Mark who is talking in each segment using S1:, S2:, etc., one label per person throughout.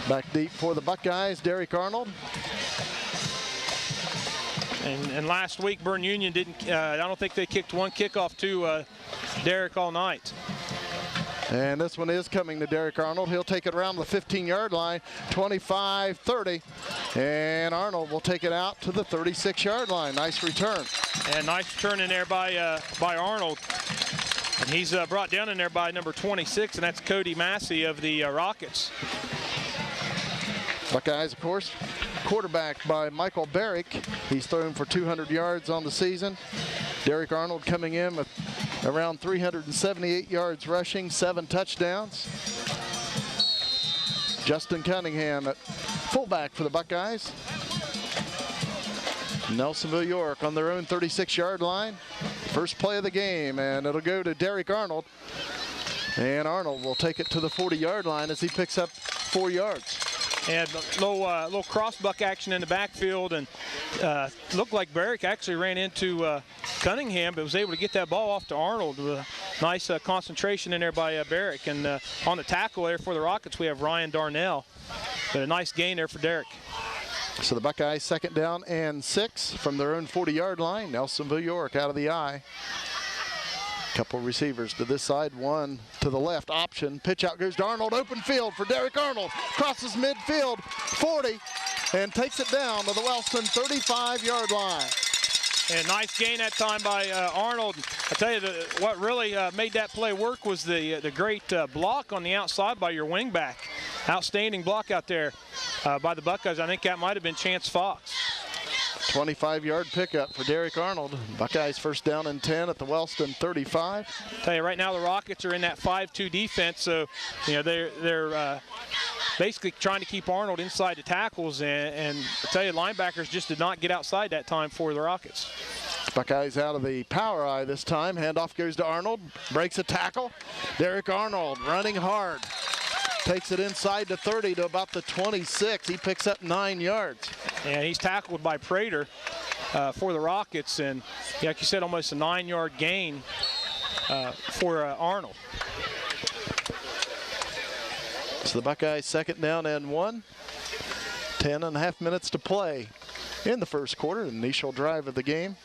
S1: Back deep for the Buckeyes, Derek Arnold.
S2: And last week, Bern Union didn't, I don't think they kicked one kickoff to Derek all night.
S1: And this one is coming to Derek Arnold. He'll take it around the 15-yard line, 25-30. And Arnold will take it out to the 36-yard line. Nice return.
S2: And nice return in there by Arnold. And he's brought down in there by number 26, and that's Cody Massey of the Rockets.
S1: Buckeyes, of course, quarterback by Michael Barrick. He's thrown for 200 yards on the season. Derek Arnold coming in with around 378 yards rushing, 7 touchdowns. Justin Cunningham at fullback for the Buckeyes. Nelsonville-York on their own 36-yard line. First play of the game, and it'll go to Derek Arnold. And Arnold will take it to the 40-yard line as he picks up 4 yards.
S2: And little cross-buck action in the backfield, and looked like Barrick actually ran into Cunningham, but was able to get that ball off to Arnold. With a nice concentration in there by Barrick. And on the tackle there for the Rockets, we have Ryan Darnell. But a nice gain there for Derek.
S1: So the Buckeyes 2nd down and 6 from their own 40-yard line. Nelsonville-York out of the eye. Couple receivers to this side, one to the left. Option, pitch out goes to Arnold. Open field for Derek Arnold. Crosses midfield, 40, and takes it down to the Wellston 35-yard line.
S2: And nice gain that time by Arnold. I tell you, what really made that play work was the great block on the outside by your wingback. Outstanding block out there by the Buckeyes. I think that might have been Chance Fox.
S1: 25-yard pickup for Derek Arnold. Buckeyes 1st down and 10 at the Wellston 35.
S2: Tell you right now, the Rockets are in that 5-2 defense, so they're basically trying to keep Arnold inside the tackles, and I tell you, linebackers just did not get outside that time for the Rockets.
S1: Buckeyes out of the power eye this time. Handoff goes to Arnold, breaks a tackle. Derek Arnold running hard. Takes it inside the 30 to about the 26. He picks up 9 yards.
S2: And he's tackled by Prater for the Rockets. And like you said, almost a 9-yard gain for Arnold.
S1: So the Buckeyes 2nd down and 1. 10.5 minutes to play in the first quarter, the initial drive of the game.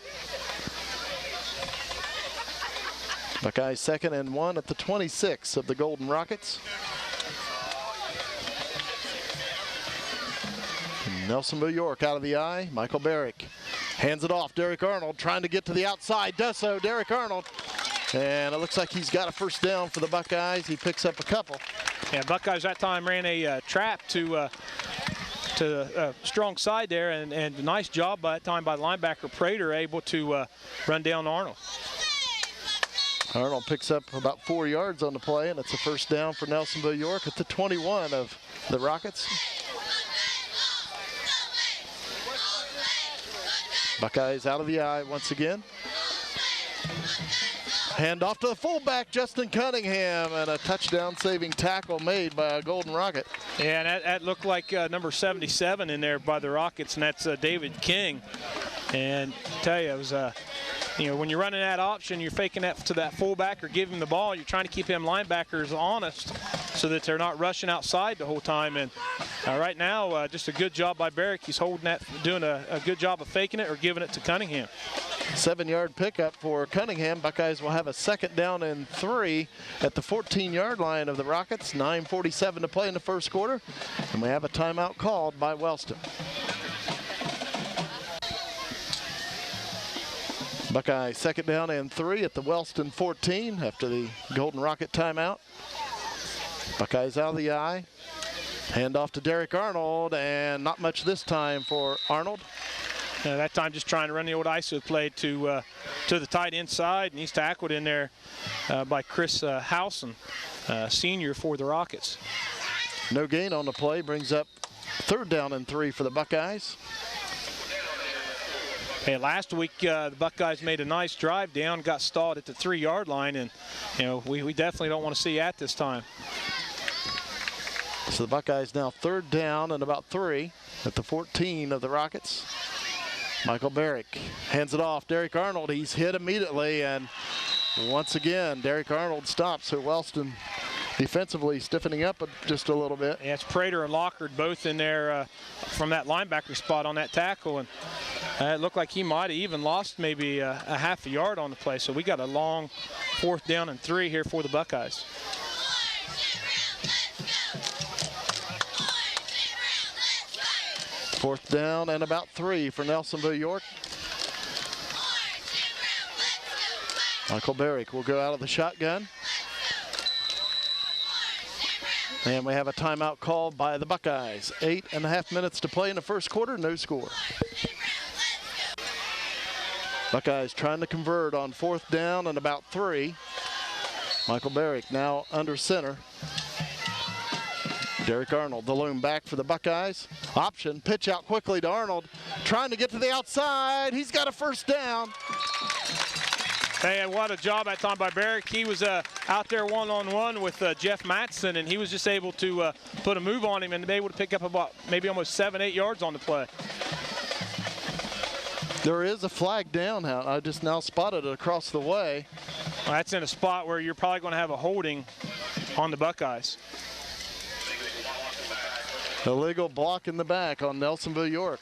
S1: Buckeyes 2nd and 1 at the 26 of the Golden Rockets. Nelsonville-York out of the eye. Michael Barrick hands it off. Derek Arnold trying to get to the outside. Does so. Derek Arnold. And it looks like he's got a 1st down for the Buckeyes. He picks up a couple.
S2: Yeah, Buckeyes that time ran a trap to strong side there, and a nice job by that time by linebacker Prater, able to run down Arnold.
S1: Arnold picks up about 4 yards on the play, and it's a 1st down for Nelsonville-York at the 21 of the Rockets. Buckeyes out of the eye once again. Hand off to the fullback, Justin Cunningham, and a touchdown-saving tackle made by a Golden Rocket.
S2: Yeah, and that looked like number 77 in there by the Rockets, and that's David King. And I tell you, it was when you're running that option, you're faking that to that fullback or giving him the ball. You're trying to keep them linebackers honest so that they're not rushing outside the whole time. And right now, just a good job by Barrick. He's holding that, doing a good job of faking it or giving it to Cunningham. 7-yard pickup for Cunningham. Buckeyes will have a 2nd down and 3 at the 14-yard line of the Rockets. 9:47 to play in the first quarter. And we have a timeout called by Wellston. Buckeyes 2nd down and 3 at the Wellston 14 after the Golden Rocket timeout. Buckeyes out of the eye. Hand off to Derek Arnold, and not much this time for Arnold. That time just trying to run the old ISO play to the tight end side, and he's tackled in there by Chris Howson, senior for the Rockets.
S1: No gain on the play, brings up 3rd down and 3 for the Buckeyes.
S2: Hey, last week the Buckeyes made a nice drive down, got stalled at the 3-yard line, and we definitely don't want to see that this time.
S1: So the Buckeyes now 3rd down and about 3 at the 14 of the Rockets. Michael Barrick hands it off. Derek Arnold, he's hit immediately, and once again, Derek Arnold stops. So Wellston defensively stiffening up just a little bit.
S2: Yeah, it's Prater and Lockard both in there from that linebacker spot on that tackle, and it looked like he might have even lost maybe a half a yard on the play. So we got a long 4th down and 3 here for the Buckeyes.
S1: Fourth down and about 3 for Nelsonville-York. Michael Barrick will go out of the shotgun. And we have a timeout called by the Buckeyes. 8.5 minutes to play in the first quarter, no score. Buckeyes trying to convert on 4th down and about 3. Michael Barrick now under center. Derek Arnold, the lone back for the Buckeyes. Option, pitch out quickly to Arnold. Trying to get to the outside. He's got a first down.
S2: Hey, what a job that time by Barrick. He was out there one-on-one with Jeff Matson, and he was just able to put a move on him and be able to pick up about maybe almost 7-8 yards on the play.
S1: There is a flag down. I just now spotted it across the way.
S2: Well, that's in a spot where you're probably going to have a holding on the Buckeyes.
S1: Illegal block in the back on Nelsonville-York.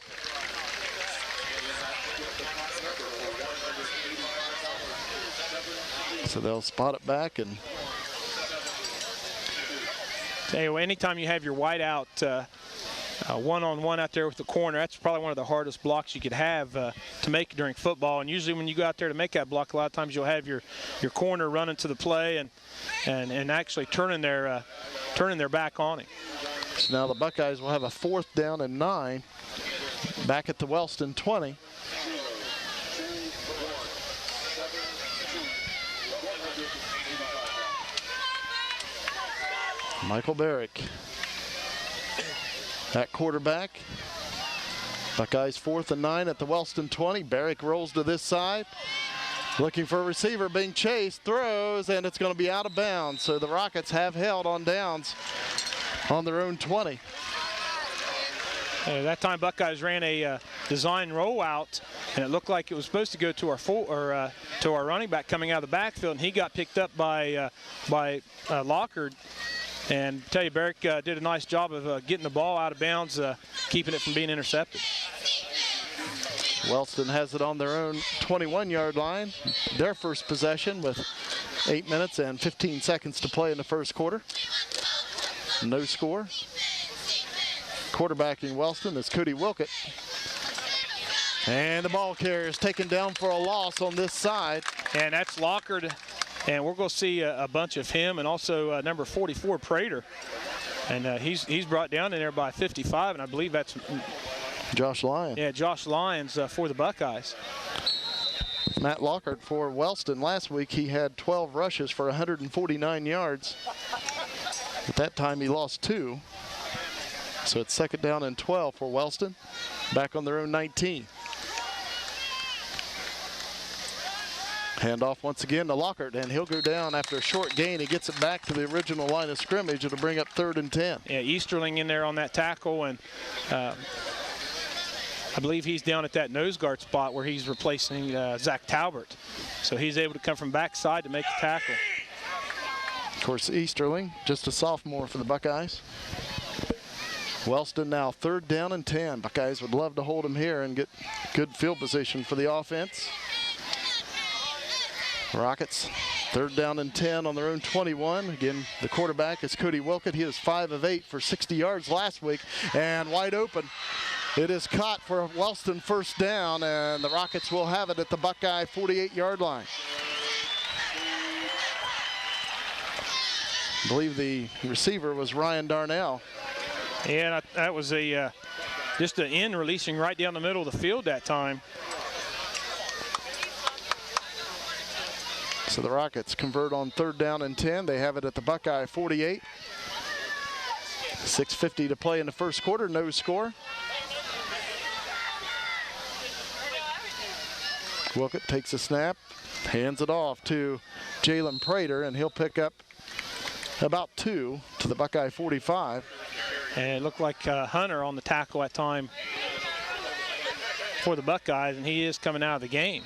S1: So they'll spot it back. And
S2: hey, anytime you have your wide out one-on-one out there with the corner, that's probably one of the hardest blocks you could have to make during football. And usually when you go out there to make that block, a lot of times you'll have your corner running to the play and actually turning their back on him.
S1: So now the Buckeyes will have a 4th down and 9 back at the Wellston 20. Michael Barrick at quarterback. Buckeyes 4th and 9 at the Wellston 20. Barrick rolls to this side. Looking for a receiver, being chased, throws, and it's going to be out of bounds. So the Rockets have held on downs on their own 20.
S2: That time Buckeyes ran a design rollout, and it looked like it was supposed to go to our running back coming out of the backfield, and he got picked up by Lockard. And I tell you, Barrick did a nice job of getting the ball out of bounds, keeping it from being intercepted.
S1: Wellston has it on their own 21-yard line. Their first possession with 8 minutes and 15 seconds to play in the first quarter. No score. Quarterbacking Wellston is Cody Wilkett. And the ball carrier is taken down for a loss on this side.
S2: And that's Lockard. And we're going to see a bunch of him, and also number 44, Prater. And he's brought down in there by 55, and I believe that's
S1: Josh Lyons.
S2: Yeah, Josh Lyons for the Buckeyes.
S1: Matt Lockard for Wellston. Last week he had 12 rushes for 149 yards. At that time he lost 2. So it's 2nd down and 12 for Wellston. Back on their own 19. Handoff once again to Lockard, and he'll go down after a short gain. He gets it back to the original line of scrimmage. It'll bring up 3rd and 10.
S2: Yeah, Easterling in there on that tackle, and I believe he's down at that nose guard spot where he's replacing Zach Talbert. So he's able to come from backside to make the tackle.
S1: Of course, Easterling, just a sophomore for the Buckeyes. Wellston now 3rd down and 10. Buckeyes would love to hold him here and get good field position for the offense. Rockets 3rd down and 10 on their own 21. Again, the quarterback is Cody Wilkett. He was 5 of 8 for 60 yards last week, and wide open. It is caught for Wellston 1st down, and the Rockets will have it at the Buckeye 48-yard line. I believe the receiver was Ryan Darnell.
S2: Yeah, that was just an end releasing right down the middle of the field that time.
S1: So the Rockets convert on 3rd down and 10. They have it at the Buckeye 48. 6:50 to play in the first quarter, no score. Wilkett takes a snap, hands it off to Jalen Prater, and he'll pick up about 2 to the Buckeye 45.
S2: And it looked like Hunter on the tackle at time for the Buckeyes, and he is coming out of the game.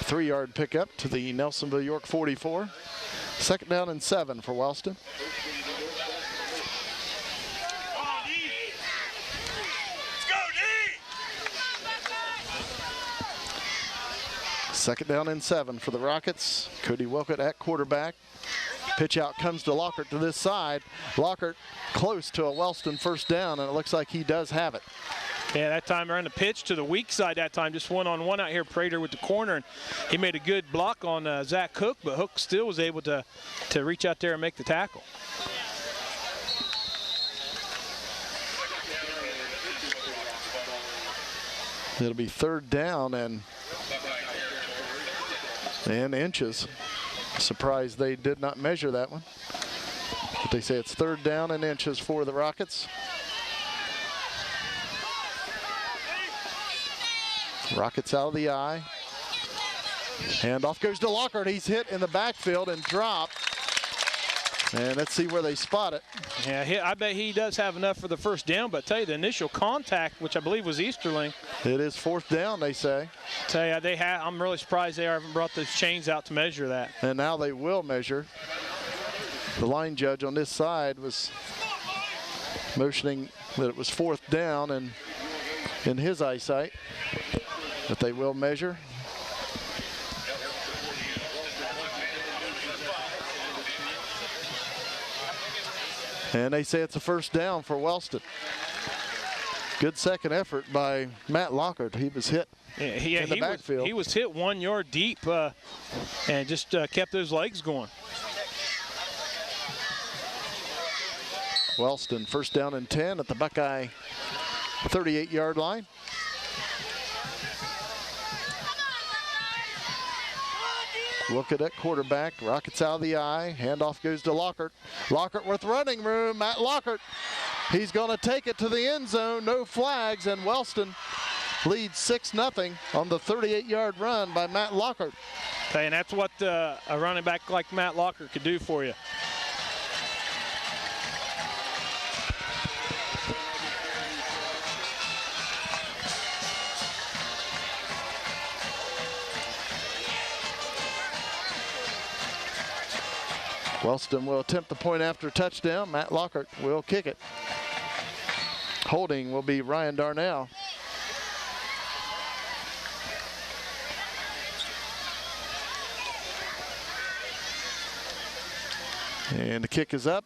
S1: 3-yard pickup to the Nelsonville-York 44. Second down and 7 for Wellston. Second down and 7 for the Rockets. Cody Wilkett at quarterback. Pitch out comes to Lockhart to this side. Lockhart close to a Wellston first down, and it looks like he does have it.
S2: Yeah, that time around the pitch to the weak side that time, just one-on-one out here. Prater with the corner, and he made a good block on Zach Hook, but Hook still was able to reach out there and make the tackle.
S1: It'll be third down and inches. Surprised they did not measure that one. But they say it's third down and inches for the Rockets. Rockets out of the eye. Handoff goes to Lockhart. He's hit in the backfield and dropped. And let's see where they spot it.
S2: Yeah, I bet he does have enough for the first down, but I tell you, the initial contact, which I believe was Easterling.
S1: It is fourth down, they say.
S2: I tell you, I'm really surprised they haven't brought those chains out to measure that.
S1: And now they will measure. The line judge on this side was motioning that it was fourth down and in his eyesight, but they will measure. And they say it's a first down for Wellston. Good second effort by Matt Lockhart. He was hit in the backfield.
S2: He was hit 1 yard deep and just kept those legs going.
S1: Wellston first down and 10 at the Buckeye 38-yard line. Look at that quarterback. Rockets out of the eye. Handoff goes to Lockhart. Lockhart with running room. Matt Lockhart. He's going to take it to the end zone. No flags, and Wellston leads 6-0 on the 38-yard run by Matt Lockhart.
S2: Okay, and that's what a running back like Matt Lockhart could do for you.
S1: Wellston will attempt the point after touchdown. Matt Lockhart will kick it. Holding will be Ryan Darnell. And the kick is up.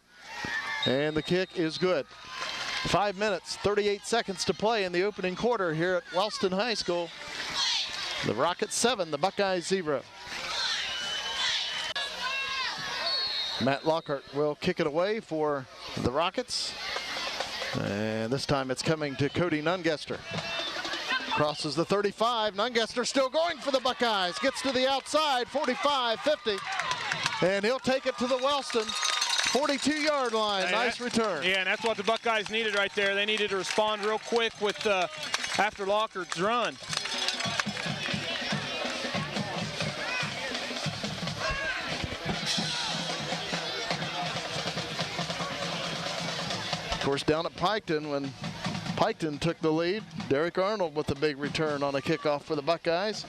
S1: And the kick is good. 5 minutes, 38 seconds to play in the opening quarter here at Wellston High School. The Rockets 7, the Buckeyes 0. Matt Lockhart will kick it away for the Rockets. And this time it's coming to Cody Nungester. Crosses the 35. Nungester still going for the Buckeyes. Gets to the outside, 45, 50. And he'll take it to the Wellston 42-yard line. Nice return.
S2: Yeah, and that's what the Buckeyes needed right there. They needed to respond real quick with after Lockhart's run.
S1: Of course, down at Piketon, when Piketon took the lead, Derek Arnold with a big return on a kickoff for the Buckeyes.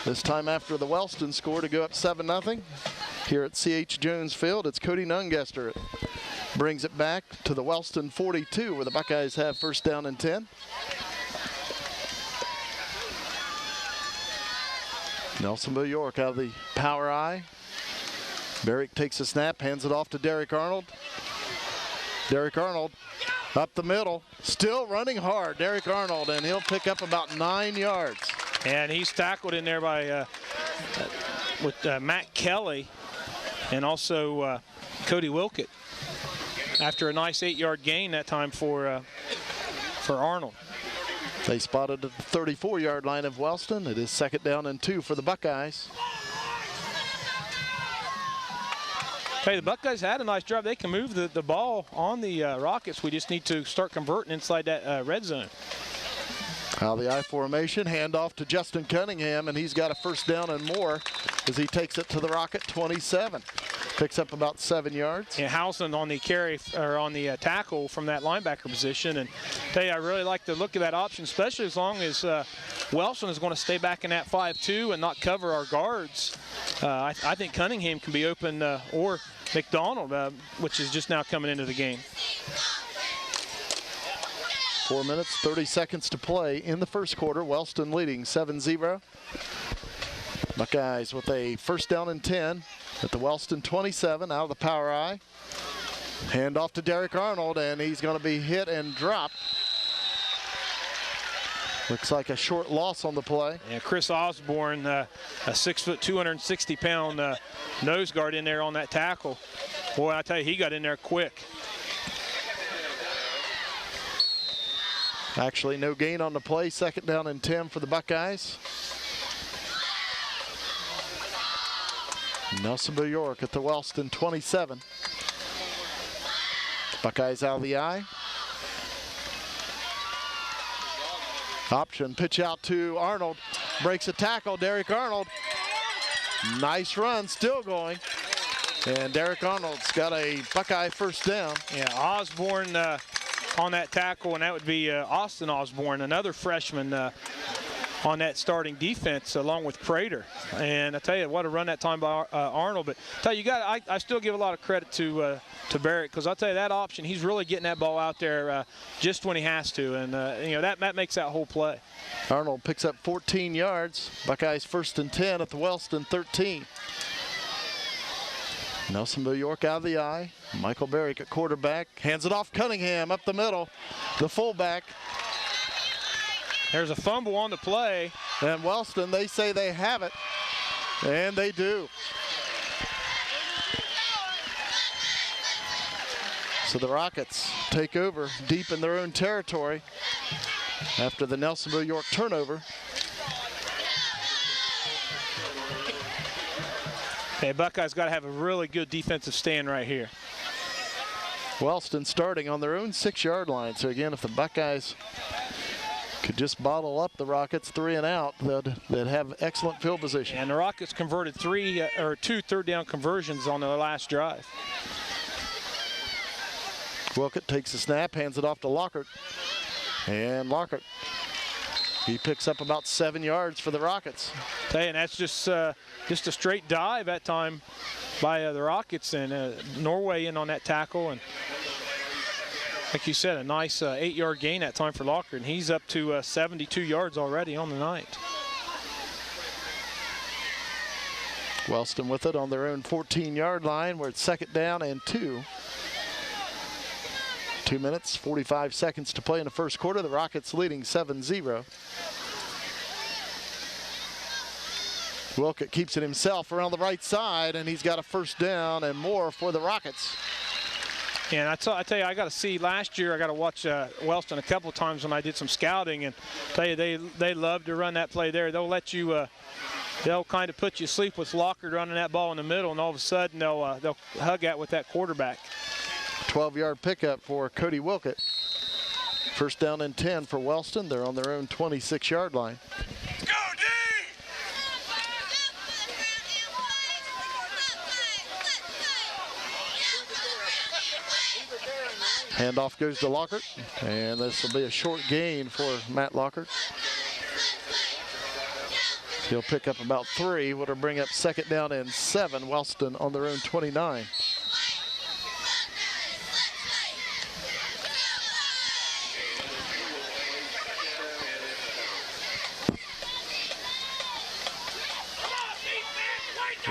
S1: This time after the Wellston score to go up 7-0. Here at C.H. Jones Field, it's Cody Nungester. Brings it back to the Wellston 42, where the Buckeyes have first down and 10. Nelsonville-York out of the power eye. Barrick takes a snap, hands it off to Derek Arnold. Derek Arnold up the middle, still running hard. Derek Arnold, and he'll pick up about 9 yards.
S2: And he's tackled in there by with Matt Kelly and also Cody Wilkett after a nice 8-yard gain that time for Arnold.
S1: They spotted at the 34-yard line of Wellston. It is second down and 2 for the Buckeyes.
S2: Hey, the Buckeyes had a nice drive. They can move the ball on the Rockets. We just need to start converting inside that red zone.
S1: Out of the I formation, handoff to Justin Cunningham, and he's got a first down and more as he takes it to the Rocket 27. Picks up about 7 yards.
S2: Yeah, Housen on the carry or on the tackle from that linebacker position. And tell you, I really like the look of that option, especially as long as Wellston is going to stay back in that 5-2 and not cover our guards. I think Cunningham can be open, or McDonald, which is just now coming into the game.
S1: 4 minutes, 30 seconds to play in the first quarter. Wellston leading 7-0. Buckeyes with a first down and 10 at the Wellston 27 out of the power I. Hand off to Derek Arnold, and he's going to be hit and dropped. Looks like a short loss on the play.
S2: Yeah, Chris Osborne, a 6 foot, 260-pound nose guard in there on that tackle. Boy, I tell you, he got in there quick.
S1: Actually, no gain on the play. Second down and 10 for the Buckeyes. Nelsonville-York at the Wellston 27. Buckeyes out of the I. Option, pitch out to Arnold. Breaks a tackle, Derek Arnold. Nice run, still going. And Derek Arnold's got a Buckeye first down.
S2: Yeah, Osborne on that tackle, and that would be Austin Osborne, another freshman on that starting defense, along with Prater. And I tell you, what a run that time by Arnold. But I tell you, I still give a lot of credit to Barrett, because I'll tell you, that option, he's really getting that ball out there just when he has to, and you know, that makes that whole play.
S1: Arnold picks up 14 yards. Buckeyes first and 10 at the Wellston 13. Nelsonville-York out of the I. Michael Barrick at quarterback. Hands it off Cunningham up the middle. The fullback.
S2: There's a fumble on the play.
S1: And Wellston, they say they have it. And they do. So the Rockets take over deep in their own territory after the Nelsonville-York turnover.
S2: Hey, Buckeyes got to have a really good defensive stand right here.
S1: Wellston starting on their own 6-yard line. So again, if the Buckeyes could just bottle up the Rockets 3 and out, they'd have excellent field position.
S2: And the Rockets converted 2 third-down conversions on their last drive.
S1: Wilkett takes the snap, hands it off to Lockhart. And Lockhart, he picks up about 7 yards for the Rockets.
S2: And that's just a straight dive that time by the Rockets, and Norway in on that tackle. And like you said, a nice 8-yard gain that time for Lockhart, and he's up to 72 yards already on the night.
S1: Wellston with it on their own 14-yard line, where it's second down and 2. 2 minutes, 45 seconds to play in the first quarter. The Rockets leading 7-0. Wilkett keeps it himself around the right side, and he's got a first down and more for the Rockets.
S2: And I tell you, I got to see, last year I got to watch Wellston a couple of times when I did some scouting, and tell you, they love to run that play there. They'll let you, they'll kind of put you to sleep with Lockhart running that ball in the middle, and all of a sudden they'll hug out with that quarterback.
S1: 12-yard pickup for Cody Wilkett. First down and 10 for Wellston. They're on their own 26-yard line.
S3: Go, D!
S1: Handoff goes to Lockhart, and this will be a short gain for Matt Lockhart. He'll pick up about 3, which will bring up second down and 7. Wellston on their own 29.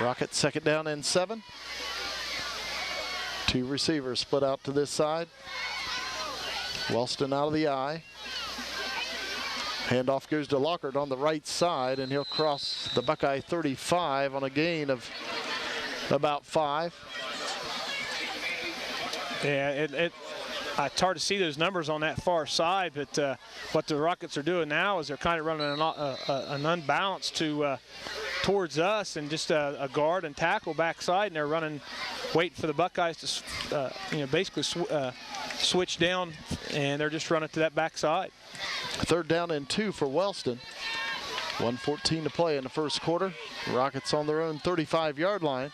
S1: Rockets second down and 7. 2 receivers split out to this side. Wellston out of the I. Handoff goes to Lockhart on the right side, and he'll cross the Buckeye 35 on a gain of about 5.
S2: Yeah, it's hard to see those numbers on that far side, but what the Rockets are doing now is they're kind of running an unbalanced to towards us and just a guard and tackle backside, and they're running, waiting for the Buckeyes to, basically switch down, and they're just running to that backside.
S1: 3rd down and 2 for Wellston. 1:14 to play in the first quarter. Rockets on their own 35-yard line.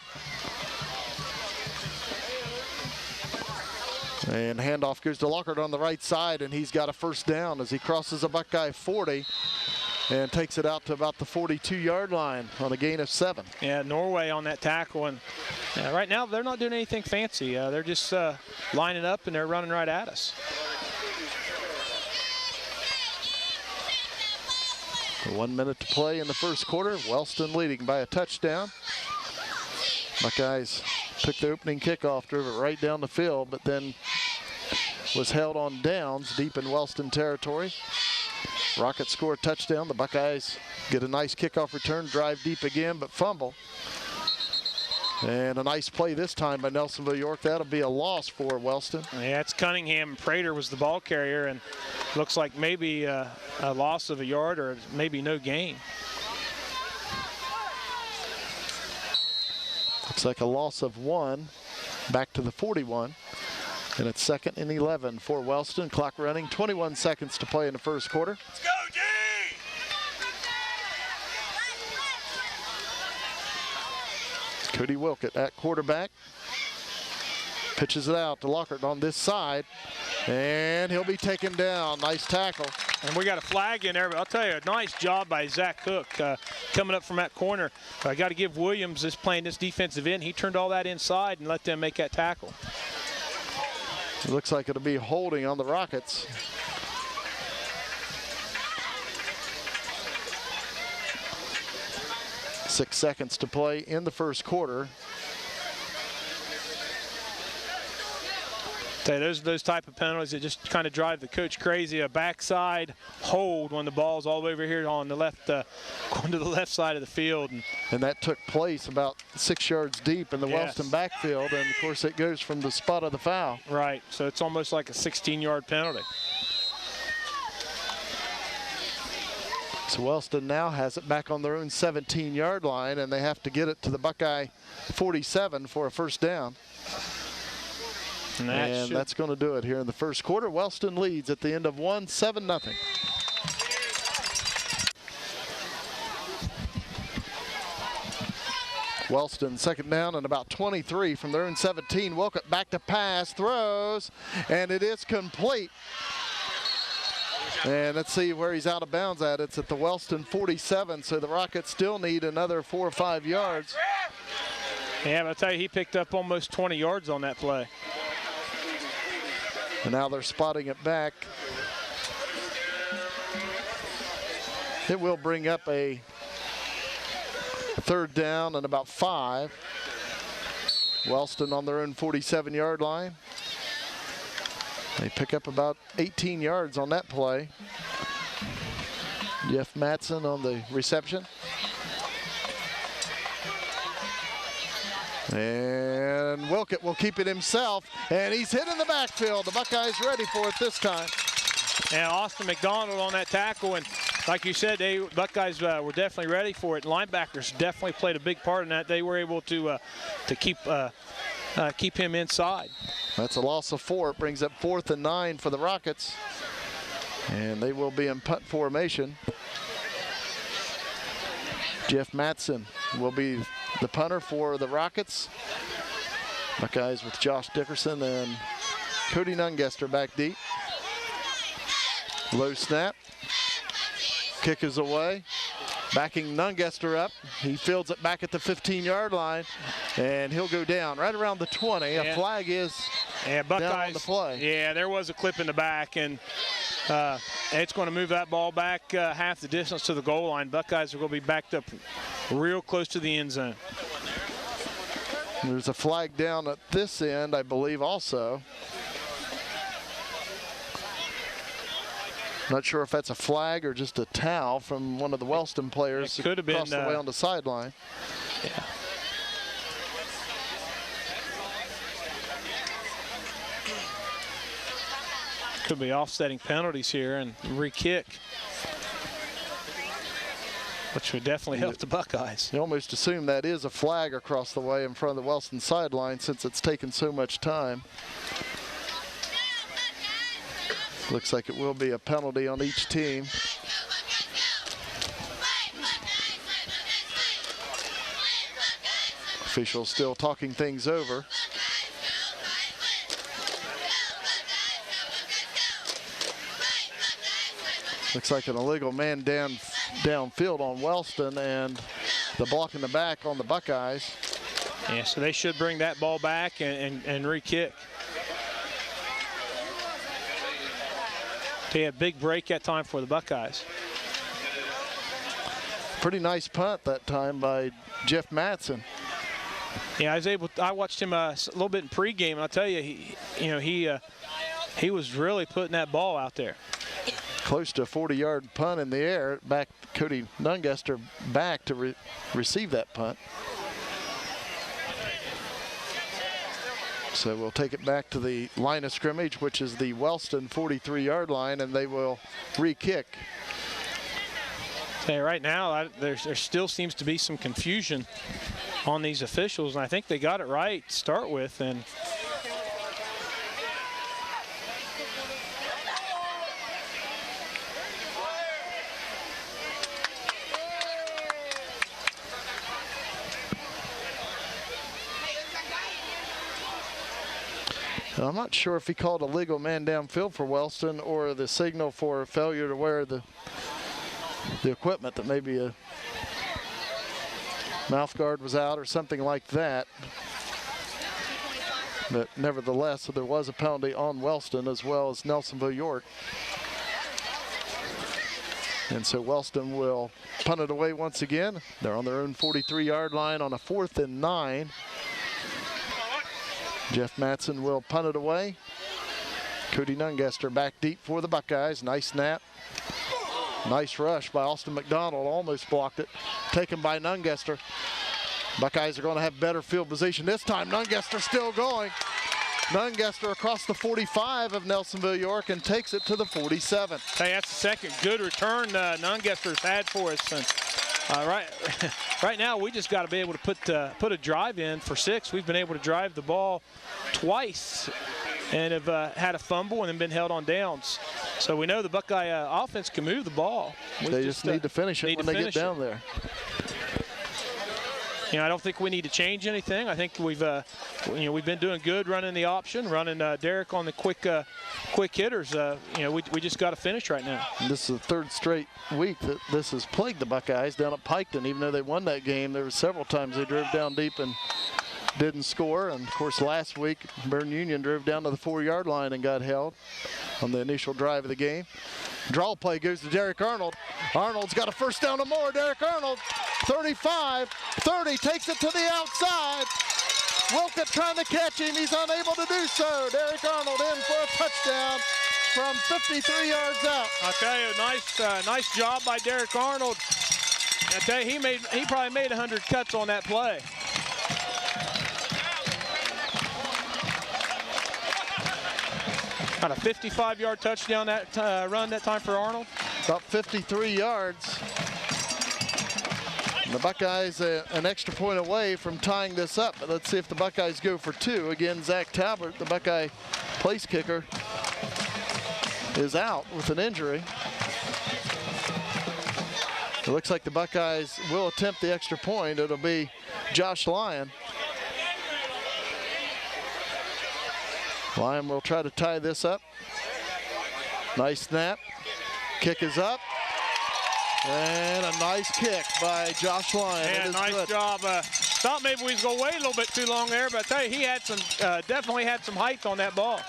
S1: And handoff goes to Lockhart on the right side, and he's got a 1st down as he crosses a Buckeye 40 and takes it out to about the 42-yard line on a gain of 7.
S2: Yeah, Norway on that tackle, and right now they're not doing anything fancy. They're just lining up and they're running right at us.
S1: 1 minute to play in the first quarter. Wellston leading by a touchdown. Buckeyes took the opening kickoff, drove it right down the field, but then was held on downs deep in Wellston territory. Rockets score a touchdown. The Buckeyes get a nice kickoff return, drive deep again, but fumble. And a nice play this time by Nelsonville-York. That'll be a loss for Wellston.
S2: Yeah, it's Cunningham. Prater was the ball carrier, and looks like maybe a loss of a yard or maybe no gain.
S1: Looks like a loss of 1, back to the 41. And it's 2nd and 11 for Wellston. Clock running, 21 seconds to play in the first quarter.
S3: Let's go, G!
S1: Cody Wilkett at quarterback. Pitches it out to Lockhart on this side. And he'll be taken down. Nice tackle.
S2: And we got a flag in there, but I'll tell you, a nice job by Zach Cook coming up from that corner. I got to give Williams this playing this defensive end. He turned all that inside and let them make that tackle.
S1: It looks like it'll be holding on the Rockets. Six seconds to play in the first quarter.
S2: Those type of penalties that just kind of drive the coach crazy. A backside hold when the ball's all over here on the left, going to the left side of the field.
S1: And that took place about 6 yards deep in the Wellston backfield, and of course it goes from the spot of the foul.
S2: Right, so it's almost like a 16-yard penalty.
S1: So Wellston now has it back on their own 17-yard line, and they have to get it to the Buckeye 47 for a 1st down. And that's going to do it here in the first quarter. Wellston leads at the end of 1, 7-0. Wellston 2nd down and about 23 from their own 17. Wilkett back to pass, throws, and it is complete. And let's see where he's out of bounds at. It's at the Wellston 47, so the Rockets still need another 4 or 5 yards.
S2: Yeah, but I'll tell you, he picked up almost 20 yards on that play.
S1: And now they're spotting it back. It will bring up a 3rd down and about 5. Wellston on their own 47-yard line. They pick up about 18 yards on that play. Jeff Matson on the reception. And Wilkett will keep it himself, and he's hit in the backfield. The Buckeyes ready for it this time.
S2: And Austin McDonald on that tackle, and like you said, Buckeyes were definitely ready for it. Linebackers definitely played a big part in that. They were able to keep him inside.
S1: That's a loss of 4. It brings up 4th and 9 for the Rockets, and they will be in punt formation. Jeff Matson will be the punter for the Rockets. Buckeyes with Josh Dickerson and Cody Nungester back deep. Low snap. Kick is away. Backing Nungester up. He fields it back at the 15-yard line, and he'll go down right around the 20.
S2: Yeah.
S1: A flag is
S2: Buckeyes,
S1: down on the play.
S2: Yeah, there was a clip in the back, and it's going to move that ball back half the distance to the goal line. Buckeyes are going to be backed up real close to the end zone.
S1: There's a flag down at this end, I believe, also. Not sure if that's a flag or just a towel from one of the Wellston players.
S2: It could have been
S1: across the way on the sideline.
S2: Yeah. Could be offsetting penalties here and re-kick. which would definitely help the Buckeyes.
S1: You almost assume that is a flag across the way in front of the Wellston sideline since it's taken so much time. Looks like it will be a penalty on each team. Officials still talking things over. Looks like an illegal man downfield on Wellston and the block in the back on the Buckeyes.
S2: Yeah, so they should bring that ball back and re-kick. They had a big break that time for the Buckeyes.
S1: Pretty nice punt that time by Jeff Matson.
S2: Yeah, I watched him a little bit in pregame, and I'll tell you, he was really putting that ball out there.
S1: Close to a 40-yard punt in the air. Back Cody Nungaster back to receive that punt. So we'll take it back to the line of scrimmage, which is the Wellston 43-yard line, and they will re-kick.
S2: Hey, right now, there still seems to be some confusion on these officials, and I think they got it right to start with. And
S1: I'm not sure if he called a legal man downfield for Wellston or the signal for failure to wear the equipment, that maybe a mouth guard was out or something like that. But nevertheless, so there was a penalty on Wellston as well as Nelsonville-York. And so Wellston will punt it away once again. They're on their own 43-yard line on a 4th and 9. Jeff Matson will punt it away. Cody Nungaster back deep for the Buckeyes. Nice snap. Nice rush by Austin McDonald. Almost blocked it. Taken by Nungaster. Buckeyes are going to have better field position this time. Nungaster still going. Nungaster across the 45 of Nelsonville-York and takes it to the 47.
S2: Hey, that's the second good return Nungaster's had for us. And right now, we just got to be able to put a drive in for 6. We've been able to drive the ball twice and have had a fumble and then been held on downs. So we know the Buckeye offense can move the ball.
S1: They just need to finish it when they get down there.
S2: You know, I don't think we need to change anything. I think we've been doing good running the option, running Derek on the quick hitters. We just got to finish right now.
S1: And this is the 3rd straight week that this has plagued the Buckeyes down at Piketon. Even though they won that game, there were several times they drove down deep and didn't score. And of course, last week, Bern Union drove down to the 4-yard line and got held on the initial drive of the game. Draw play goes to Derek Arnold. Arnold's got a first down or more. Derek Arnold, 35, 30, takes it to the outside. Wilkett trying to catch him. He's unable to do so. Derek Arnold in for a touchdown from 53 yards out.
S2: I'll tell you, nice job by Derek Arnold. I tell you, he probably made 100 cuts on that play. Got a 55-yard touchdown run that time for Arnold.
S1: About 53 yards. And the Buckeyes an extra point away from tying this up. But let's see if the Buckeyes go for 2. Again, Zach Talbert, the Buckeye place kicker, is out with an injury. It looks like the Buckeyes will attempt the extra point. It'll be Josh Lyon. Lyon will try to tie this up. Nice snap. Kick is up. And a nice kick by Josh Lyon.
S2: Yeah, nice job. Thought maybe we was going to wait a little bit too long there, but I tell you, he had definitely had some height on that ball.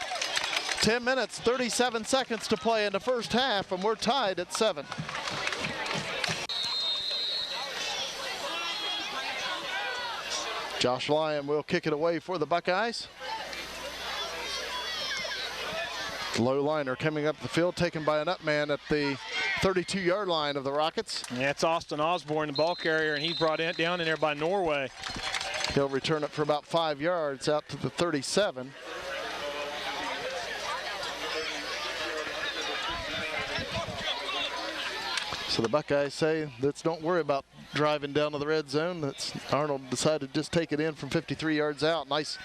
S1: 10 minutes, 37 seconds to play in the first half, and we're tied at 7. Josh Lyon will kick it away for the Buckeyes. Low liner coming up the field, taken by an up man at the 32-yard line of the Rockets.
S2: Yeah, it's Austin Osborne, the ball carrier, and he's brought down in there by Norway.
S1: He'll return it for about 5 yards out to the 37. So the Buckeyes say, let's don't worry about driving down to the red zone. Arnold decided to just take it in from 53 yards out. Nice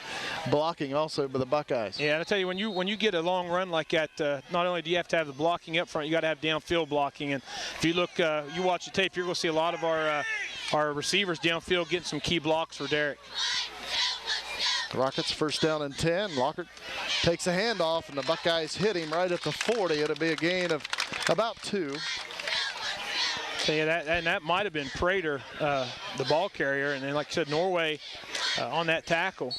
S1: blocking also by the Buckeyes.
S2: Yeah, and I tell you, when you get a long run like that, not only do you have to have the blocking up front, you got to have downfield blocking. And if you look, you watch the tape, you're going to see a lot of our receivers downfield getting some key blocks for Derek.
S1: The Rockets first down and 10. Lockhart takes a handoff, and the Buckeyes hit him right at the 40. It'll be a gain of about 2.
S2: Yeah, that might have been Prater, the ball carrier, and then, like I said, Norway on that tackle.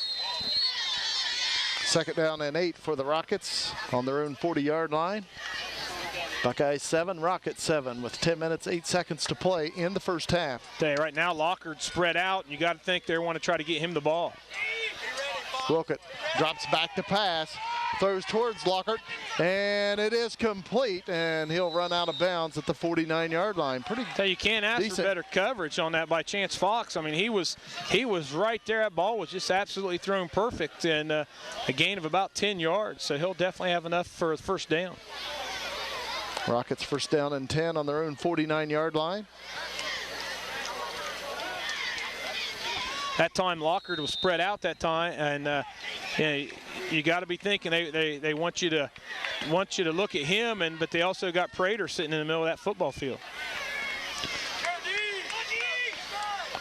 S1: Second down and 8 for the Rockets on their own 40-yard line. Buckeyes 7, Rockets 7 with 10 minutes, 8 seconds to play in the first half.
S2: Right now, Lockhart spread out, and you got to think they want to try to get him the ball.
S1: Wilkett drops back to pass, throws towards Lockhart, and it is complete, and he'll run out of bounds at the 49-yard line. Pretty
S2: So you can't ask
S1: decent.
S2: for better coverage on that by Chance Fox. I mean, he was right there. That ball was just absolutely thrown perfect, and a gain of about 10 yards. So he'll definitely have enough for a first down.
S1: Rockets first down and 10 on their own 49-yard line.
S2: That time Lockhart was spread out that time, and you got to be thinking they want you to look at him, but they also got Prater sitting in the middle of that football field.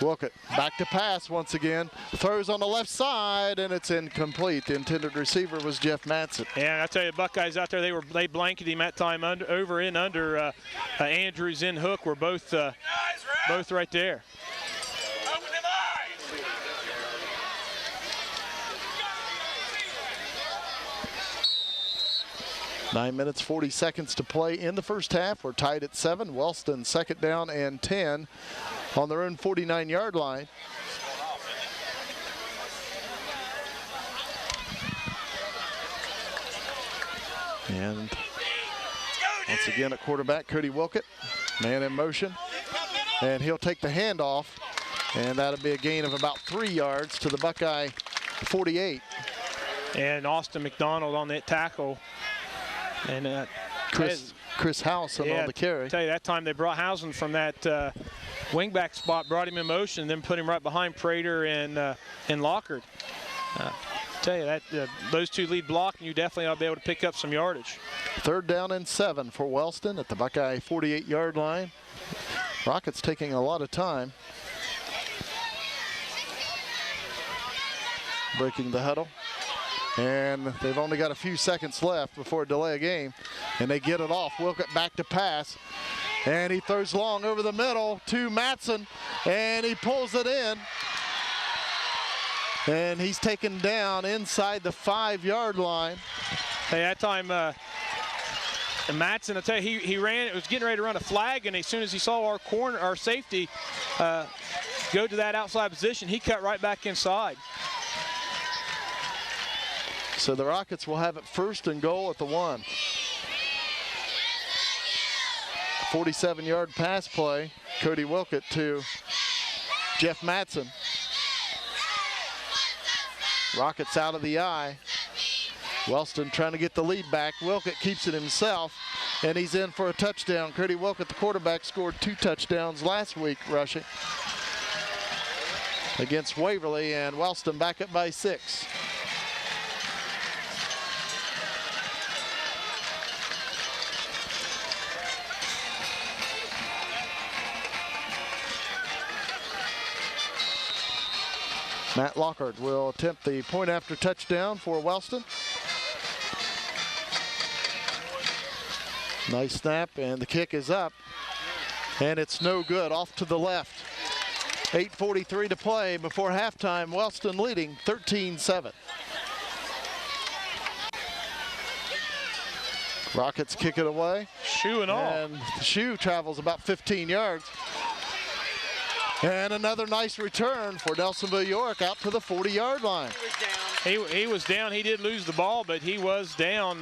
S1: Wilkett back to pass once again, throws on the left side, and it's incomplete. The intended receiver was Jeff Matson.
S2: And I tell you, Buckeyes out there, they blanketed him that time over and under. Andrews and Hook were both right there.
S1: 9 minutes, 40 seconds to play in the first half. We're tied at 7. Wellston second down and 10 on their own 49-yard line. And once again at quarterback, Cody Wilkett, man in motion. And he'll take the handoff, and that'll be a gain of about 3 yards to the Buckeye 48.
S2: And Austin McDonald on that tackle. And
S1: Chris Howson on the carry.
S2: I tell you, that time they brought Howson from that wingback spot, brought him in motion, then put him right behind Prater and Lockhart. Tell you that those two lead block, and you definitely ought to be able to pick up some yardage.
S1: Third down and 7 for Wellston at the Buckeye 48-yard line. Rockets taking a lot of time. Breaking the huddle. And they've only got a few seconds left before delay a game. And they get it off. Wilkett back to pass. And he throws long over the middle to Matson. And he pulls it in. And he's taken down inside the 5-yard line.
S2: Hey, that time Matson, I tell you, he ran. It was getting ready to run a flag, and as soon as he saw our safety go to that outside position, he cut right back inside.
S1: So the Rockets will have it first and goal at the 1. 47-yard pass play. Cody Wilkett to Jeff Matson. Rockets out of the eye. Wellston trying to get the lead back. Wilkett keeps it himself, and he's in for a touchdown. Cody Wilkett, the quarterback, scored 2 touchdowns last week rushing against Waverly, and Wellston back up by 6. Matt Lockhart will attempt the point after touchdown for Wellston. Nice snap, and the kick is up. And it's no good, off to the left. 8:43 to play before halftime. Wellston leading 13-7. Rockets kick it away.
S2: Shoe and all.
S1: And the shoe travels about 15 yards. And another nice return for Nelsonville-York out to the 40-yard line.
S2: He was down. He did lose the ball, but he was down.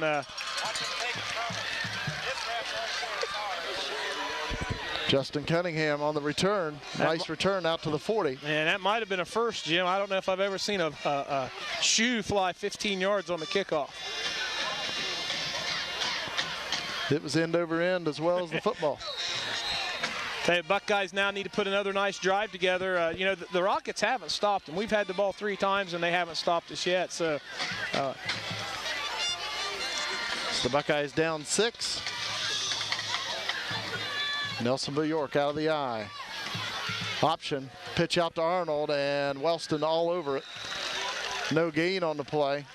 S1: Justin Cunningham on the return. Nice return out to the 40.
S2: And that might have been a first, Jim. I don't know if I've ever seen a shoe fly 15 yards on the kickoff.
S1: It was end over end as well as the football.
S2: The Buckeyes now need to put another nice drive together. You know, the Rockets haven't stopped them. We've had the ball 3 times, and they haven't stopped us yet. So
S1: the Buckeyes down 6. Nelsonville-York out of the eye. Option, pitch out to Arnold, and Wellston all over it. No gain on the play.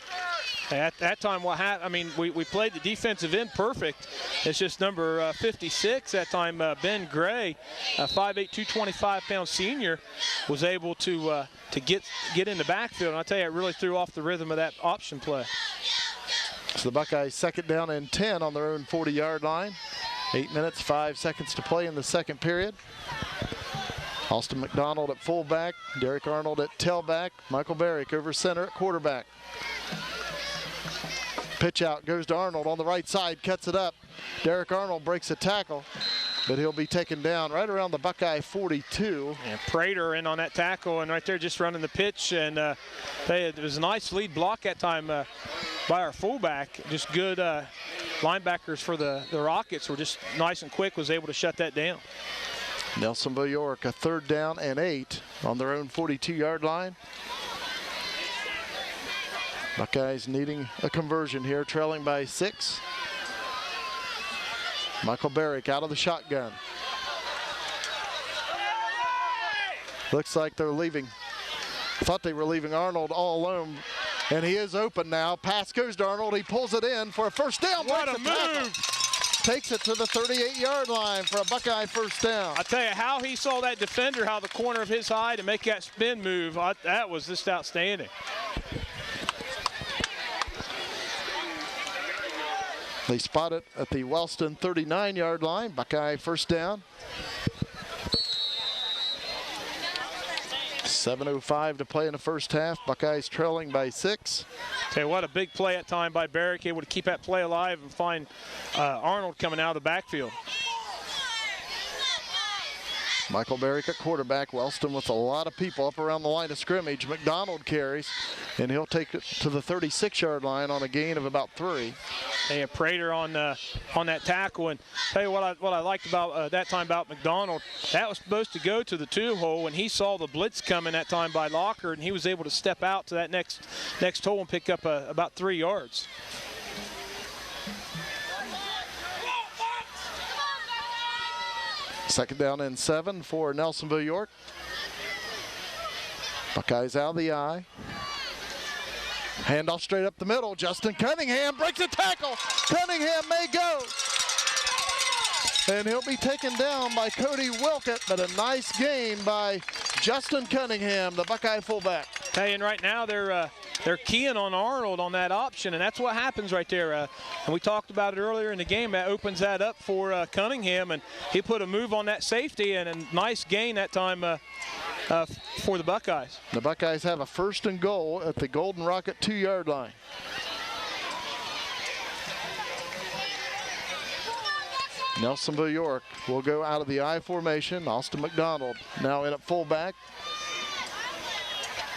S2: At that time, what happened? I mean, we played the defensive end perfect. It's just number 56 that time, Ben Gray, a 5'8", 225-pound senior, was able to get in the backfield. And I tell you, it really threw off the rhythm of that option play.
S1: So the Buckeyes 2nd down and 10 on their own 40-yard line. 8 minutes, 5 seconds to play in the second period. Austin McDonald at fullback, Derek Arnold at tailback, Michael Barrick over center at quarterback. Pitch out goes to Arnold on the right side, cuts it up. Derek Arnold breaks a tackle, but he'll be taken down right around the Buckeye 42.
S2: And Prater in on that tackle, and right there just running the pitch. And it was a nice lead block that time by our fullback. Just good linebackers for the Rockets were just nice and quick, was able to shut that down.
S1: Nelsonville-York a 3rd down and 8 on their own 42-yard line. Buckeyes needing a conversion here, trailing by 6. Michael Barrick out of the shotgun. Looks like they're leaving. Thought they were leaving Arnold all alone, and he is open now. Pass goes to Arnold. He pulls it in for a first down.
S2: What a move!
S1: Takes it to the 38-yard line for a Buckeye first down.
S2: I tell you, how he saw that defender, how the corner of his eye to make that spin move, that was just outstanding.
S1: They spot it at the Wellston 39-yard line. Buckeye first down. 7:05 to play in the first half. Buckeyes trailing by 6.
S2: Tell you what, a big play at time by Barrick, able to keep that play alive and find Arnold coming out of the backfield.
S1: Michael Barrick at quarterback. Wellston with a lot of people up around the line of scrimmage. McDonald carries, and he'll take it to the 36-yard line on a gain of about 3.
S2: And Prater on that tackle. And tell you what I liked about that time about McDonald, that was supposed to go to the 2-hole, and he saw the blitz coming that time by Locker, and he was able to step out to that next hole and pick up about 3 yards.
S1: Second down and 7 for Nelsonville-York. Buckeyes out of the eye. Handoff straight up the middle. Justin Cunningham breaks a tackle. Cunningham may go. And he'll be taken down by Cody Wilkett, but a nice gain by Justin Cunningham, the Buckeye fullback.
S2: Hey, and right now they're keying on Arnold on that option, and that's what happens right there. And we talked about it earlier in the game. That opens that up for Cunningham, and he put a move on that safety and a nice gain that time for the Buckeyes.
S1: The Buckeyes have a 1st and goal at the Golden Rocket 2-yard line. Nelsonville-York will go out of the I formation. Austin McDonald now in at fullback.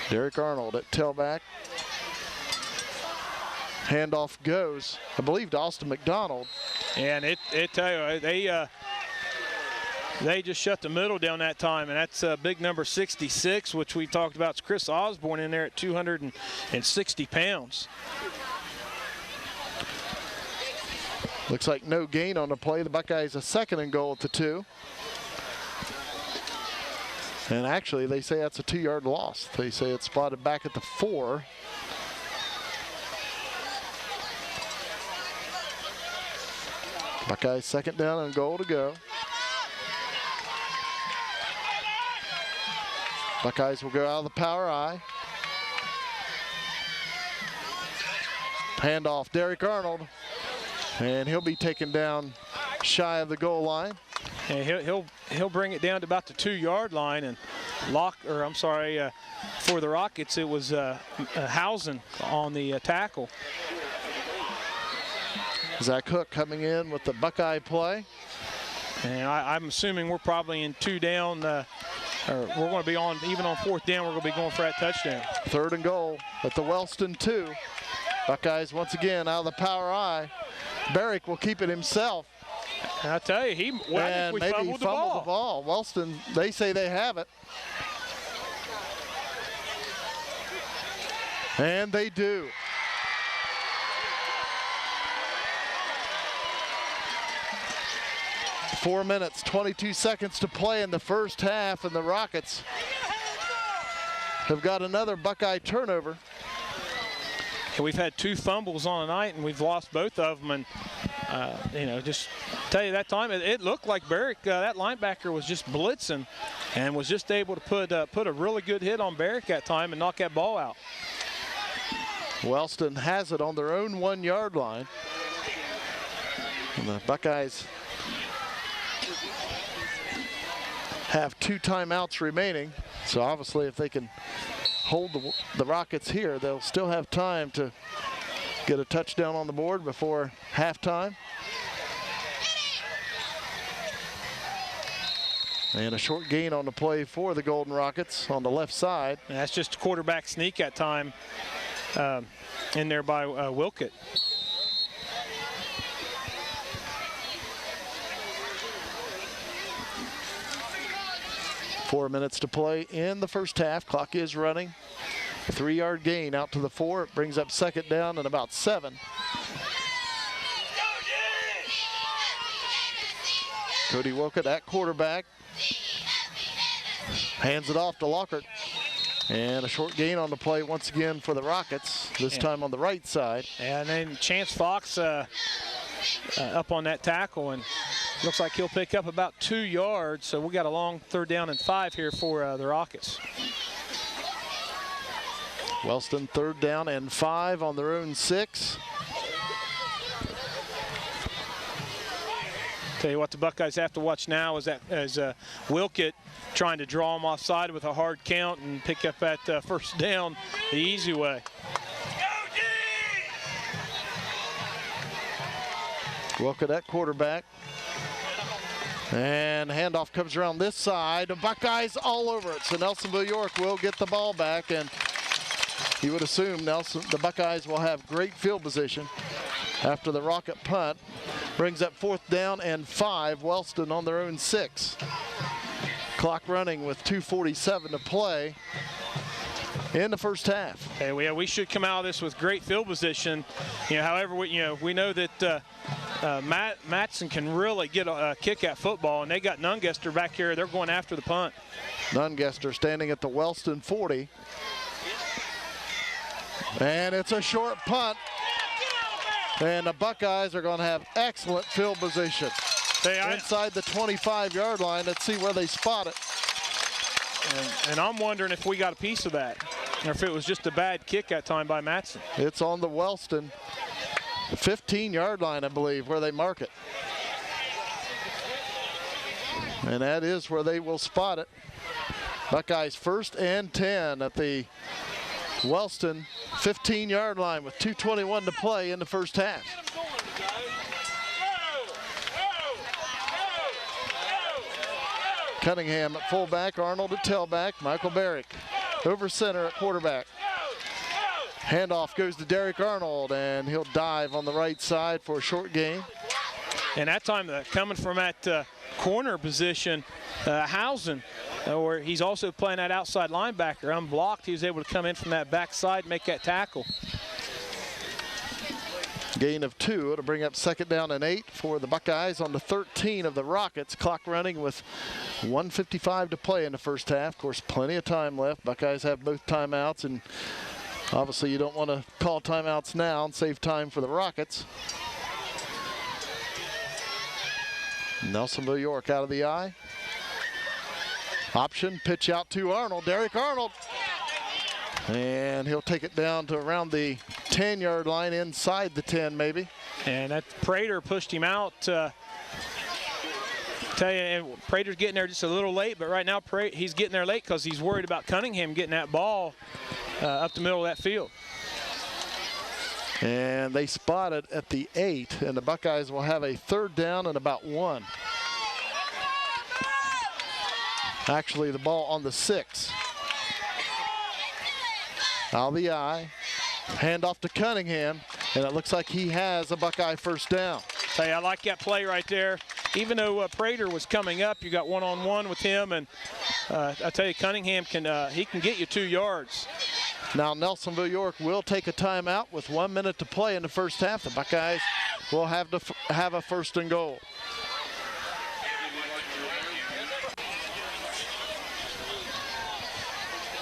S1: Derek Arnold at tailback. Handoff goes, I believe, to Austin McDonald.
S2: And it tell you, they just shut the middle down that time, and that's big number 66, which we talked about. It's Chris Osborne in there at 260 pounds.
S1: Looks like no gain on the play. The Buckeyes a 2nd and goal at the 2. And actually, they say that's a 2-yard loss. They say it's spotted back at the 4. Buckeyes 2nd down and goal to go. Buckeyes will go out of the power I. Handoff, Derek Arnold. And he'll be taken down shy of the goal line.
S2: And he'll bring it down to about the 2-yard line, and for the Rockets it was Housen on the tackle.
S1: Zach Hook coming in with the Buckeye play.
S2: And I'm assuming we're probably in 2 down, or we're going to be on, even on 4th down, we're going to be going for that touchdown.
S1: 3rd and goal at the Wellston 2. Buckeyes once again out of the power I. Barrick will keep it himself.
S2: I tell you, I think we fumbled the ball.
S1: Wellston, they say they have it. And they do. Four minutes, 22 seconds to play in the first half, and the Rockets have got another Buckeye turnover.
S2: And we've had 2 fumbles on the night, and we've lost both of them. And you know, just tell you that time it looked like Barrick, that linebacker was just blitzing, and was just able to put a really good hit on Barrick that time and knock that ball out.
S1: Wellston has it on their own 1-yard line. And the Buckeyes have 2 timeouts remaining. So obviously if they can hold the Rockets here, they'll still have time to get a touchdown on the board before halftime. And a short gain on the play for the Golden Rockets on the left side.
S2: And that's just a quarterback sneak that time in there by Wilkett.
S1: Four minutes to play in the first half. Clock is running. 3-yard gain out to the 4. It brings up second down and about 7. Cody Wilkett at quarterback. Hands it off to Lockhart. And a short gain on the play once again for the Rockets, this time on the right side.
S2: And then Chance Fox up on that tackle, and looks like he'll pick up about 2 yards. So we got a long 3rd down and 5 here for the Rockets.
S1: Wellston 3rd down and 5 on their own 6.
S2: Tell you what, the Buckeyes have to watch now is Wilkett trying to draw him offside with a hard count and pick up that 1st down the easy way.
S1: Wilkett at quarterback. And handoff comes around this side. The Buckeyes all over it. So Nelsonville-York will get the ball back, and you would assume the Buckeyes will have great field position after the Rocket punt. Brings up 4th down and 5. Wellston on their own 6. Clock running with 2:47 to play in the first half.
S2: Hey, we should come out of this with great field position. However, we know that Matson can really get a kick at football, and they got Nungester back here. They're going after the punt.
S1: Nungester standing at the Wellston 40. And it's a short punt. And the Buckeyes are going to have excellent field position. Inside the 25-yard line. Let's see where they spot it.
S2: And I'm wondering if we got a piece of that, or if it was just a bad kick that time by Matson.
S1: It's on the Wellston 15-yard line, I believe, where they mark it. And that is where they will spot it. Buckeyes 1st and 10 at the Wellston 15-yard line with 2:21 to play in the first half. Cunningham at fullback, Arnold at tailback, Michael Barrick over center at quarterback. Handoff goes to Derek Arnold, and he'll dive on the right side for a short gain.
S2: And that time, coming from that corner position, Housen, where he's also playing that outside linebacker, unblocked, he was able to come in from that backside and make that tackle.
S1: Gain of 2. It'll bring up second down and 8 for the Buckeyes on the 13 of the Rockets. Clock running with 1:55 to play in the first half. Of course, plenty of time left. Buckeyes have both timeouts, and obviously you don't want to call timeouts now and save time for the Rockets. Nelsonville-York out of the eye. Option, pitch out to Arnold. Derek Arnold. And he'll take it down to around the 10-yard line, inside the 10 maybe.
S2: And that Prater pushed him out. Tell you, Prater's getting there just a little late, but right now he's getting there late because he's worried about Cunningham getting that ball up the middle of that field.
S1: And they spot it at the 8, and the Buckeyes will have a 3rd down and about 1. Actually, the ball on the 6. Out of the eye, handoff to Cunningham, and it looks like he has a Buckeye 1st down.
S2: Hey, I like that play right there. even though Prater was coming up, you got one-on-one with him, and I tell you, Cunningham he can get you 2 yards.
S1: Now Nelsonville-York will take a timeout with 1 minute to play in the first half. The Buckeyes will have to have a 1st and goal.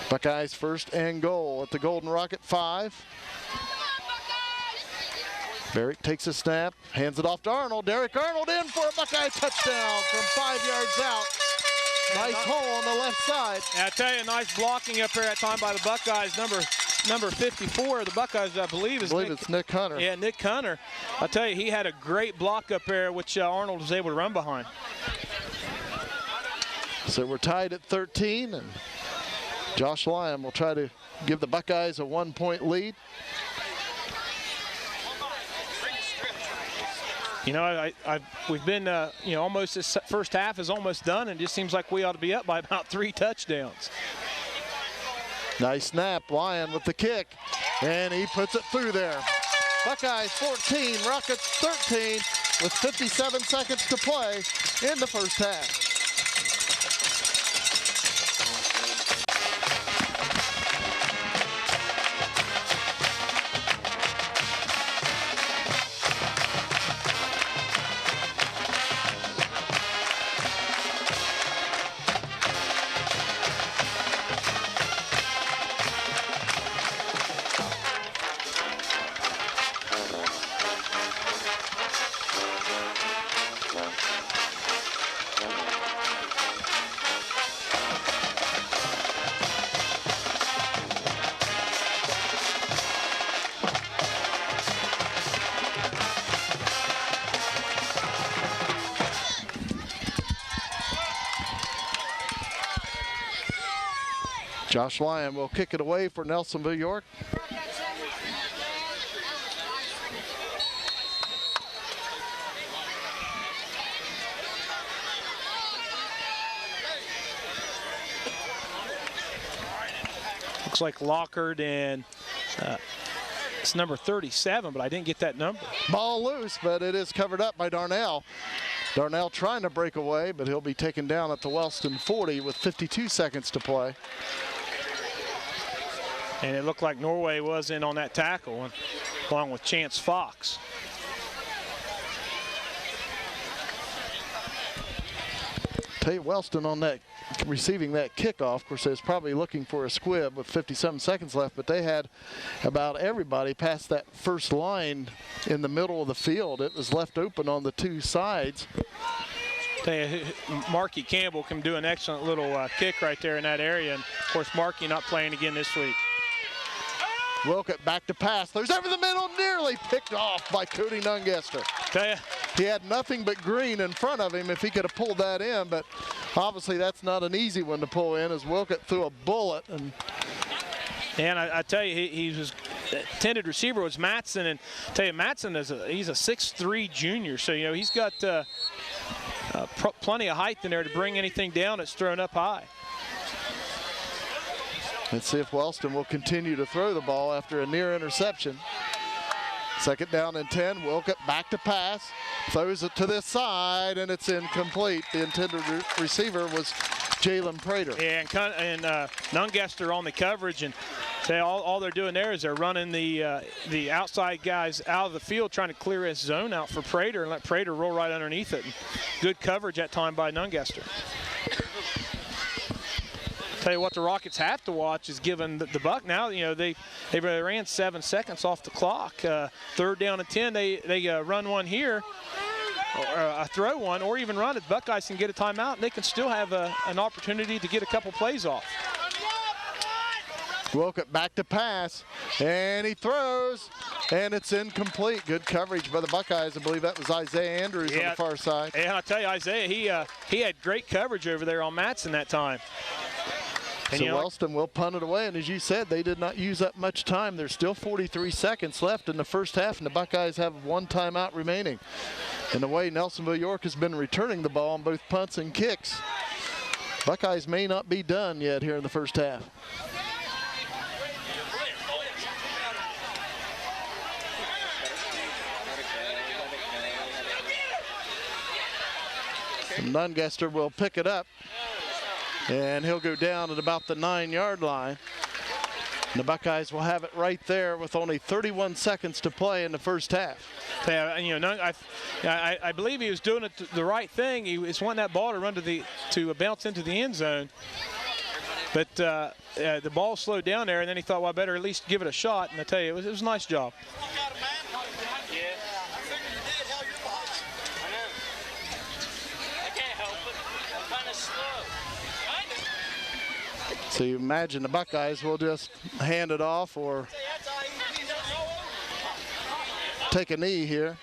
S1: Buckeyes 1st and goal at the Golden Rocket 5. Barrick takes a snap, hands it off to Arnold. Derek Arnold in for a Buckeye touchdown from 5 yards out. Nice hole on the left side.
S2: And I tell you, nice blocking up there that time by the Buckeyes. Number 54 of the Buckeyes, I believe
S1: it's Nick Hunter.
S2: Yeah, Nick Hunter. I tell you, he had a great block up there, which Arnold was able to run behind.
S1: So we're tied at 13, and Josh Lyon will try to give the Buckeyes a 1-point lead.
S2: You know, we've been, almost this first half is almost done, and it just seems like we ought to be up by about 3 touchdowns.
S1: Nice snap, Lyon with the kick, and he puts it through there. Buckeyes 14, Rockets 13, with 57 seconds to play in the first half. Josh Lyon will kick it away for Nelsonville-York.
S2: Looks like Lockard, and it's number 37, but I didn't get that number.
S1: Ball loose, but it is covered up by Darnell. Darnell trying to break away, but he'll be taken down at the Wellston 40 with 52 seconds to play.
S2: And it looked like Norway was in on that tackle, along with Chance Fox.
S1: Tell you, Wellston on that, receiving that kickoff, of course, they was probably looking for a squib with 57 seconds left, but they had about everybody past that first line in the middle of the field. It was left open on the 2 sides.
S2: Marky Campbell can do an excellent little kick right there in that area, and of course Marky not playing again this week.
S1: Wilkett back to pass. There's over the middle, nearly picked off by Cody Nungester.
S2: Tell you,
S1: he had nothing but green in front of him if he could have pulled that in, but obviously that's not an easy one to pull in as Wilkett threw a bullet.
S2: And I tell you, his intended receiver was Matson, and I tell you, Matson he's a 6'3" junior, so he's got plenty of height in there to bring anything down that's thrown up high.
S1: Let's see if Wellston will continue to throw the ball after a near interception. 2nd down and 10. Wilkett back to pass. Throws it to this side, and it's incomplete. The intended receiver was Jalen Prater.
S2: Yeah, and Nungester on the coverage, and all they're doing there is they're running the outside guys out of the field, trying to clear his zone out for Prater and let Prater roll right underneath it. And good coverage that time by Nungester. Tell you what, the Rockets have to watch is given the Buck now. They ran 7 seconds off the clock. 3rd down and 10. They run one here, or throw one, or even run it. Buckeyes can get a timeout, and they can still have an opportunity to get a couple plays off.
S1: Wilkett back to pass, and he throws, and it's incomplete. Good coverage by the Buckeyes. I believe that was Isaiah Andrews on the far side.
S2: Yeah, I'll tell you, Isaiah, he had great coverage over there on Matson that time.
S1: And so Wellston will punt it away, and as you said, they did not use up much time. There's still 43 seconds left in the first half, and the Buckeyes have 1 timeout remaining. And the way Nelsonville-York has been returning the ball on both punts and kicks, Buckeyes may not be done yet here in the first half. Nungester will pick it up, and he'll go down at about the 9-yard line. And the Buckeyes will have it right there with only 31 seconds to play in the first half.
S2: Yeah, you know, I believe he was doing it the right thing. He was wanting that ball to run to bounce into the end zone. But the ball slowed down there, and then he thought, well, I better at least give it a shot. And I tell you, it was a nice job.
S1: So you imagine the Buckeyes will just hand it off or take a knee here.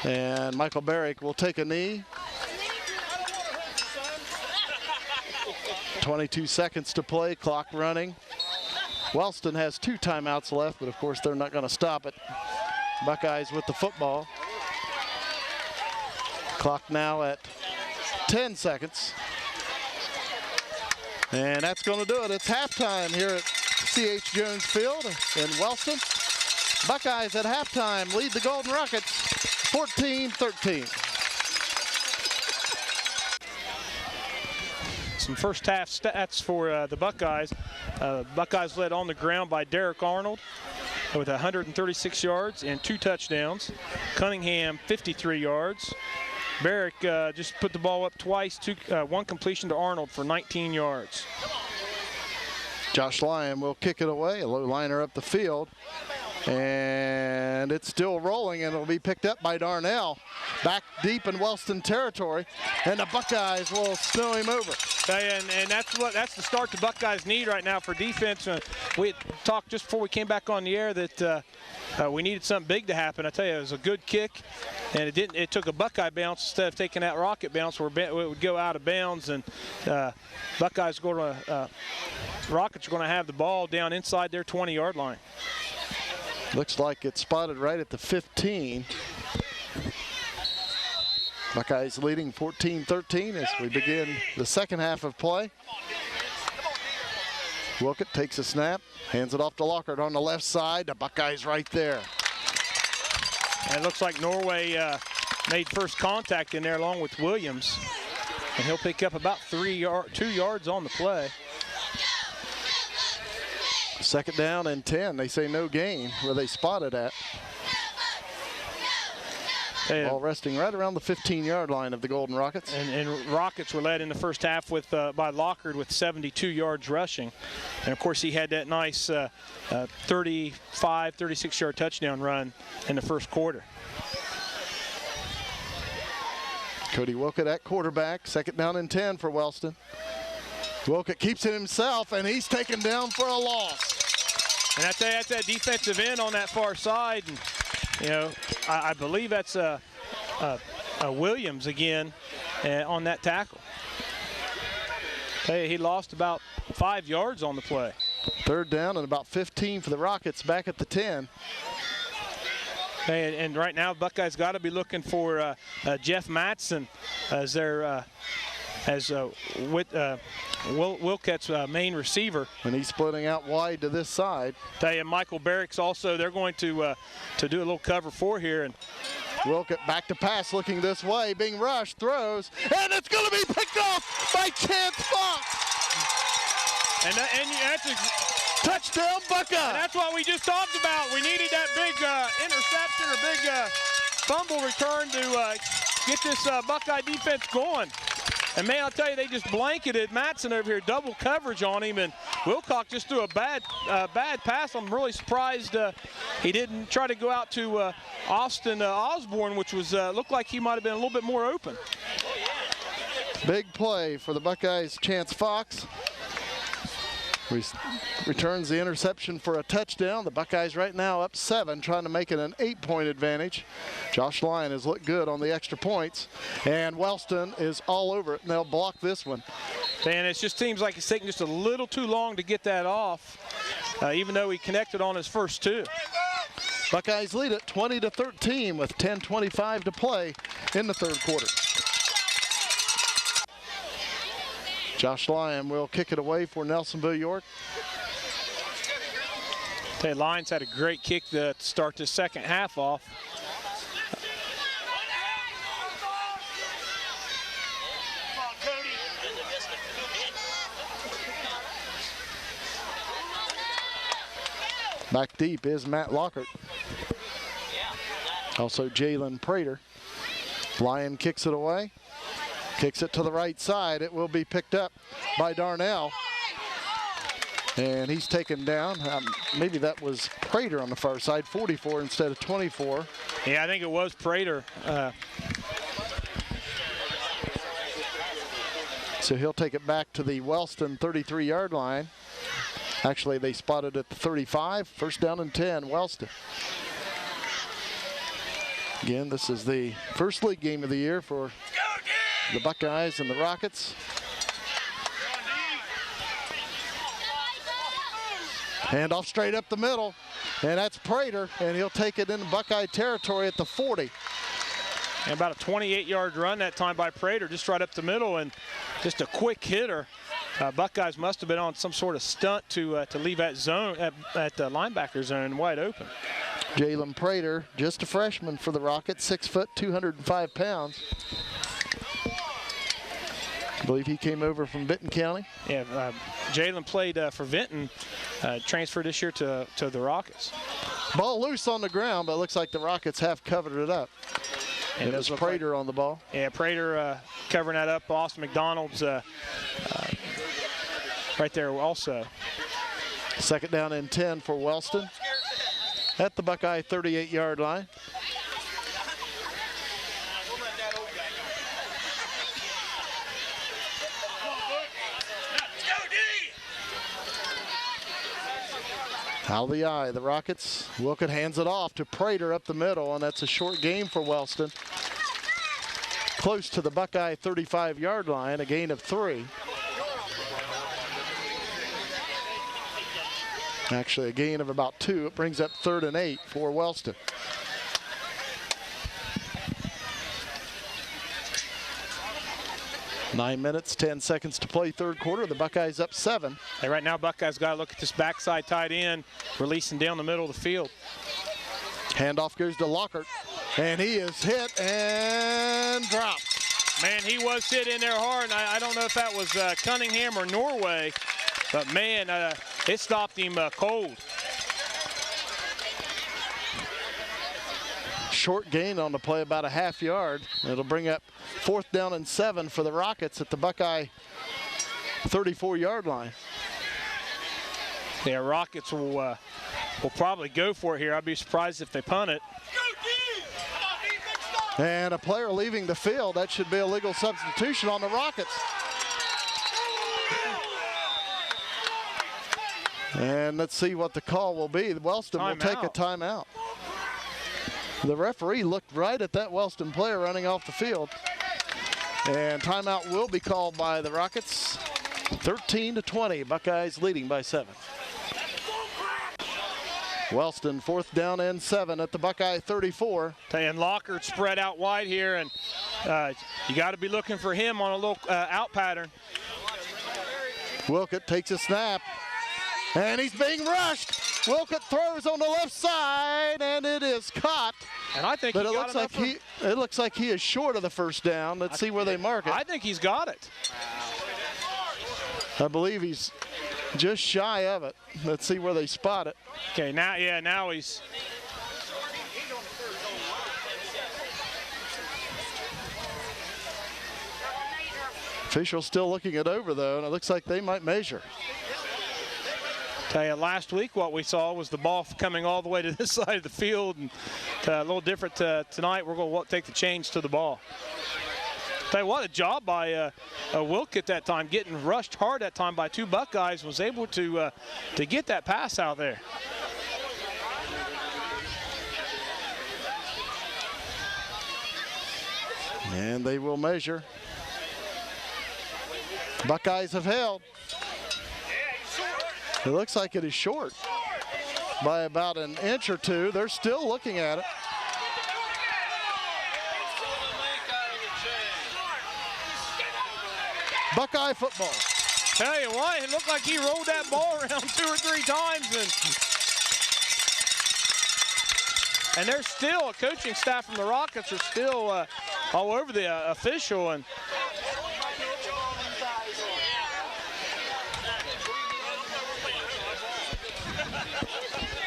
S1: And Michael Barrick will take a knee. 22 seconds to play, clock running. Wellston has 2 timeouts left, but of course they're not going to stop it. Buckeyes with the football. Clock now at 10 seconds. And that's going to do it. It's halftime here at C.H. Jones Field in Wellston. Buckeyes at halftime lead the Golden Rockets 14-13.
S2: Some first half stats for the Buckeyes. Buckeyes led on the ground by Derek Arnold with 136 yards and 2 touchdowns. Cunningham, 53 yards. Barrick just put the ball up twice, 1 completion to Arnold for 19 yards.
S1: Josh Lyon will kick it away, a low liner up the field. And it's still rolling, and it'll be picked up by Darnell. Back deep in Wellston territory, and the Buckeyes will snow him over.
S2: And that's the start the Buckeyes need right now for defense. We had talked just before we came back on the air that we needed something big to happen. I tell you, it was a good kick, and it didn't. It took a Buckeye bounce instead of taking that rocket bounce where it would go out of bounds. And Buckeyes Rockets are going to have the ball down inside their 20-yard line.
S1: Looks like it's spotted right at the 15. Buckeyes leading 14-13 as we begin the second half of play. Wilkett takes a snap, hands it off to Lockhart on the left side. The Buckeyes right there.
S2: And it looks like Norway made first contact in there along with Williams. And he'll pick up about 2 yards on the play.
S1: Second down and 10. They say no gain where they spotted at. Ball resting right around the 15-yard line of the Golden Rockets.
S2: And Rockets were led in the first half by Lockhart with 72 yards rushing. And, of course, he had that nice 35, 36-yard touchdown run in the first quarter.
S1: Cody Wilkett at quarterback. Second down and 10 for Wellston. Wilkett keeps it himself, and he's taken down for a loss.
S2: And that's that defensive end on that far side. And, you know, I believe that's Williams again on that tackle. Hey, he lost about 5 yards on the play.
S1: Third down and about 15 for the Rockets back at the 10.
S2: Hey, and right now, Buckeyes got to be looking for Jeff Matson as their Wilkett's main receiver.
S1: And he's splitting out wide to this side.
S2: Tell you, Michael Barrick's also, they're going to do a little cover 4 here. And
S1: Wilkett back to pass, looking this way, being rushed, throws, and it's going to be picked off by Chance Fox.
S2: And that's a
S1: touchdown, Buckeye.
S2: And that's what we just talked about. We needed that big interception or big fumble return to get this Buckeye defense going. And man, I'll tell you, they just blanketed Matson over here, double coverage on him, and Wilcox just threw a bad pass. I'm really surprised he didn't try to go out to Austin Osborne, which was looked like he might have been a little bit more open.
S1: Big play for the Buckeyes. Chance Fox returns the interception for a touchdown. The Buckeyes right now up 7, trying to make it an 8-point advantage. Josh Lyon has looked good on the extra points, and Wellston is all over it, and they'll block this one.
S2: And it just seems like it's taking just a little too long to get that off, even though he connected on his first 2.
S1: Buckeyes lead it 20-13 with 10:25 to play in the third quarter. Josh Lyon will kick it away for Nelsonville-York.
S2: The Lions had a great kick to start the second half off.
S1: Back deep is Matt Lockhart. Also Jalen Prater. Lyon kicks it away. Kicks it to the right side. It will be picked up by Darnell. And he's taken down. Maybe that was Prater on the far side. 44 instead of 24.
S2: Yeah, I think it was Prater.
S1: So he'll take it back to the Wellston 33-yard line. Actually, they spotted at the 35. First down and 10, Wellston. Again, this is the first league game of the year for the Buckeyes and the Rockets. Handoff straight up the middle, and that's Prater, and he'll take it into Buckeye territory at the 40.
S2: And about a 28-yard run that time by Prater, just right up the middle, and just a quick hitter. Buckeyes must have been on some sort of stunt to leave that zone at the linebacker zone wide open.
S1: Jalen Prater, just a freshman for the Rockets, 6 foot, 205 pounds. I believe he came over from Benton County.
S2: Yeah, Jalen played for Vinton, transferred this year to the Rockets.
S1: Ball loose on the ground, but it looks like the Rockets have covered it up. And it was Prater on the ball.
S2: Yeah, Prater covering that up. Austin McDonald's right there also.
S1: Second down and 10 for Wellston at the Buckeye 38-yard line. Out of the eye, the Rockets. Wilkett hands it off to Prater up the middle, and that's a short gain for Wellston. Close to the Buckeye 35-yard line, a gain of 3. Actually, a gain of about 2. It brings up 3rd and 8 for Wellston. Nine minutes, 10 seconds to play third quarter. The Buckeyes up 7.
S2: Hey, right now, Buckeyes got to look at this backside tight end, releasing down the middle of the field.
S1: Handoff goes to Lockhart, and he is hit and dropped.
S2: Man, he was hit in there hard, and I don't know if that was Cunningham or Norway, but man, it stopped him cold.
S1: Short gain on the play, about a half yard. It'll bring up 4th down and 7 for the Rockets at the Buckeye 34-yard line.
S2: Yeah, Rockets will probably go for it here. I'd be surprised if they punt it.
S1: And a player leaving the field. That should be a legal substitution on the Rockets. And let's see what the call will be. Wellston will take a timeout. The referee looked right at that Wellston player running off the field. And timeout will be called by the Rockets. 13-20, Buckeyes leading by 7. Wellston, 4th down and 7 at the Buckeye 34.
S2: And Lockhart spread out wide here, and you got to be looking for him on a little out pattern.
S1: Wilkett takes a snap, and he's being rushed. Wilkett throws on the left side, and it is caught.
S2: And I think
S1: but it looks like he is short of the first down. Let's see where they mark it.
S2: I think he's got it.
S1: I believe he's just shy of it. Let's see where they spot it.
S2: Okay, now he's.
S1: Official still looking it over though, and it looks like they might measure.
S2: Tell you, last week what we saw was the ball coming all the way to this side of the field, and a little different tonight. We're going to take the change to the ball. Tell you what, a job by Wilkett that time, getting rushed hard that time by 2 Buckeyes, was able to get that pass out there.
S1: And they will measure. Buckeyes have held. It looks like it is short by about an inch or 2. They're still looking at it. Buckeye football.
S2: Tell you what, it looked like he rolled that ball around 2 or 3 times, and And there's still a coaching staff from the Rockets are still all over the official. And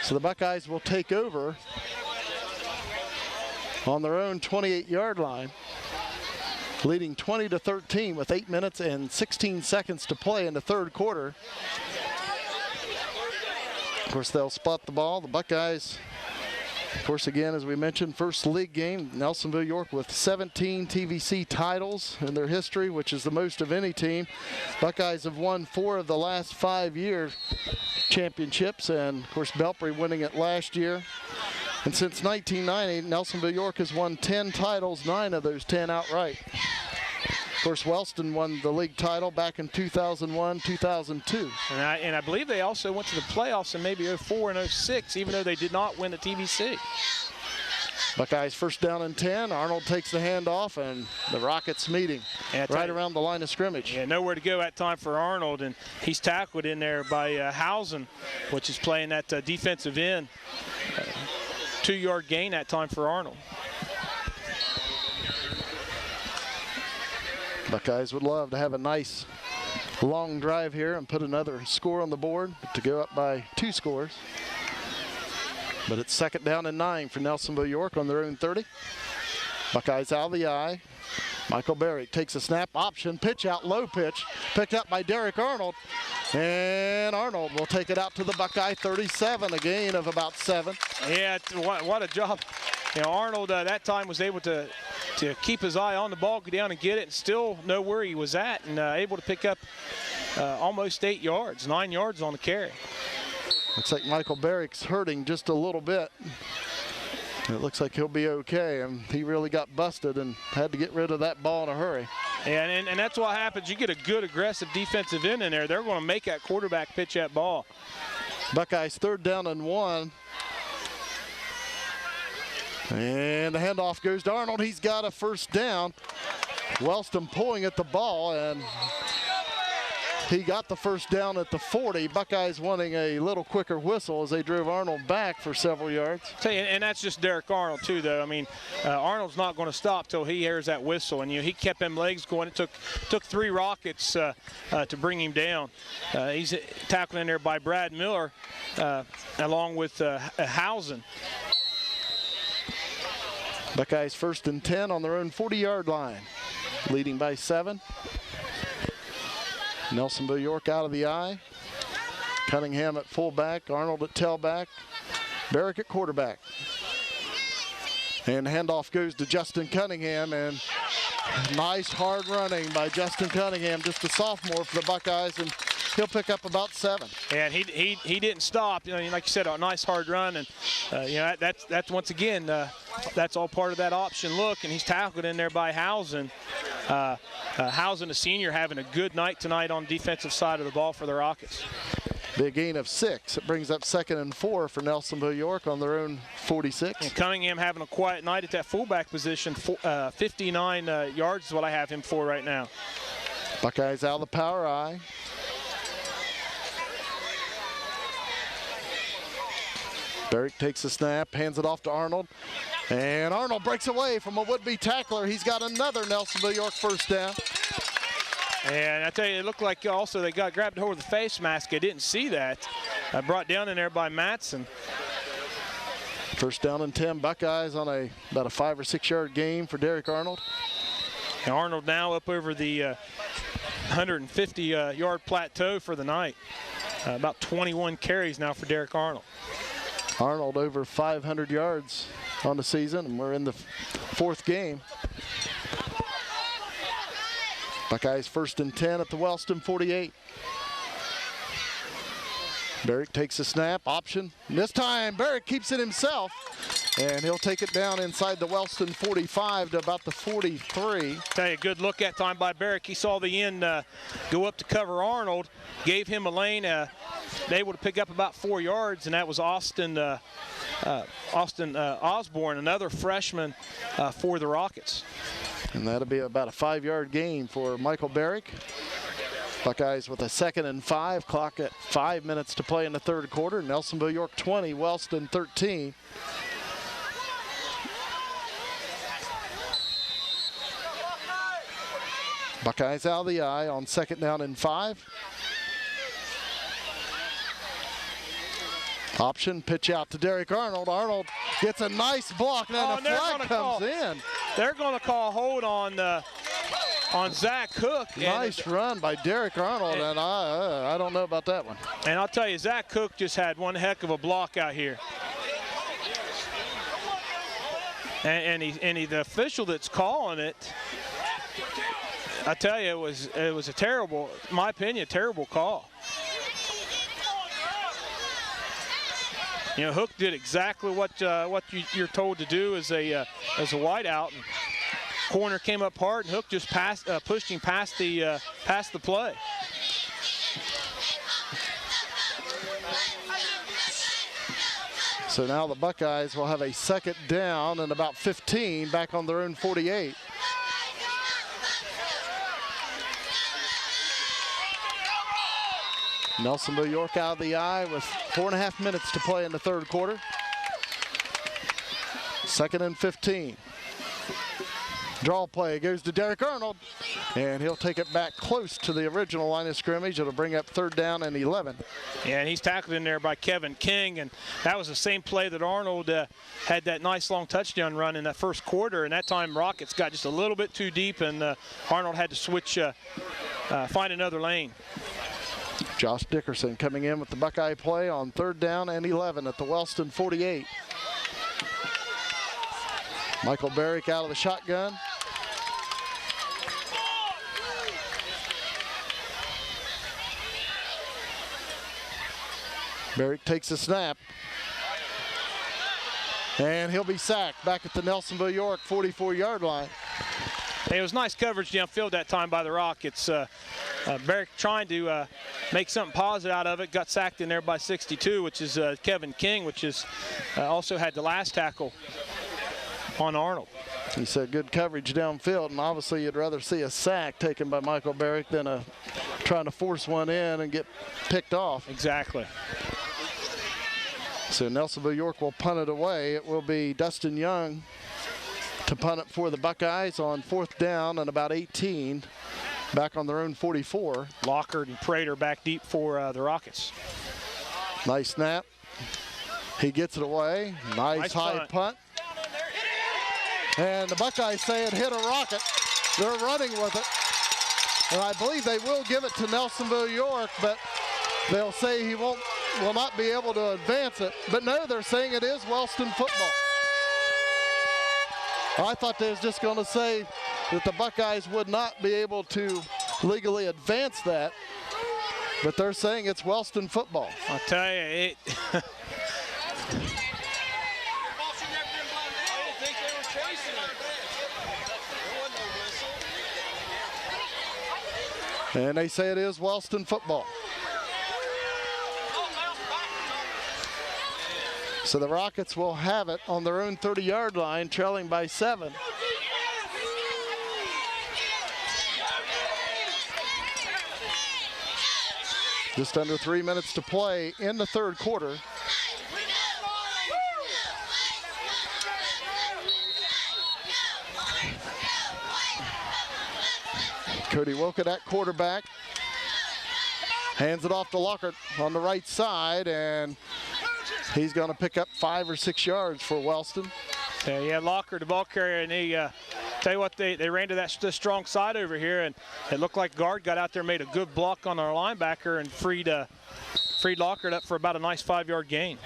S1: so the Buckeyes will take over on their own 28-yard line, leading 20-13 with 8 minutes and 16 seconds to play in the third quarter. Of course, they'll spot the ball. The Buckeyes, of course, again, as we mentioned, first league game, Nelsonville-York with 17 TVC titles in their history, which is the most of any team. Buckeyes have won 4 of the last 5 year championships, and of course, Belpre winning it last year. And since 1990, Nelsonville-York has won 10 titles, 9 of those 10 outright. Of course, Wellston won the league title back in 2001, 2002.
S2: And I believe they also went to the playoffs in maybe 04 and 06, even though they did not win the TVC.
S1: Buckeyes first down and 10. Arnold takes the handoff, and the Rockets meeting right around the line of scrimmage.
S2: Yeah, nowhere to go that time for Arnold, and he's tackled in there by Housen, which is playing that defensive end. 2-yard gain that time for Arnold.
S1: Buckeyes would love to have a nice long drive here and put another score on the board to go up by 2 scores. But it's second down and 9 for Nelsonville-York on their own 30. Buckeyes out of the eye. Michael Barrick takes a snap, option, pitch out, low pitch, picked up by Derek Arnold. And Arnold will take it out to the Buckeye 37, a gain of about 7.
S2: Yeah, what a job. You know, Arnold that time was able to keep his eye on the ball, go down and get it, and still know where he was at, and able to pick up almost 8 yards, 9 yards on the carry.
S1: Looks like Michael Barrick's hurting just a little bit. It looks like he'll be okay, and he really got busted and had to get rid of that ball in a hurry.
S2: And that's what happens. You get a good aggressive defensive end in there, they're going to make that quarterback pitch that ball.
S1: Buckeyes third down and 1. And the handoff goes to Arnold. He's got a first down. Wellston pulling at the ball, and he got the first down at the 40. Buckeyes wanting a little quicker whistle as they drove Arnold back for several yards.
S2: And that's just Derek Arnold too, though. I mean, Arnold's not going to stop till he hears that whistle, and he kept them legs going. It took 3 Rockets to bring him down. He's tackled in there by Brad Miller, along with Housen.
S1: Buckeyes first and 10 on their own 40-yard line, leading by 7. Nelsonville-York out of the eye. Cunningham at fullback, Arnold at tailback, Barrick at quarterback. And handoff goes to Justin Cunningham, and nice hard running by Justin Cunningham, just a sophomore for the Buckeyes, and he'll pick up about 7.
S2: And he didn't stop. You know, like you said, a nice hard run, and you know, that's once again that's all part of that option look. And he's tackled in there by Housen. Housen, a senior, having a good night tonight on the defensive side of the ball for the Rockets.
S1: Big gain of 6. It brings up 2nd and 4 for Nelsonville-York on their own 46.
S2: And Cunningham having a quiet night at that fullback position. 59 yards is what I have him for right now.
S1: Buckeyes out of the power eye. Barrick takes a snap, hands it off to Arnold. And Arnold breaks away from a would-be tackler. He's got another Nelsonville-York first down.
S2: And I tell you, it looked like also they got grabbed hold of the face mask. I didn't see that. Brought down in there by Matson.
S1: First down and 10, Buckeyes on about a 5 or 6 yard gain for Derek Arnold.
S2: And Arnold now up over the 150 yard plateau for the night. About 21 carries now for Derek Arnold.
S1: Arnold over 500 yards on the season, and we're in the 4th game. Buckeyes first and 10 at the Wellston 48. Barrick takes a snap, option. And this time, Barrick keeps it himself, and he'll take it down inside the Wellston 45 to about the 43.
S2: Tell you, good look that time by Barrick. He saw the end go up to cover Arnold, gave him a lane, able to pick up about 4 yards, and that was Austin Osborne, another freshman for the Rockets.
S1: And that'll be about a 5 yard gain for Michael Barrick. Buckeyes with a 2nd and 5, clock at 5 minutes to play in the third quarter. Nelsonville-York 20, Wellston 13. Buckeyes out of the eye on 2nd down and 5. Option, pitch out to Derek Arnold. Arnold gets a nice block, and then a flag comes in.
S2: They're going to call hold on Zach Cook.
S1: Nice run by Derek Arnold, and I don't know about that one.
S2: And I'll tell you, Zach Cook just had one heck of a block out here. And the official that's calling it, I tell you, it was a terrible, in my opinion, terrible call. You know, Hook did exactly what you're told to do as a wideout. And corner came up hard, and Hook just pushed him past the play.
S1: So now the Buckeyes will have a 2nd down and about 15 back on their own 48. Nelsonville-York out of the eye with 4.5 minutes to play in the 3rd quarter. 2nd and 15. Draw play goes to Derek Arnold, and he'll take it back close to the original line of scrimmage. It'll bring up 3rd down and 11.
S2: Yeah, and he's tackled in there by Kevin King, and that was the same play that Arnold had that nice long touchdown run in that 1st quarter, and that time Rockets got just a little bit too deep, and Arnold had to switch, find another lane.
S1: Josh Dickerson coming in with the Buckeye play on 3rd down and 11 at the Wellston 48. Michael Barrick out of the shotgun. Barrick takes a snap. And he'll be sacked back at the Nelsonville-York 44-yard line.
S2: Hey, it was nice coverage downfield that time by the Rockets. Barrick trying to make something positive out of it. Got sacked in there by 62, which is Kevin King, which is also had the last tackle on Arnold.
S1: He said good coverage downfield, and obviously you'd rather see a sack taken by Michael Barrick than trying to force one in and get picked off.
S2: Exactly.
S1: So Nelsonville-York will punt it away. It will be Dustin Young to punt it for the Buckeyes on 4th down and about 18, back on their own 44.
S2: Lockard and Prater back deep for the Rockets.
S1: Nice snap. He gets it away. Nice high punt. And the Buckeyes say it hit a rocket. They're running with it. And I believe they will give it to Nelsonville-York, but they'll say he will not be able to advance it. But no, they're saying it is Wellston football. I thought they was just going to say that the Buckeyes would not be able to legally advance that, but they're saying it's Wellston football.
S2: I'll tell you, it.
S1: And they say it is Wellston football. So the Rockets will have it on their own 30-yard line, trailing by 7. Just under 3 minutes to play in the 3rd quarter. Cody Wilkett at quarterback. Hands it off to Lockard on the right side, and he's going to pick up 5 or 6 yards for Wellston.
S2: Yeah, Lockard, the ball carrier, and he, tell you what, they ran to that strong side over here, and it looked like guard got out there, made a good block on our linebacker, and freed Lockard up for about a nice 5-yard gain.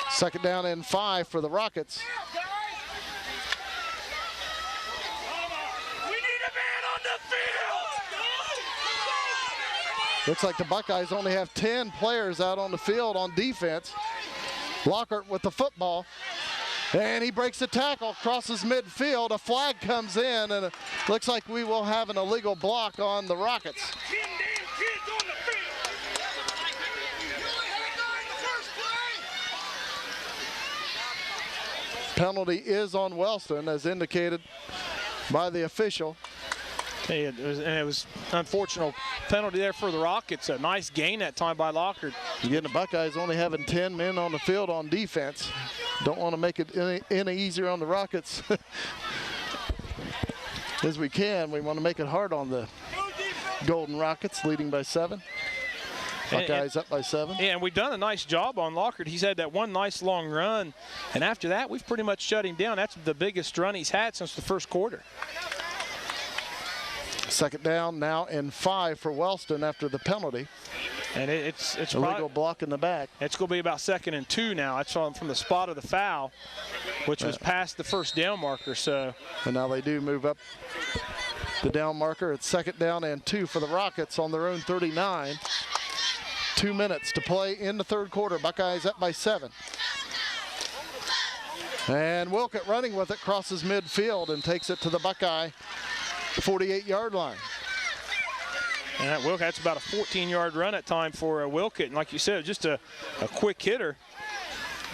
S1: 2nd down and 5 for the Rockets. Looks like the Buckeyes only have 10 players out on the field on defense. Lockhart with the football, and he breaks the tackle, crosses midfield. A flag comes in, and it looks like we will have an illegal block on the Rockets. Penalty is on Wellston, as indicated by the official.
S2: Hey, it was unfortunate penalty there for the Rockets. A nice gain that time by Lockard.
S1: Again, the Buckeyes only having 10 men on the field on defense. Don't want to make it any easier on the Rockets. as we can. We want to make it hard on the Golden Rockets, leading by 7. Buckeyes up by 7.
S2: Yeah, and we've done a nice job on Lockhart. He's had that one nice long run, and after that, we've pretty much shut him down. That's the biggest run he's had since the first quarter.
S1: Second down now and 5 for Wellston after the penalty.
S2: And it's
S1: illegal block in the back.
S2: It's going to be about 2nd and 2 now. That's from the spot of the foul, which was past the first down marker. So.
S1: And now they do move up the down marker. It's 2nd down and 2 for the Rockets on their own 39. 2 minutes to play in the third quarter. Buckeyes up by 7. And Wilkett running with it, crosses midfield and takes it to the Buckeye 48-yard line.
S2: And Wilkett, that's about a 14-yard run at time for Wilkett. And like you said, just a quick hitter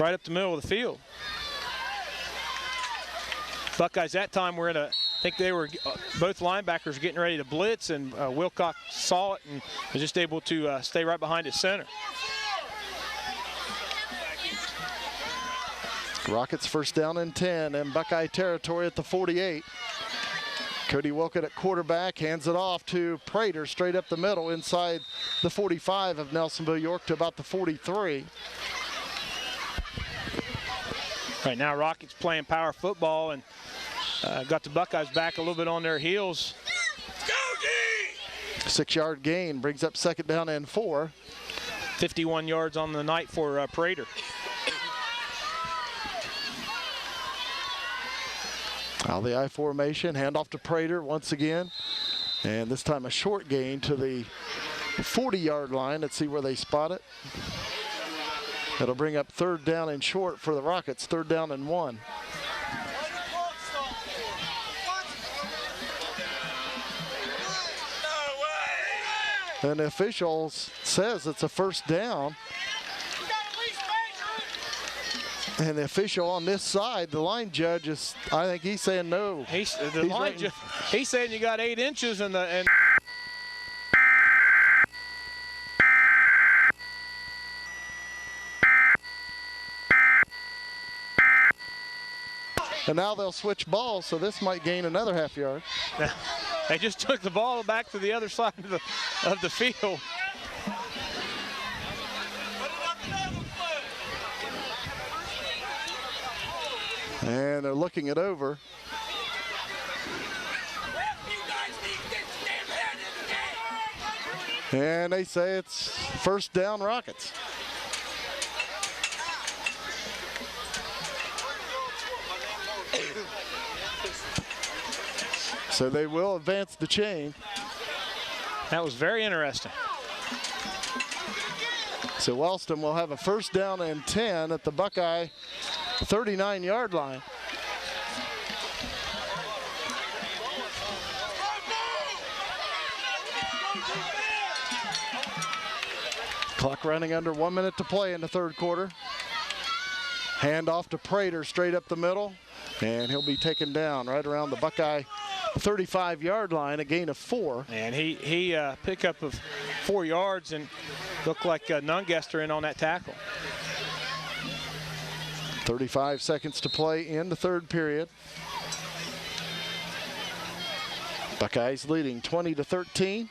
S2: right up the middle of the field. Buckeyes that time were in a, I think they were, both linebackers getting ready to blitz, and Wilcox saw it and was just able to stay right behind his center.
S1: Rockets first down and 10 in Buckeye territory at the 48. Cody Wilkett at quarterback, hands it off to Prater straight up the middle inside the 45 of Nelsonville-York to about the 43.
S2: Right now, Rockets playing power football and got the Buckeyes back a little bit on their heels.
S1: 6-yard gain brings up 2nd down and 4.
S2: 51 yards on the night for Prater.
S1: Out of the I formation, handoff to Prater once again. And this time a short gain to the 40-yard line. Let's see where they spot it. That'll bring up 3rd down and short for the Rockets, 3rd down and 1. And the official says it's a first down. And the official on this side, the line judge, is, I think he's saying no.
S2: He's saying you got 8 inches and
S1: And now they'll switch balls, so this might gain another half yard.
S2: They just took the ball back to the other side of the field.
S1: And they're looking it over. And they say it's first down Rockets. So they will advance the chain.
S2: That was very interesting.
S1: So Wellston will have a first down and 10 at the Buckeye 39-yard line. Clock running under 1 minute to play in the third quarter. Hand off to Prater straight up the middle, and he'll be taken down right around the Buckeye 35-yard line, a gain of 4.
S2: And he pick up of 4 yards and looked like Nungester in on that tackle.
S1: 35 seconds to play in the third period. Buckeyes leading 20-13.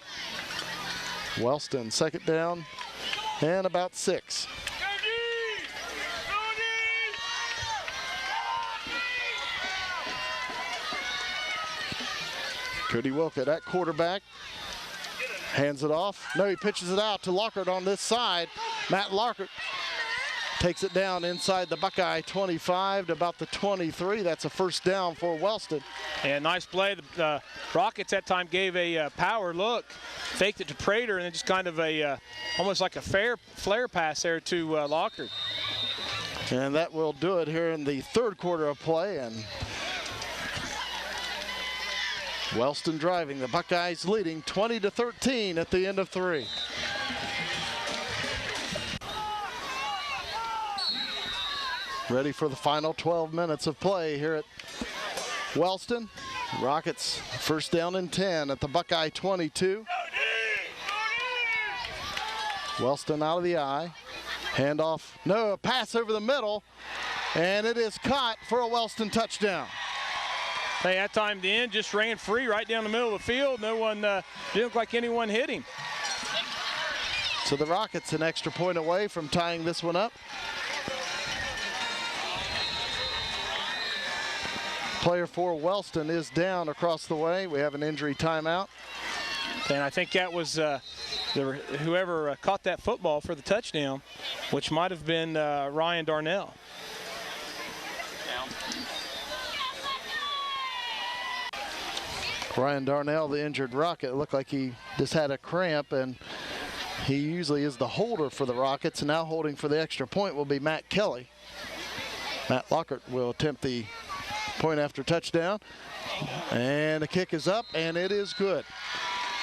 S1: Wellston 2nd down and about 6. Cody Wilkett at quarterback. Hands it off. No, he pitches it out to Lockhart on this side. Matt Lockhart takes it down inside the Buckeye 25 to about the 23. That's a first down for Wellston.
S2: And nice play. The Rockets that time gave a power look, faked it to Prater, and then just kind of a almost like a flare pass there to Lockhart.
S1: And that will do it here in the third quarter of play. And Wellston driving, the Buckeyes leading 20-13 at the end of 3. Ready for the final 12 minutes of play here at Wellston. Rockets first down and 10 at the Buckeye 22. Wellston out of the eye. Handoff, no, a pass over the middle, and it is caught for a Wellston touchdown.
S2: Hey, that time the end just ran free right down the middle of the field. No one, didn't look like anyone hit him.
S1: So the Rockets an extra point away from tying this one up. Player for Wellston is down across the way. We have an injury timeout.
S2: And I think that was whoever caught that football for the touchdown, which might have been Ryan Darnell.
S1: Ryan Darnell, the injured Rocket, it looked like he just had a cramp, and he usually is the holder for the Rockets. And now holding for the extra point will be Matt Kelly. Matt Lockhart will attempt the point after touchdown. And the kick is up, and it is good.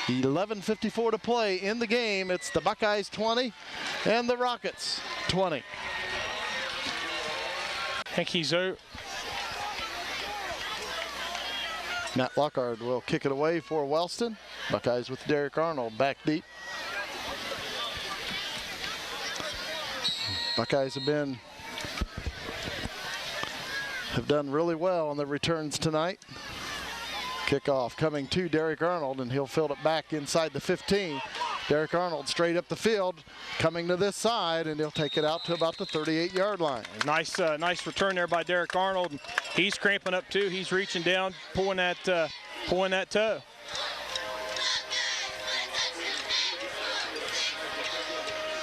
S1: 11:54 to play in the game. It's the Buckeyes 20 and the Rockets 20.
S2: I think he's over.
S1: Matt Lockhart will kick it away for Wellston. Buckeyes with Derek Arnold back deep. Buckeyes have done really well on the returns tonight. Kickoff coming to Derek Arnold, and he'll field it back inside the 15. Derek Arnold straight up the field, coming to this side, and he'll take it out to about the 38-yard line.
S2: Nice return there by Derek Arnold. He's cramping up too. He's reaching down, pulling that toe.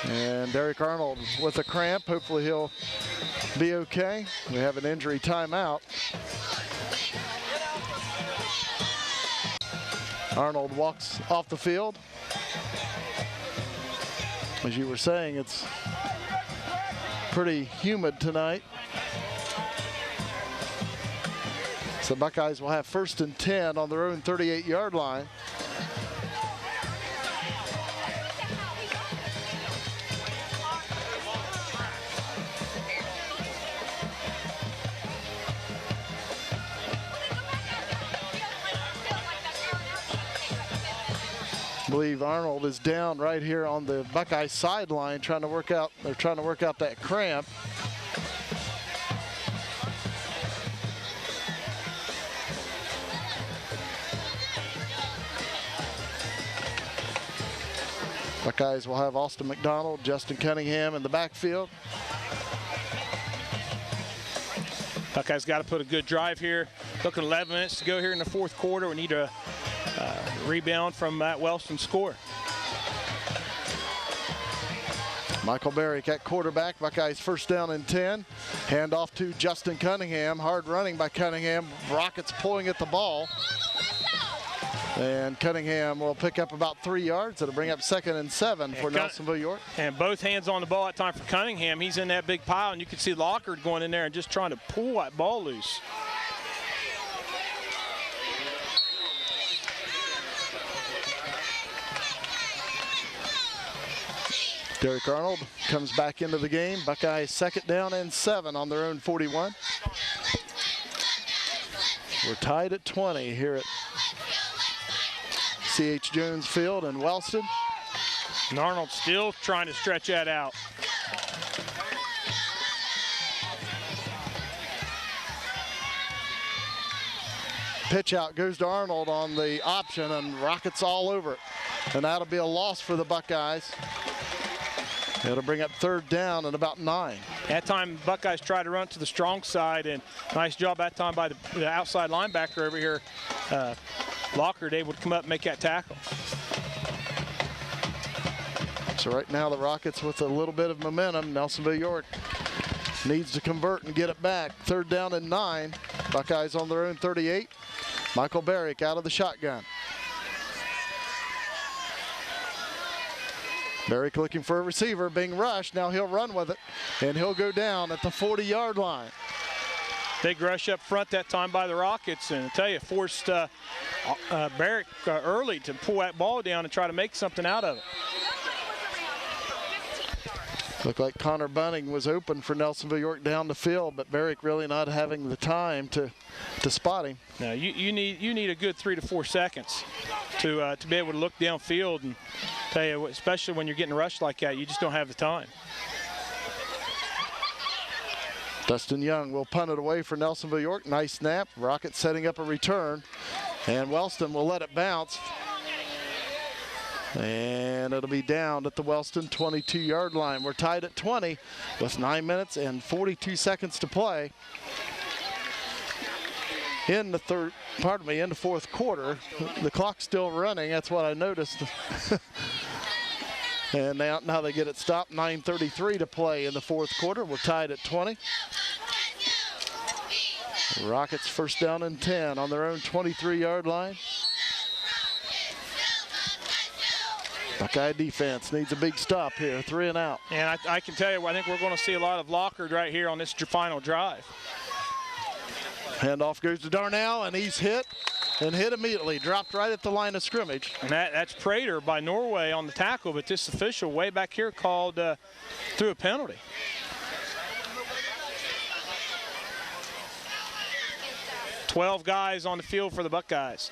S1: And Derek Arnold with a cramp. Hopefully he'll be okay. We have an injury timeout. Arnold walks off the field. As you were saying, it's pretty humid tonight. So Buckeyes will have 1st and 10 on their own 38-yard line. I believe Arnold is down right here on the Buckeye sideline trying to work out that cramp. Buckeyes will have Austin McDonald, Justin Cunningham in the backfield.
S2: Buckeyes got to put a good drive here. Looking 11 minutes to go here in the 4th quarter. We need a rebound from that Wellston score.
S1: Michael Barrick at quarterback. Buckeyes 1st down and 10. Hand off to Justin Cunningham. Hard running by Cunningham. Rockets pulling at the ball. And Cunningham will pick up about 3 yards. It'll bring up 2nd and 7 for Nelsonville-York.
S2: And both hands on the ball that time for Cunningham. He's in that big pile, and you can see Lockhart going in there and just trying to pull that ball loose.
S1: Derek Arnold comes back into the game. Buckeyes 2nd down and 7 on their own 41. We're tied at 20 here at C.H. Jones Field in Wellston.
S2: And Arnold still trying to stretch that out.
S1: Pitch out goes to Arnold on the option, and Rockets all over it. And that'll be a loss for the Buckeyes. It'll bring up 3rd down and about 9.
S2: That time, Buckeyes tried to run to the strong side, and nice job that time by the outside linebacker over here. Lockhart able to come up and make that tackle.
S1: So right now the Rockets with a little bit of momentum. Nelsonville-York needs to convert and get it back. 3rd down and 9. Buckeyes on their own 38. Michael Barrick out of the shotgun. Barrick looking for a receiver, being rushed. Now he'll run with it, and he'll go down at the 40-yard line.
S2: Big rush up front that time by the Rockets, and I tell you, forced Barrick early to pull that ball down and try to make something out of it.
S1: Looked like Connor Bunning was open for Nelsonville-York down the field, but Barrick really not having the time to spot him.
S2: Now you need a good 3 to 4 seconds to be able to look downfield, and tell you, especially when you're getting rushed like that, you just don't have the time.
S1: Dustin Young will punt it away for Nelsonville-York. Nice snap. Rockets setting up a return. And Wellston will let it bounce. And it'll be down at the Wellston 22-yard line. We're tied at 20 with 9 minutes and 42 seconds to play. In the fourth quarter. The clock's still running. That's what I noticed. And now they get it stopped. 9:33 to play in the fourth quarter. We're tied at 20. Rockets first down and 10 on their own 23-yard line. Buckeye defense needs a big stop here, 3 and out.
S2: And I can tell you, I think we're going to see a lot of Lockard right here on this final drive.
S1: Handoff goes to Darnell, and he's hit immediately. Dropped right at the line of scrimmage.
S2: And that's Prater by Norway on the tackle, but this official way back here called through a penalty. "12 guys on the field for the Buckeyes.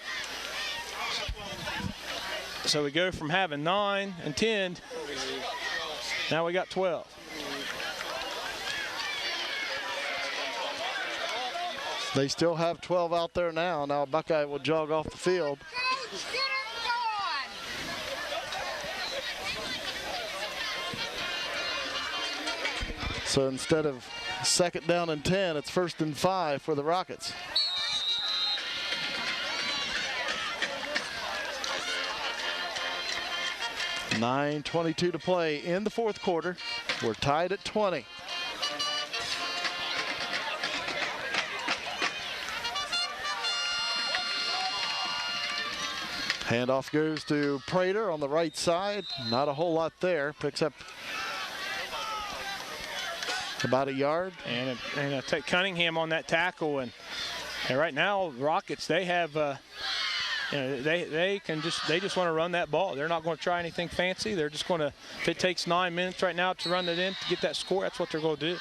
S2: So we go from having 9 and 10, now we got 12.
S1: They still have 12 out there now. Now Buckeye will jog off the field. So instead of second down and 10, it's 1st and 5 for the Rockets. $9:22 to play in the fourth quarter. We're tied at 20. Handoff goes to Prater on the right side. Not a whole lot there. Picks up about a yard.
S2: And take Cunningham on that tackle. And right now, Rockets, they have, they just want to run that ball. They're not going to try anything fancy. They're just going to, if it takes 9 minutes right now to run it in to get that score, that's what they're going to do.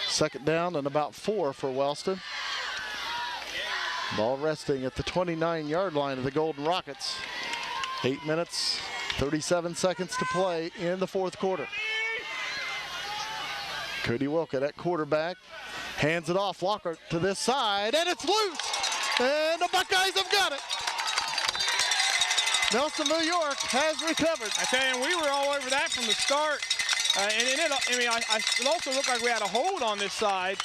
S1: Second down and about 4 for Wellston. Ball resting at the 29-yard line of the Golden Rockets. 8 minutes, 37 seconds to play in the fourth quarter. Cody Wilkett at quarterback. Hands it off, Lockhart to this side, and it's loose! And the Buckeyes have got it! Nelsonville-York has recovered.
S2: I tell you, we were all over that from the start. It also looked like we had a hold on this side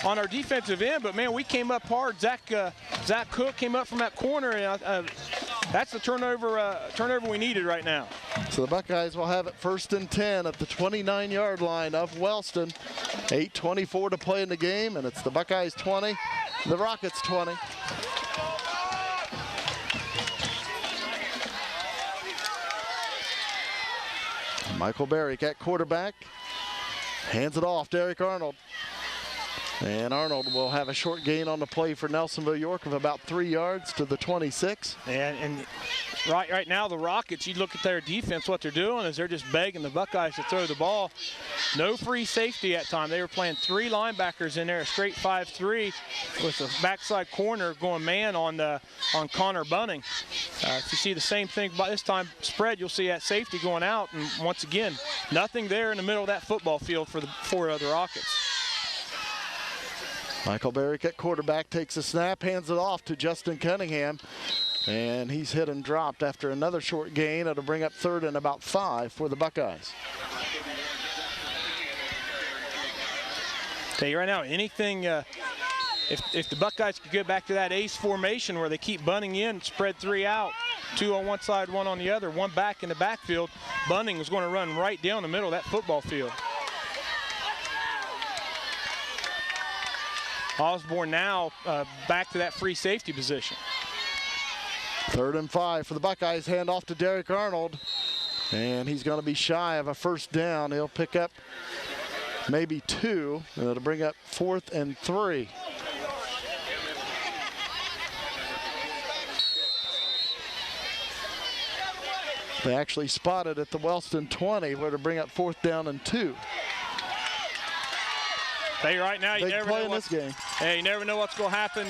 S2: on our defensive end, but man, we came up hard. Zach Cook came up from that corner, and that's the turnover we needed right now.
S1: So the Buckeyes will have it 1st and 10 at the 29-yard line of Wellston. 8:24 to play in the game, and it's the Buckeyes 20, the Rockets 20. Michael Barrick at quarterback. Hands it off, Derek Arnold. And Arnold will have a short gain on the play for Nelsonville-York of about 3 yards to the 26.
S2: And right now, the Rockets, you look at their defense, what they're doing is they're just begging the Buckeyes to throw the ball. No free safety at time. They were playing 3 linebackers in there, a straight 5-3 with the backside corner going man on Connor Bunning. If you see the same thing by this time spread, you'll see that safety going out. And once again, nothing there in the middle of that football field for the 4 other Rockets.
S1: Michael Barrick at quarterback takes a snap, hands it off to Justin Cunningham. And he's hit and dropped after another short gain. It'll bring up 3rd and about 5 for the Buckeyes.
S2: Tell you right now, anything, if the Buckeyes could get back to that ace formation where they keep bunting in, spread 3 out, 2 on one side, 1 on the other, 1 back in the backfield, Bunting is going to run right down the middle of that football field. Osborne now back to that free safety position.
S1: 3rd and 5 for the Buckeyes. Hand off to Derek Arnold. And he's going to be shy of a 1st down. He'll pick up maybe 2. And it'll bring up 4th and 3. They actually spotted at the Wellston 20 where to bring up 4th down and 2.
S2: Hey, right now, you never know
S1: this game.
S2: Hey, you never know what's going to happen.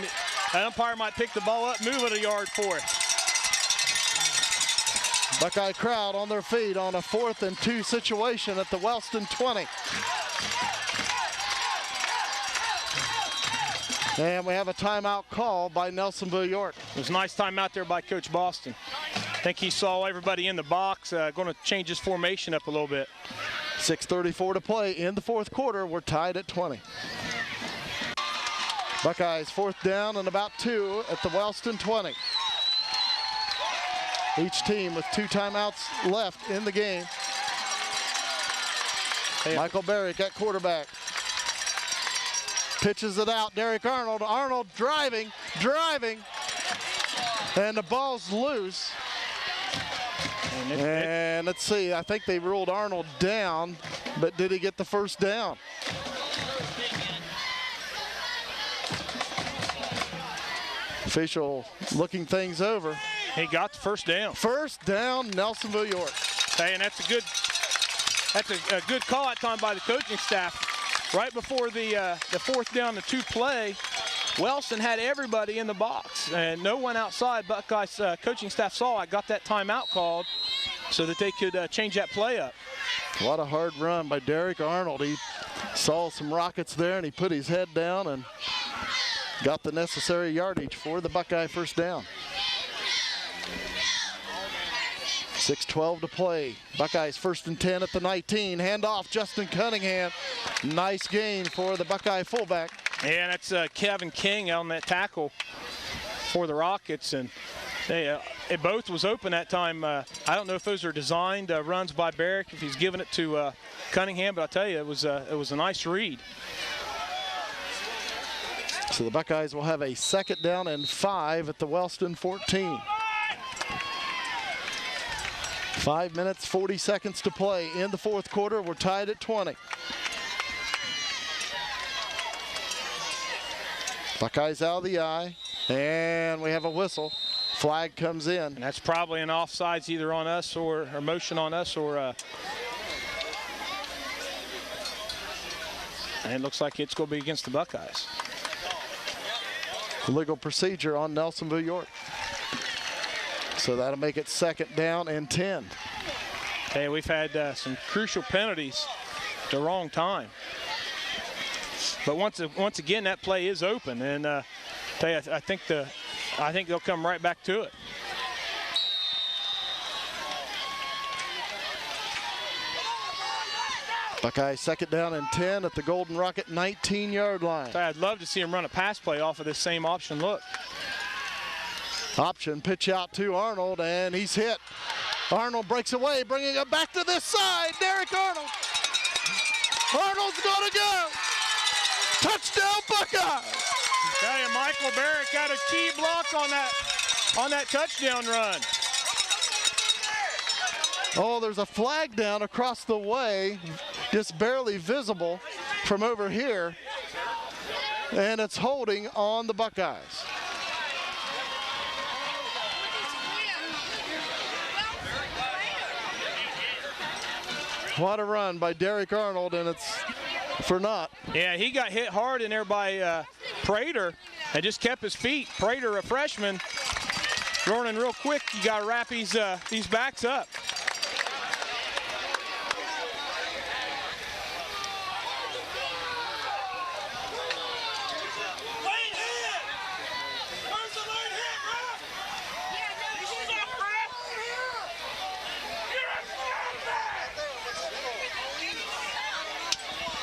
S2: An umpire might pick the ball up, move it a yard for it.
S1: Buckeye crowd on their feet on a 4th and 2 situation at the Wellston 20. And we have a timeout call by Nelsonville-York.
S2: It was a nice timeout there by Coach Boston. I think he saw everybody in the box, going to change his formation up a little bit.
S1: 6:34 to play in the 4th quarter. We're tied at 20. Buckeyes 4th down and about 2 at the Wellston 20. Each team with 2 timeouts left in the game. Michael Barrick at quarterback. Pitches it out, Derek Arnold. Arnold driving, and the ball's loose. And let's see, I think they ruled Arnold down, but did he get the first down? Official looking things over.
S2: He got the first down.
S1: First down, Nelsonville-York.
S2: Hey, and that's a good call that time by the coaching staff. Right before the 4th down to 2 play, Wellston had everybody in the box and no one outside. Buckeyes coaching staff saw I got that timeout called so that they could change that play up.
S1: What a hard run by Derek Arnold. He saw some rockets there and he put his head down and got the necessary yardage for the Buckeye first down. 6:12 to play. Buckeyes 1st and 10 at the 19. Handoff, Justin Cunningham. Nice gain for the Buckeye fullback.
S2: And that's Kevin King on that tackle for the Rockets. And it both was open that time. I don't know if those are designed runs by Barrick, if he's giving it to Cunningham, but I'll tell you, it was a nice read.
S1: So the Buckeyes will have a 2nd down and 5 at the Wellston 14. 5 minutes, 40 seconds to play in the 4th quarter. We're tied at 20. Buckeyes out of the eye, and we have a whistle. Flag comes in.
S2: And that's probably an offsides either on us or motion on us or and it looks like it's going to be against the Buckeyes.
S1: Legal procedure on Nelsonville-York. So that'll make it 2nd down and 10.
S2: Hey, we've had some crucial penalties at the wrong time. But once again, that play is open, and tell you, I think they'll come right back to it.
S1: Buckeyes 2nd down and 10 at the Golden Rocket 19-yard line.
S2: I'd love to see him run a pass play off of this same option look.
S1: Option pitch out to Arnold, and he's hit. Arnold breaks away, bringing it back to this side. Derek Arnold. Arnold's going to go. Touchdown, Buckeyes.
S2: Tell you, Michael Barrick got a key block on that touchdown run.
S1: Oh, there's a flag down across the way, just barely visible from over here, and it's holding on the Buckeyes. What a run by Derek Arnold, and it's for naught.
S2: Yeah, he got hit hard in there by Prater and just kept his feet. Prater, a freshman, running real quick. You got to wrap these backs up.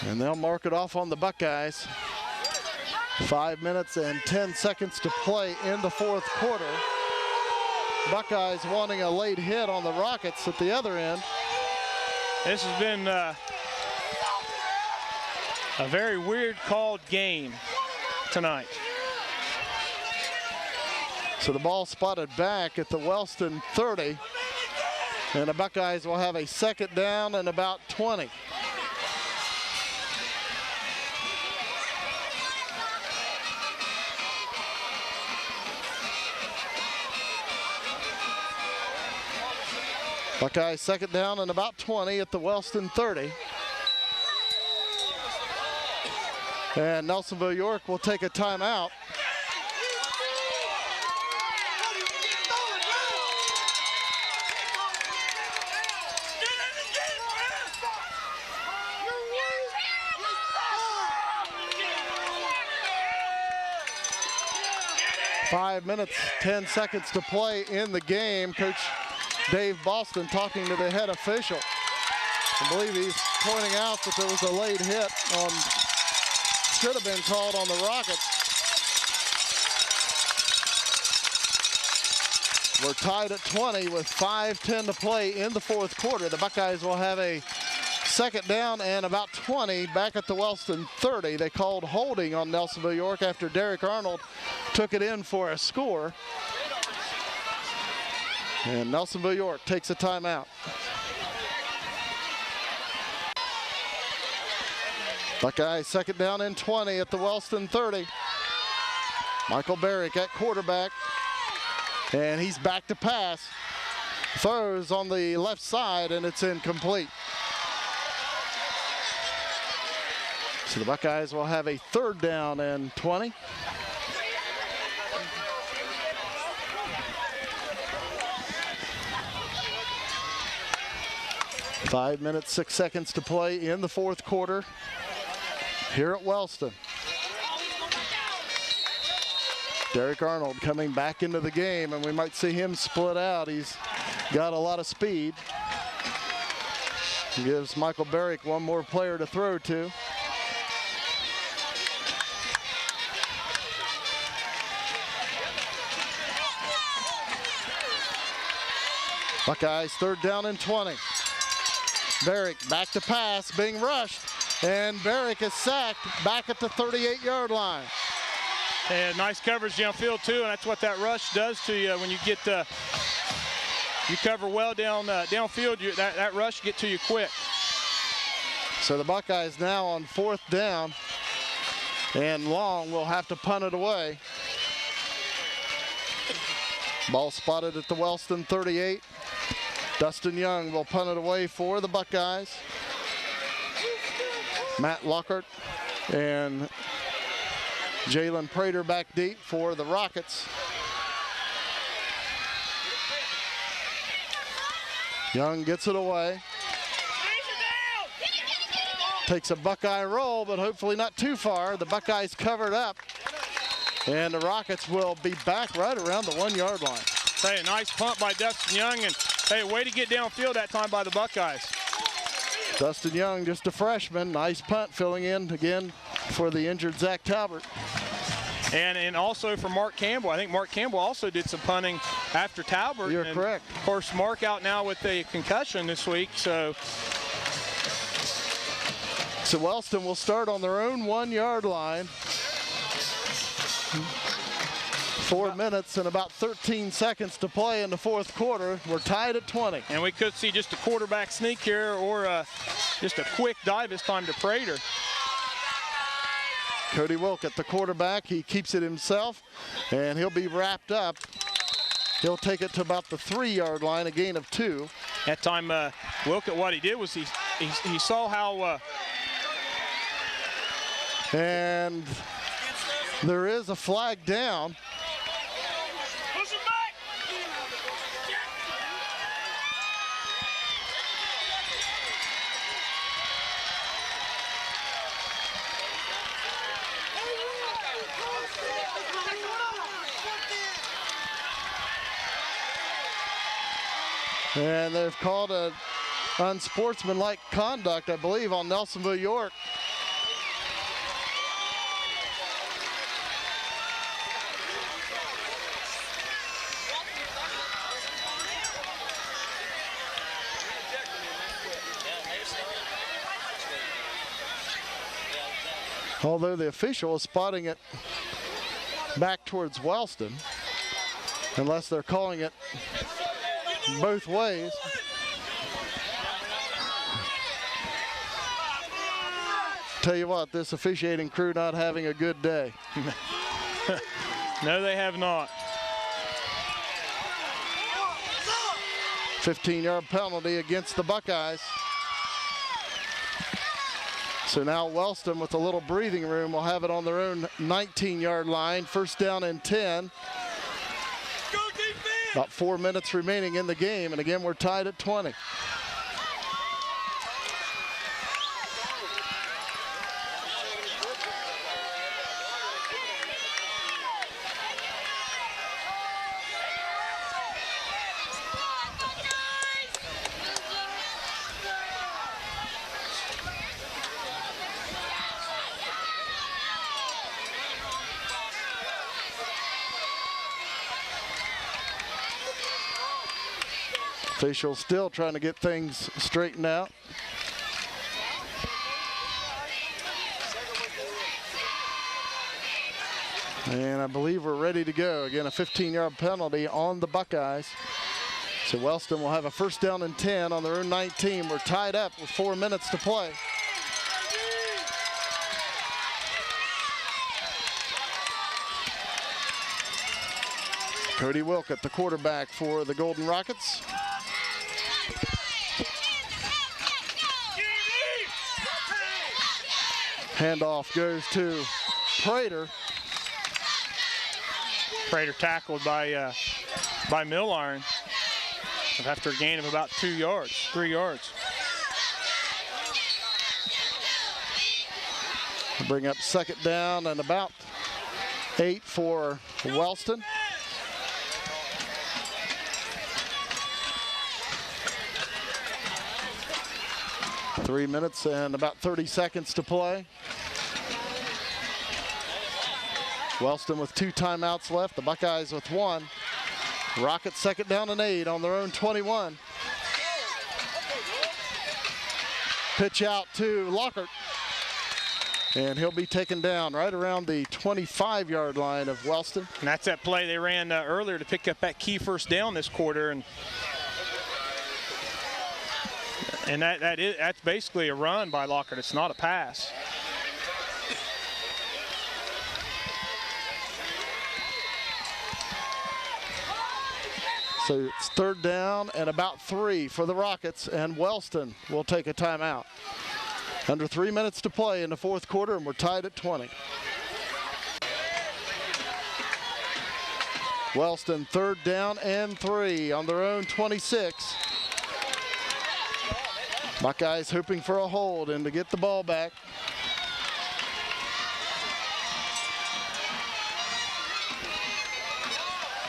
S1: And they'll mark it off on the Buckeyes. 5 minutes and 10 seconds to play in the 4th quarter. Buckeyes wanting a late hit on the Rockets at the other end.
S2: This has been a very weird called game tonight.
S1: So the ball spotted back at the Wellston 30. And the Buckeyes will have a 2nd down and about 20. Buckeyes 2nd down and about 20 at the Wellston 30. And Nelsonville-York will take a timeout. 5 minutes, 10 seconds to play in the game. Coach Dave Boston talking to the head official. I believe he's pointing out that there was a late hit on, should have been called on the Rockets. We're tied at 20 with 5:10 to play in the fourth quarter. The Buckeyes will have a second down and about 20 back at the Wellston 30. They called holding on Nelsonville-York after Derek Arnold took it in for a score. And Nelsonville-York takes a timeout. Buckeyes second down and 20 at the Wellston 30. Michael Barrick at quarterback. And he's back to pass. Throws on the left side and it's incomplete. So the Buckeyes will have a third down and 20. Five minutes, 6 seconds to play in the fourth quarter here at Wellston. Derek Arnold coming back into the game, and we might see him split out. He's got a lot of speed. He gives Michael Barrick one more player to throw to. Buckeyes third down and 20. Barrick back to pass, being rushed, and Barrick is sacked back at the 38-yard line.
S2: And nice coverage downfield too, and that's what that rush does to you when you get you cover well downfield. That rush get to you quick.
S1: So the Buckeyes now on fourth down, and Long will have to punt it away. Ball spotted at the Wellston 38. Dustin Young will punt it away for the Buckeyes. Matt Lockhart and Jalen Prater back deep for the Rockets. Young gets it away. Takes a Buckeye roll, but hopefully not too far. The Buckeyes covered up, and the Rockets will be back right around the 1-yard line.
S2: Hey, a nice punt by Dustin Young, and hey, way to get downfield that time by the Buckeyes.
S1: Dustin Young, just a freshman. Nice punt, filling in again for the injured Zach Talbert.
S2: And also for Mark Campbell. I think Mark Campbell also did some punting after Talbert.
S1: You're correct.
S2: Of course, Mark out now with a concussion this week, so
S1: Wellston will start on their own 1-yard line. 4 minutes and about 13 seconds to play in the fourth quarter. We're tied at 20.
S2: And we could see just a quarterback sneak here or just a quick dive this time to Prater.
S1: Cody Wilk at the quarterback. He keeps it himself, and he'll be wrapped up. He'll take it to about the 3-yard line, a gain of 2.
S2: That time, Wilk, what he did was he saw how...
S1: And there is a flag down. And they've called an unsportsmanlike conduct, I believe, on Nelsonville-York. Although the official is spotting it back towards Wellston, unless they're calling it both ways. Tell you what, this officiating crew not having a good day.
S2: No, they have not.
S1: 15-yard penalty against the Buckeyes. So now Wellston, with a little breathing room, will have it on their own 19-yard line. First down and 10. About 4 minutes remaining in the game, and again, we're tied at 20. Officials still trying to get things straightened out. And I believe we're ready to go. Again, a 15-yard penalty on the Buckeyes. So Wellston will have a first down and 10 on their own 19. We're tied up with 4 minutes to play. Cody Wilkett, the quarterback for the Golden Rockets. Handoff goes to Prater.
S2: Prater tackled by Milliron after a gain of about 3 yards.
S1: Bring up second down and about 8 for Wellston. Three minutes and about 30 seconds to play. Wellston with 2 timeouts left, the Buckeyes with 1. Rockets second down and 8 on their own 21. Pitch out to Lockhart. And he'll be taken down right around the 25-yard line of Wellston.
S2: And that's that play they ran earlier to pick up that key first down this quarter. And that's basically a run by Lockhart. It's not a pass.
S1: So it's third down and about 3 for the Rockets, and Wellston will take a timeout. Under 3 minutes to play in the fourth quarter, and we're tied at 20. Wellston third down and 3 on their own 26. Buckeyes hoping for a hold and to get the ball back.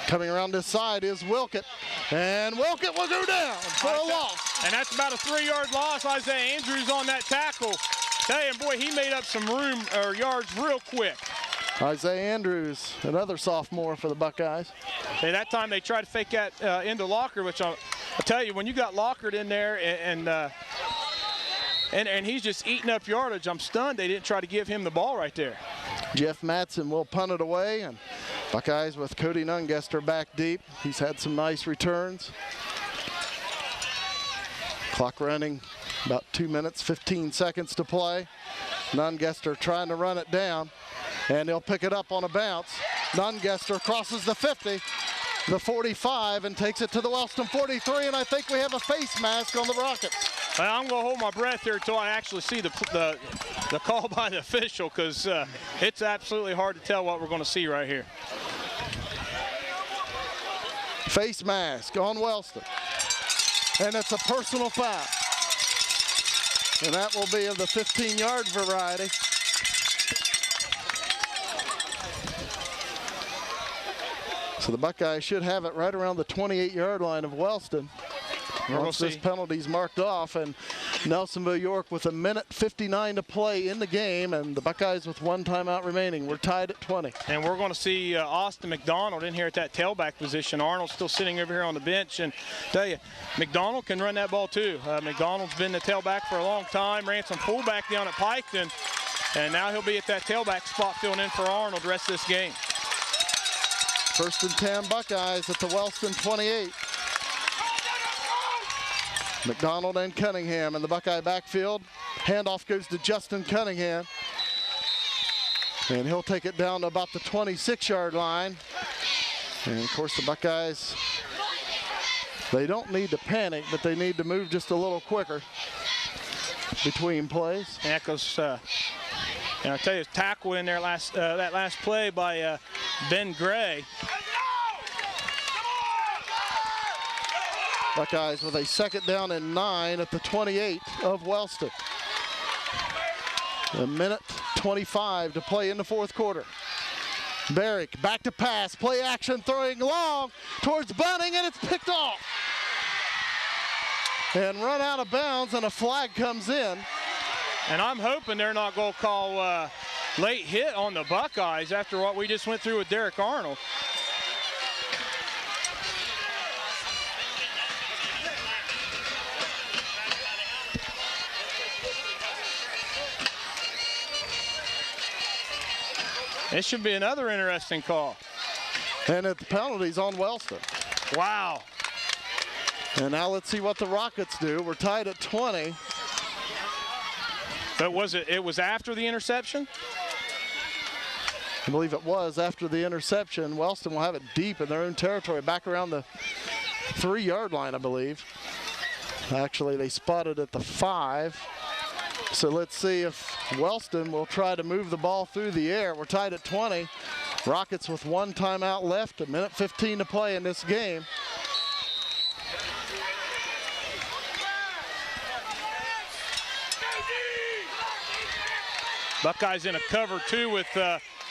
S1: Coming around this side is Wilkett, and Wilkett will go down for a loss.
S2: And that's about a 3-yard loss. Isaiah Andrews on that tackle. Tell you, boy, he made up some room or yards real quick.
S1: Isaiah Andrews, another sophomore for the Buckeyes.
S2: And that time they tried to fake that into Lockhart, which I'll tell you, when you got Lockhart in there and he's just eating up yardage, I'm stunned they didn't try to give him the ball right there.
S1: Jeff Matson will punt it away, and Buckeyes with Cody Nungester back deep. He's had some nice returns. Clock running, about 2 minutes, 15 seconds to play. Nungester trying to run it down, and he'll pick it up on a bounce. Nungester crosses the 50, the 45, and takes it to the Wellston 43, and I think we have a face mask on the Rockets.
S2: Well, I'm going to hold my breath here until I actually see the call by the official, because it's absolutely hard to tell what we're going to see right here.
S1: Face mask on Wellston, and it's a personal foul. And that will be of the 15-yard variety. So the Buckeyes should have it right around the 28-yard line of Wellston. Once this penalty's marked off, and Nelsonville-York with 1:59 to play in the game, and the Buckeyes with 1 timeout remaining. We're tied at 20.
S2: And we're going to see Austin McDonald in here at that tailback position. Arnold's still sitting over here on the bench, and tell you, McDonald can run that ball too. McDonald's been the tailback for a long time, ran some fullback down at Piketon, and now he'll be at that tailback spot filling in for Arnold the rest of this game.
S1: First and 10 Buckeyes at the Wellston 28. McDonald and Cunningham in the Buckeye backfield. Handoff goes to Justin Cunningham. And he'll take it down to about the 26-yard line. And of course the Buckeyes, they don't need to panic, but they need to move just a little quicker between plays.
S2: And that goes, and I'll tell you, tackle in there that last play by Ben Gray.
S1: Buckeyes with a second down and 9 at the 28 of Wellston. 1:25 to play in the fourth quarter. Barrick back to pass, play action, throwing long towards Bunning, and it's picked off. And run out of bounds, and a flag comes in.
S2: And I'm hoping they're not going to call late hit on the Buckeyes after what we just went through with Derek Arnold. This should be another interesting call.
S1: And the penalty's on Wellston.
S2: Wow.
S1: And now let's see what the Rockets do. We're tied at 20.
S2: But it was after the interception?
S1: I believe it was after the interception. Wellston will have it deep in their own territory, back around the 3-yard line, I believe. Actually, they spotted at the 5. So let's see if Wellston will try to move the ball through the air. We're tied at 20. Rockets with 1 timeout left, 1:15 to play in this game.
S2: Buckeyes in a cover 2 with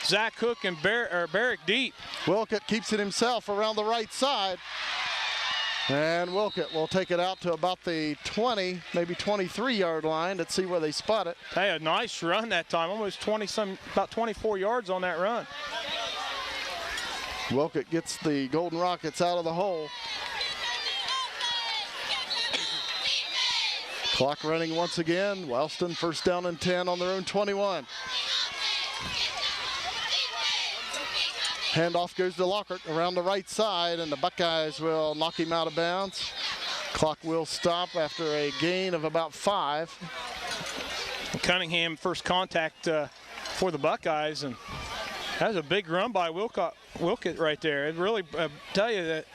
S2: Zach Cook and Barrick deep.
S1: Wilkett keeps it himself around the right side. And Wilkett will take it out to about the 20, maybe 23-yard line. Let's see where they spot it.
S2: Hey, a nice run that time, almost 20-some, about 24 yards on that run.
S1: Wilkett gets the Golden Rockets out of the hole. Clock running once again. Wellston first down and 10 on their own 21. Handoff goes to Lockhart around the right side, and the Buckeyes will knock him out of bounds. Clock will stop after a gain of about 5.
S2: Cunningham first contact for the Buckeyes, and that was a big run by Wilkett right there. It really tell you that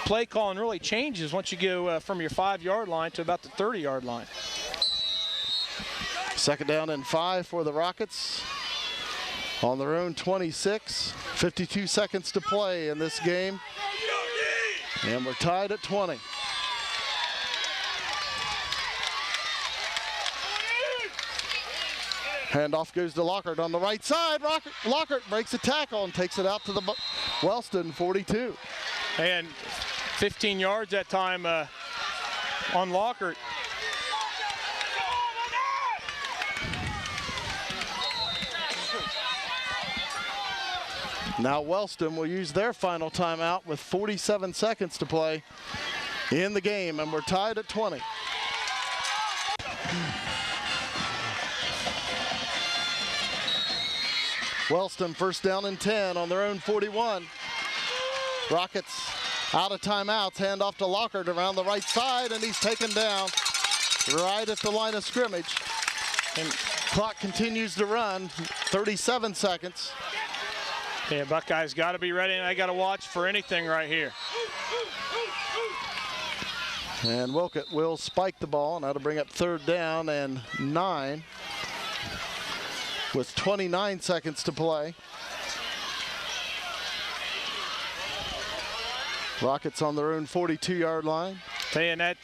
S2: play calling really changes once you go from your 5-yard line to about the 30-yard line.
S1: Second down and 5 for the Rockets on their own 26. 52 seconds to play in this game. And we're tied at 20. Handoff goes to Lockhart on the right side. Lockhart breaks a tackle and takes it out to the Wellston 42.
S2: And 15 yards that time on Lockhart.
S1: Now Wellston will use their final timeout with 47 seconds to play in the game, and we're tied at 20. Wellston first down and 10 on their own 41. Rockets out of timeouts, hand off to Lockhart around the right side, and he's taken down right at the line of scrimmage. And clock continues to run, 37 seconds.
S2: Yeah, Buckeyes got to be ready, and I got to watch for anything right here.
S1: And Wilkett will spike the ball, and that'll bring up 3rd down and 9 with 29 seconds to play. Rockets on their own 42-yard line.
S2: And that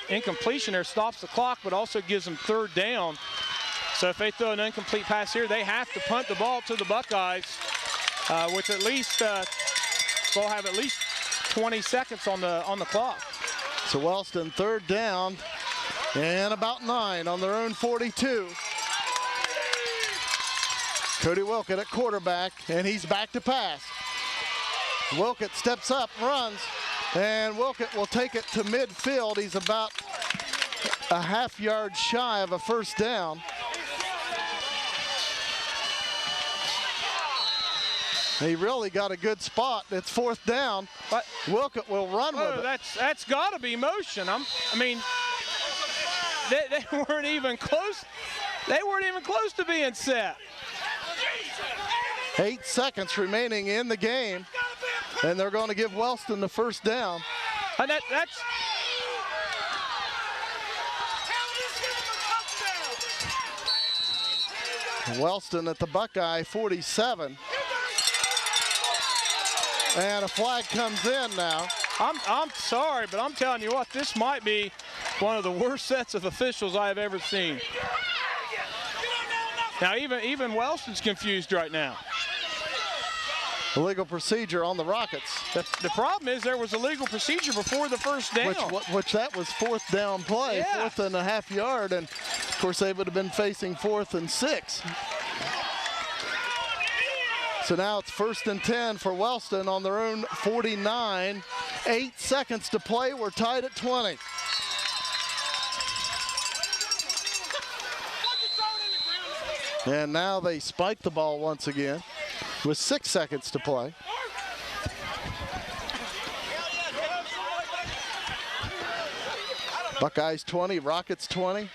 S2: incompletion there stops the clock, but also gives them 3rd down. So if they throw an incomplete pass here, they have to punt the ball to the Buckeyes with at least, they'll have at least 20 seconds on the clock.
S1: So Wellston 3rd down and about 9 on their own 42. Cody Wilkett at quarterback, and he's back to pass. Wilkett steps up, runs, and Wilkett will take it to midfield. He's about a half-yard shy of a 1st down. He really got a good spot. It's 4th down, but Wilkett will run with it.
S2: That's got to be motion. I mean, they weren't even close. They weren't even close to being set.
S1: 8 seconds remaining in the game, and they're going to give Wellston the 1st down.
S2: And that's
S1: Wellston at the Buckeye 47. And a flag comes in now.
S2: I'm sorry, but I'm telling you what, this might be one of the worst sets of officials I have ever seen. Now even Wellston's confused right now.
S1: Illegal procedure on the Rockets.
S2: The problem is there was a legal procedure before the 1st down.
S1: Which that was 4th down play,
S2: yeah.
S1: 4th and a half yard, and of course they would have been facing 4th and 6. So now it's 1st and 10 for Wellston on their own 49. 8 seconds to play. We're tied at 20. And now they spike the ball once again with 6 seconds to play. Buckeyes 20, Rockets 20.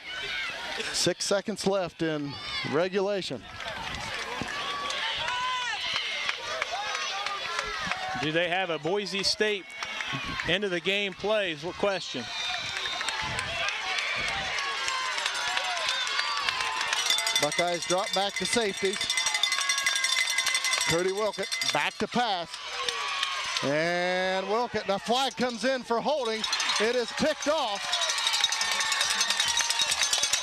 S1: 6 seconds left in regulation.
S2: Do they have a Boise State end of the game plays? What question?
S1: Buckeyes drop back to safety. Cody Wilkett back to pass. And Wilkett, the flag comes in for holding. It is picked off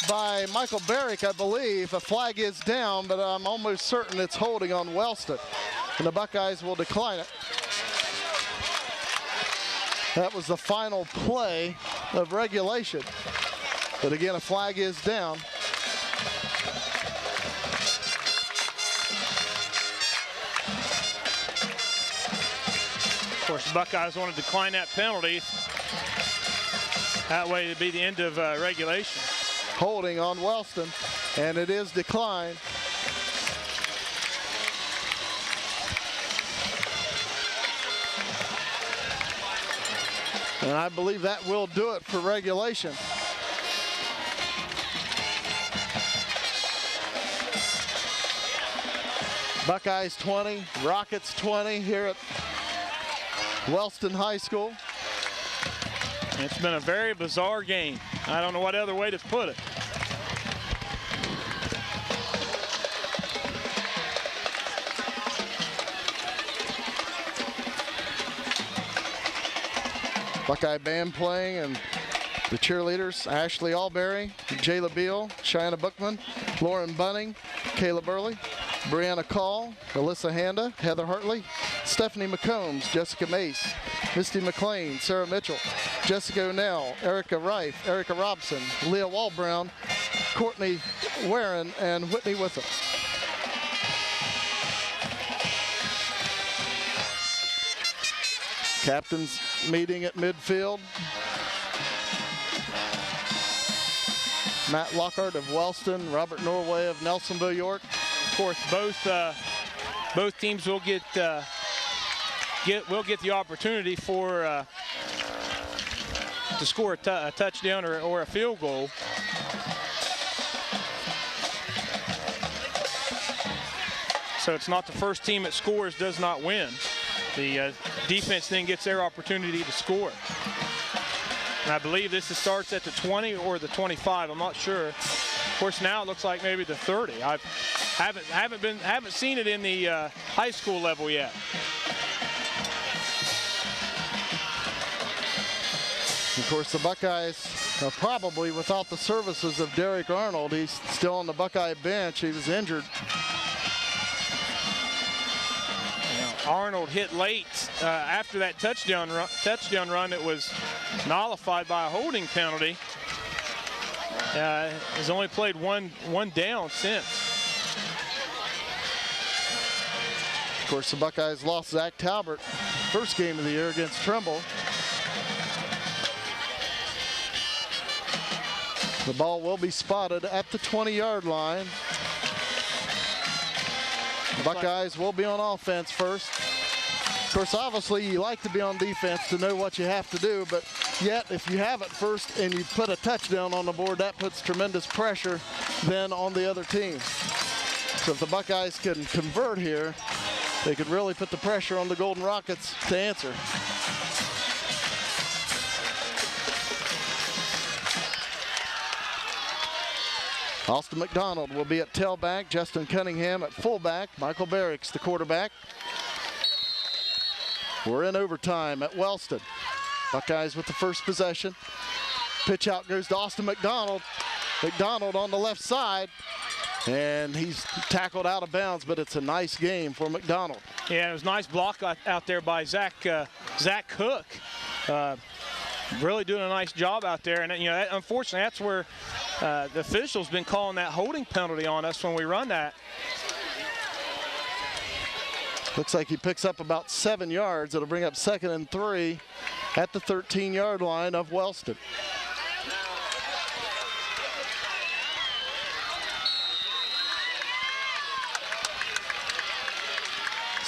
S1: by Michael Barrick, I believe. The flag is down, but I'm almost certain it's holding on Wellston. And the Buckeyes will decline it. That was the final play of regulation. But again, a flag is down.
S2: Of course, the Buckeyes want to decline that penalty. That way it'd be the end of regulation.
S1: Holding on Wellston, and it is declined. And I believe that will do it for regulation. Buckeyes 20, Rockets 20 here at Wellston High School.
S2: It's been a very bizarre game. I don't know what other way to put it.
S1: Buckeye band playing, and the cheerleaders, Ashley Alberry, Jayla Beal, Cheyenne Bookman, Lauren Bunning, Kayla Burley, Brianna Call, Alyssa Handa, Heather Hartley, Stephanie McCombs, Jessica Mace, Misty McLean, Sarah Mitchell, Jessica O'Neill, Erica Reif, Erica Robson, Leah Walbrown, Courtney Warren, and Whitney Witham. Captains meeting at midfield. Matt Lockhart of Wellston, Robert Norway of Nelsonville-York.
S2: Of course, both teams will get the opportunity for to score a touchdown or a field goal. So it's not the first team that scores does not win. The defense then gets their opportunity to score. And I believe this starts at the 20 or the 25. I'm not sure. Of course, now it looks like maybe the 30. I haven't seen it in the high school level yet.
S1: Of course, the Buckeyes are probably without the services of Derek Arnold. He's still on the Buckeye bench. He was injured.
S2: Arnold hit late after that touchdown run. It was nullified by a holding penalty. Has only played one down since.
S1: Of course, the Buckeyes lost Zach Talbert first game of the year against Trumbull. The ball will be spotted at the 20-yard line. The Buckeyes will be on offense first. Of course, obviously, you like to be on defense to know what you have to do, but yet, if you have it first and you put a touchdown on the board, that puts tremendous pressure then on the other team. So if the Buckeyes can convert here, they could really put the pressure on the Golden Rockets to answer. Austin McDonald will be at tailback, Justin Cunningham at fullback, Michael Barracks the quarterback. We're in overtime at Wellston. Buckeyes with the first possession. Pitch out goes to Austin McDonald. McDonald on the left side, and he's tackled out of bounds, but it's a nice game for McDonald.
S2: Yeah, it was a nice block out there by Zach Cook. Really doing a nice job out there, and you know, unfortunately, that's where the official's been calling that holding penalty on us when we run that.
S1: Looks like he picks up about 7 yards. It'll bring up 2nd and 3 at the 13-yard line of Wellston.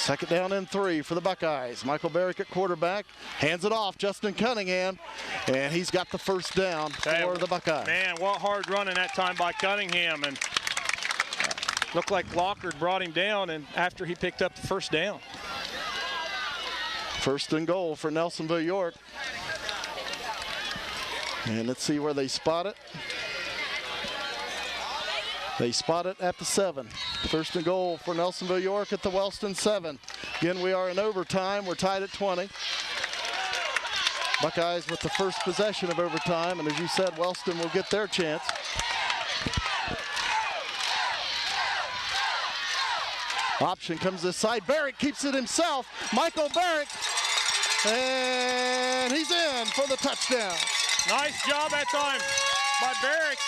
S1: Second down and 3 for the Buckeyes. Michael Barrick at quarterback, hands it off, Justin Cunningham, and he's got the first down for the Buckeyes.
S2: Man, what hard running that time by Cunningham, and looked like Lockard brought him down, and after he picked up the first down.
S1: First and goal for Nelsonville-York. And let's see where they spot it. They spot it at the 7. First and goal for Nelsonville-York at the Wellston 7. Again, we are in overtime. We're tied at 20. Buckeyes with the first possession of overtime, and as you said, Wellston will get their chance. Option comes this side. Barrick keeps it himself. Michael Barrick, and he's in for the touchdown.
S2: Nice job that time by Barrick.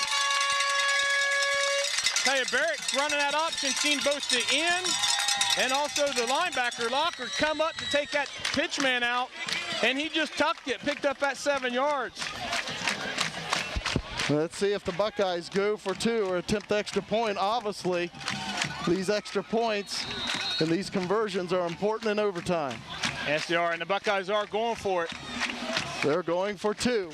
S2: Tell you, Barrick running that option, seen both the end and also the linebacker Lockard come up to take that pitch man out, and he just tucked it, picked up that 7 yards.
S1: Let's see if the Buckeyes go for 2 or attempt the extra point. Obviously, these extra points and these conversions are important in overtime.
S2: Yes, they are, and the Buckeyes are going for it.
S1: They're going for 2.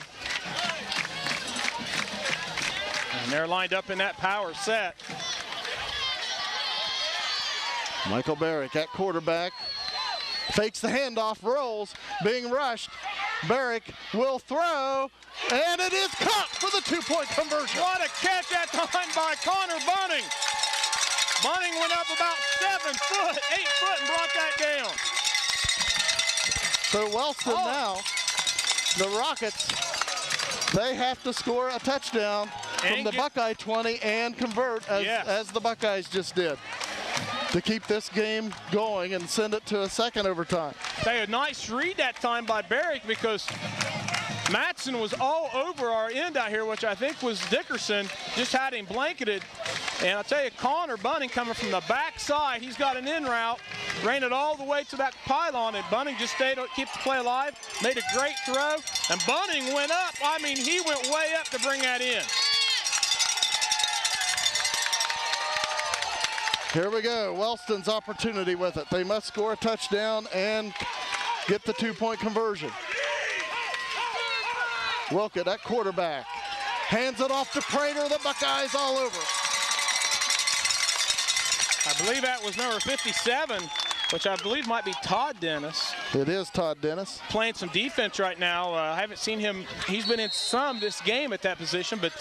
S2: And they're lined up in that power set.
S1: Michael Barrick at quarterback. Fakes the handoff, rolls, being rushed. Barrick will throw, and it is caught for the 2-point conversion.
S2: What a catch that time by Connor Bunning. Bunning went up about 7 foot, 8 foot, and brought that down.
S1: So Wellston now, the Rockets, they have to score a touchdown from the Buckeye 20 and convert as the Buckeyes just did to keep this game going and send it to a second overtime.
S2: A nice read that time by Barrick, because Matson was all over our end out here, which I think was Dickerson, just had him blanketed. And I'll tell you, Connor Bunning coming from the backside, he's got an in route, ran it all the way to that pylon, and Bunning just stayed to keep the play alive, made a great throw, and Bunning went up. I mean, he went way up to bring that in.
S1: Here we go, Wellston's opportunity with it. They must score a touchdown and get the 2-point conversion. Wilkett at quarterback. Hands it off to Prater, the Buckeyes all over.
S2: I believe that was number 57, which I believe might be Todd Dennis.
S1: It is Todd Dennis.
S2: Playing some defense right now. I haven't seen him. He's been in some this game at that position, but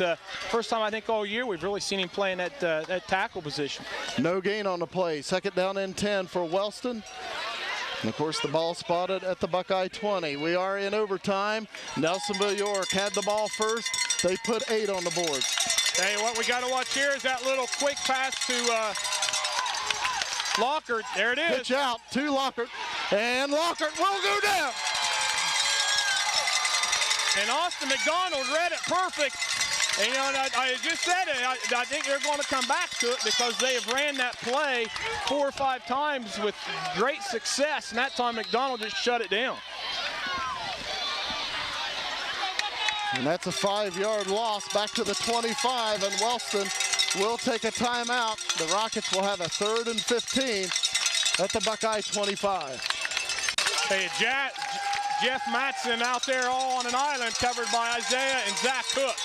S2: first time I think all year we've really seen him playing that tackle position.
S1: No gain on the play. Second down and 10 for Wellston. And of course, the ball spotted at the Buckeye 20. We are in overtime. Nelsonville-York had the ball first. They put 8 on the board.
S2: Hey, what we got to watch here is that little quick pass to Lockard. There it is.
S1: Pitch out to Lockard, and Lockard will go down.
S2: And Austin McDonald read it perfect. And, you know, I just said it. I think they're going to come back to it because they have ran that play 4 or 5 times with great success, and that time McDonald just shut it down.
S1: And that's a 5-yard loss back to the 25, and Wellston will take a timeout. The Rockets will have a 3rd and 15 at the Buckeye 25.
S2: Hey, Jeff Matson out there all on an island covered by Isaiah and Zach Cook.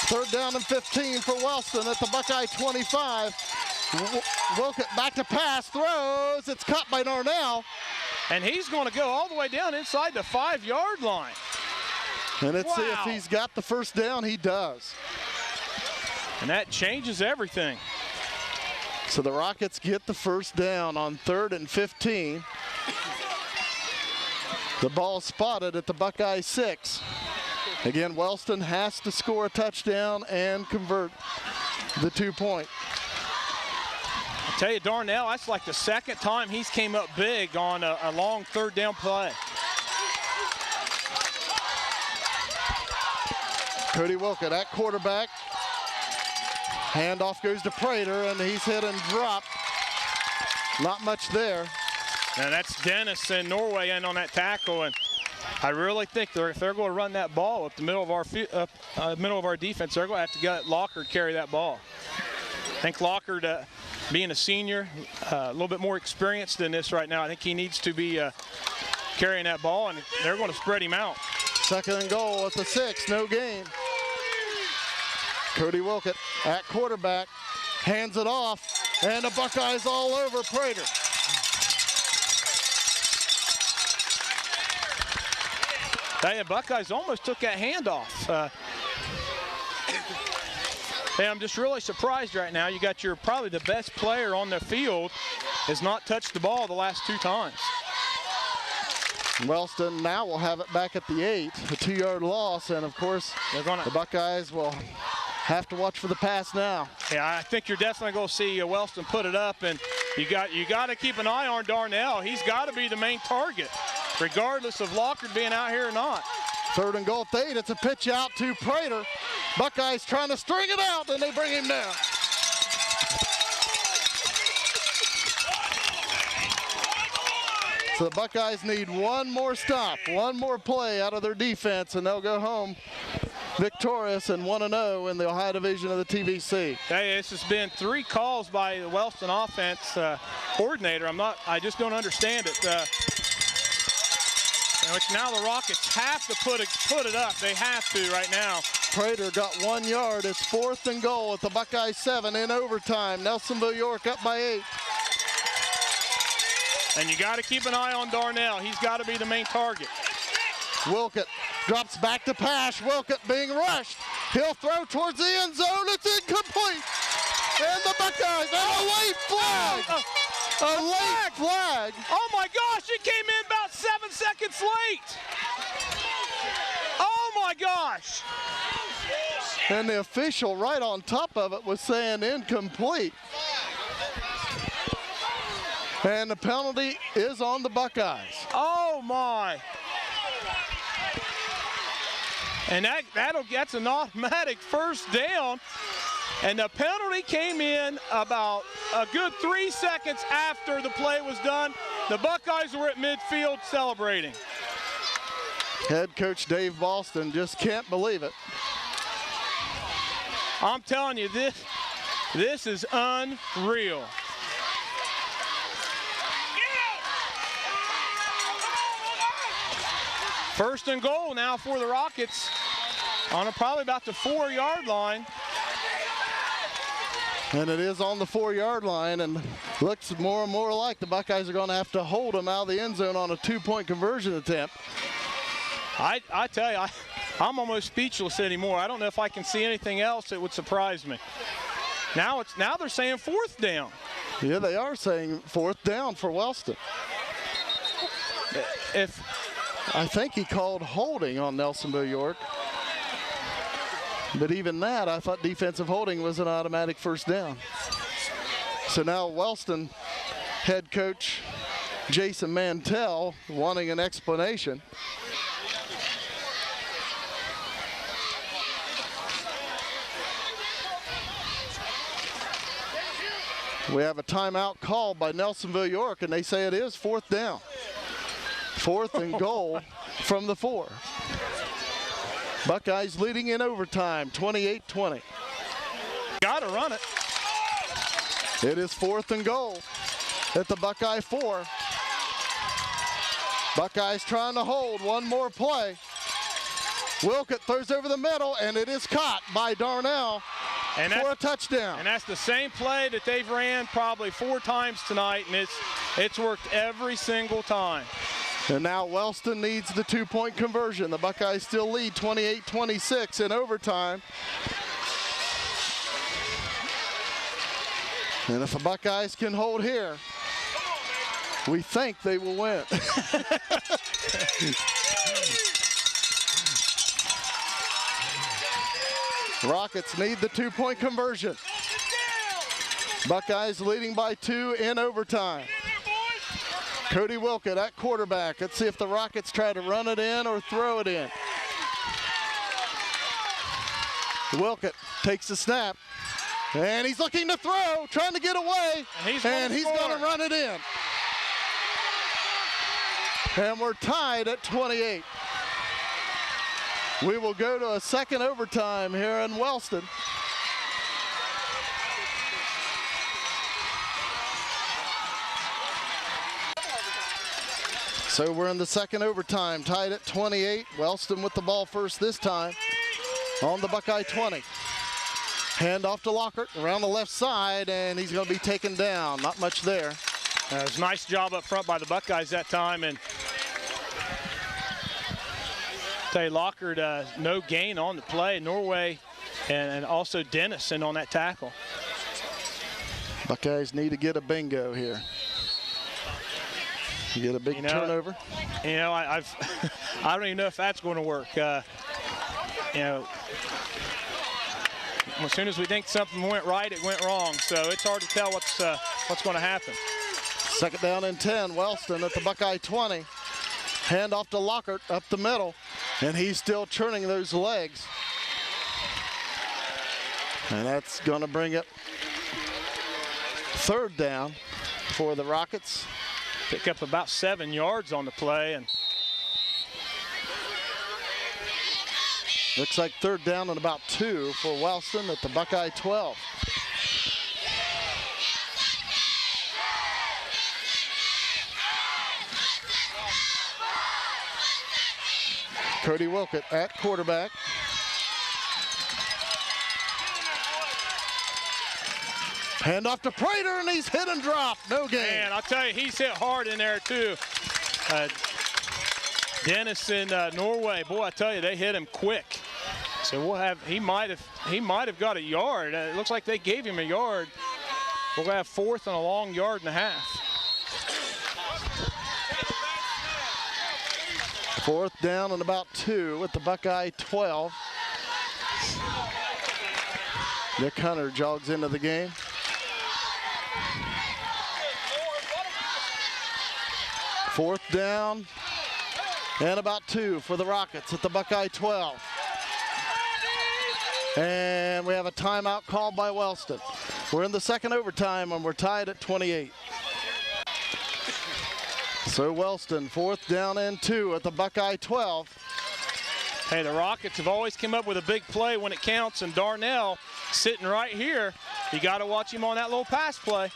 S1: 3rd down and 15 for Wellston at the Buckeye 25. Wilkett back to pass, throws. It's caught by Darnell.
S2: And he's going to go all the way down inside the 5-yard line.
S1: And let's see if he's got the first down. He does.
S2: And that changes everything.
S1: So the Rockets get the first down on 3rd and 15. The ball spotted at the Buckeye 6. Again, Wellston has to score a touchdown and convert the 2-point.
S2: I tell you, Darnell, that's like the second time he's came up big on a long 3rd down play.
S1: Cody Wilkett at quarterback. Handoff goes to Prater, and he's hit and dropped. Not much there.
S2: Now that's Dennis and Norway in on that tackle, and I really think if they're going to run that ball up the middle of our defense, they're going to have to let Lockard carry that ball. I think Lockard being a senior, a little bit more experienced in this right now. I think he needs to be carrying that ball, and they're going to spread him out.
S1: 2nd and goal at the 6, no gain. Cody Wilkett at quarterback, hands it off, and the Buckeyes all over Prater.
S2: The Buckeyes almost took that handoff. Hey, I'm just really surprised right now. You got probably the best player on the field has not touched the ball the last 2 times.
S1: Wellston now will have it back at the 8, a 2-yard loss, and of course the Buckeyes will have to watch for the pass now.
S2: Yeah, I think you're definitely going to see Wellston put it up, and you got to keep an eye on Darnell. He's got to be the main target, regardless of Lockard being out here or not.
S1: 3rd and goal at the 8. It's a pitch out to Prater. Buckeyes trying to string it out, and they bring him down. So the Buckeyes need one more stop, one more play out of their defense, and they'll go home victorious and 1-0 in the Ohio Division of the TVC.
S2: Hey, this has been 3 calls by the Wellston offense coordinator. I just don't understand it. Which now the Rockets have to put it up. They have to right now.
S1: Prater got 1 yard. It's 4th and goal at the Buckeye 7 in overtime. Nelsonville-York up by 8.
S2: And you got to keep an eye on Darnell. He's got to be the main target.
S1: Wilkett drops back to pass. Wilkett being rushed. He'll throw towards the end zone. It's incomplete. And the Buckeyes, and a late flag. A late flag.
S2: Oh my gosh, it came in about 7 seconds late. Oh my gosh.
S1: And the official right on top of it was saying incomplete. And the penalty is on the Buckeyes.
S2: Oh my. And that's an automatic 1st down. And the penalty came in about a good 3 seconds after the play was done. The Buckeyes were at midfield celebrating.
S1: Head coach Dave Boston just can't believe it.
S2: I'm telling you, this is unreal. First and goal now for the Rockets on probably about the 4-yard line.
S1: And it is on the 4-yard line, and looks more and more like the Buckeyes are going to have to hold them out of the end zone on a 2-point conversion attempt.
S2: I tell you, I'm almost speechless anymore. I don't know if I can see anything else that would surprise me. Now they're saying 4th down.
S1: Yeah, they are saying 4th down for Wellston. I think he called holding on Nelsonville-York. But even that, I thought defensive holding was an automatic 1st down. So now Wellston head coach Jason Mantell wanting an explanation. We have a timeout called by Nelsonville-York, and they say it is 4th down. 4th and goal from the 4. Buckeyes leading in overtime, 28-20.
S2: Got to run it.
S1: It is 4th and goal at the Buckeye 4. Buckeyes trying to hold one more play. Wilkett throws over the middle, and it is caught by Darnell for a touchdown.
S2: And that's the same play that they've ran probably 4 times tonight, and it's worked every single time.
S1: And now Wellston needs the 2-point conversion. The Buckeyes still lead 28-26 in overtime. And if the Buckeyes can hold here, we think they will win. Rockets need the 2-point conversion. Buckeyes leading by 2 in overtime. Cody Wilkett at quarterback. Let's see if the Rockets try to run it in or throw it in. Wilkett takes the snap, and he's looking to throw, trying to get away, and he's going to run it in. And we're tied at 28. We will go to a second overtime here in Wellston. So we're in the second overtime, tied at 28. Wellston with the ball first this time on the Buckeye 20. Hand off to Lockhart around the left side, and he's going to be taken down. Not much there.
S2: It was a nice job up front by the Buckeyes that time. And tell you, Lockhart, no gain on the play. Norway and also Dennison on that tackle.
S1: Buckeyes need to get a bingo here. You get a big turnover.
S2: You know, I don't even know if that's going to work. You know, as soon as we think something went right, it went wrong. So it's hard to tell what's going to happen.
S1: Second down and 10. Wellston at the Buckeye 20. Hand off to Lockhart up the middle, and he's still churning those legs. And that's going to bring it third down for the Rockets.
S2: Pick up about 7 yards on the play, and
S1: looks like third down and about 2 for Wellston at the Buckeye 12. Cody Wilkett at quarterback. Hand off to Prater, and he's hit and dropped. No gain.
S2: Man, I'll tell you, he's hit hard in there too. Dennison, Norway, boy, I tell you, they hit him quick. So we'll have, he might have got a yard. It looks like they gave him a yard. We'll have fourth and a long yard and a half.
S1: Fourth down and about 2 at the Buckeye 12. Nick Hunter jogs into the game. Fourth down and about 2 for the Rockets at the Buckeye 12. And we have a timeout called by Wellston. We're in the second overtime and we're tied at 28. So Wellston, fourth down and 2 at the Buckeye 12.
S2: Hey, the Rockets have always come up with a big play when it counts, and Darnell sitting right here. You got to watch him on that little pass play.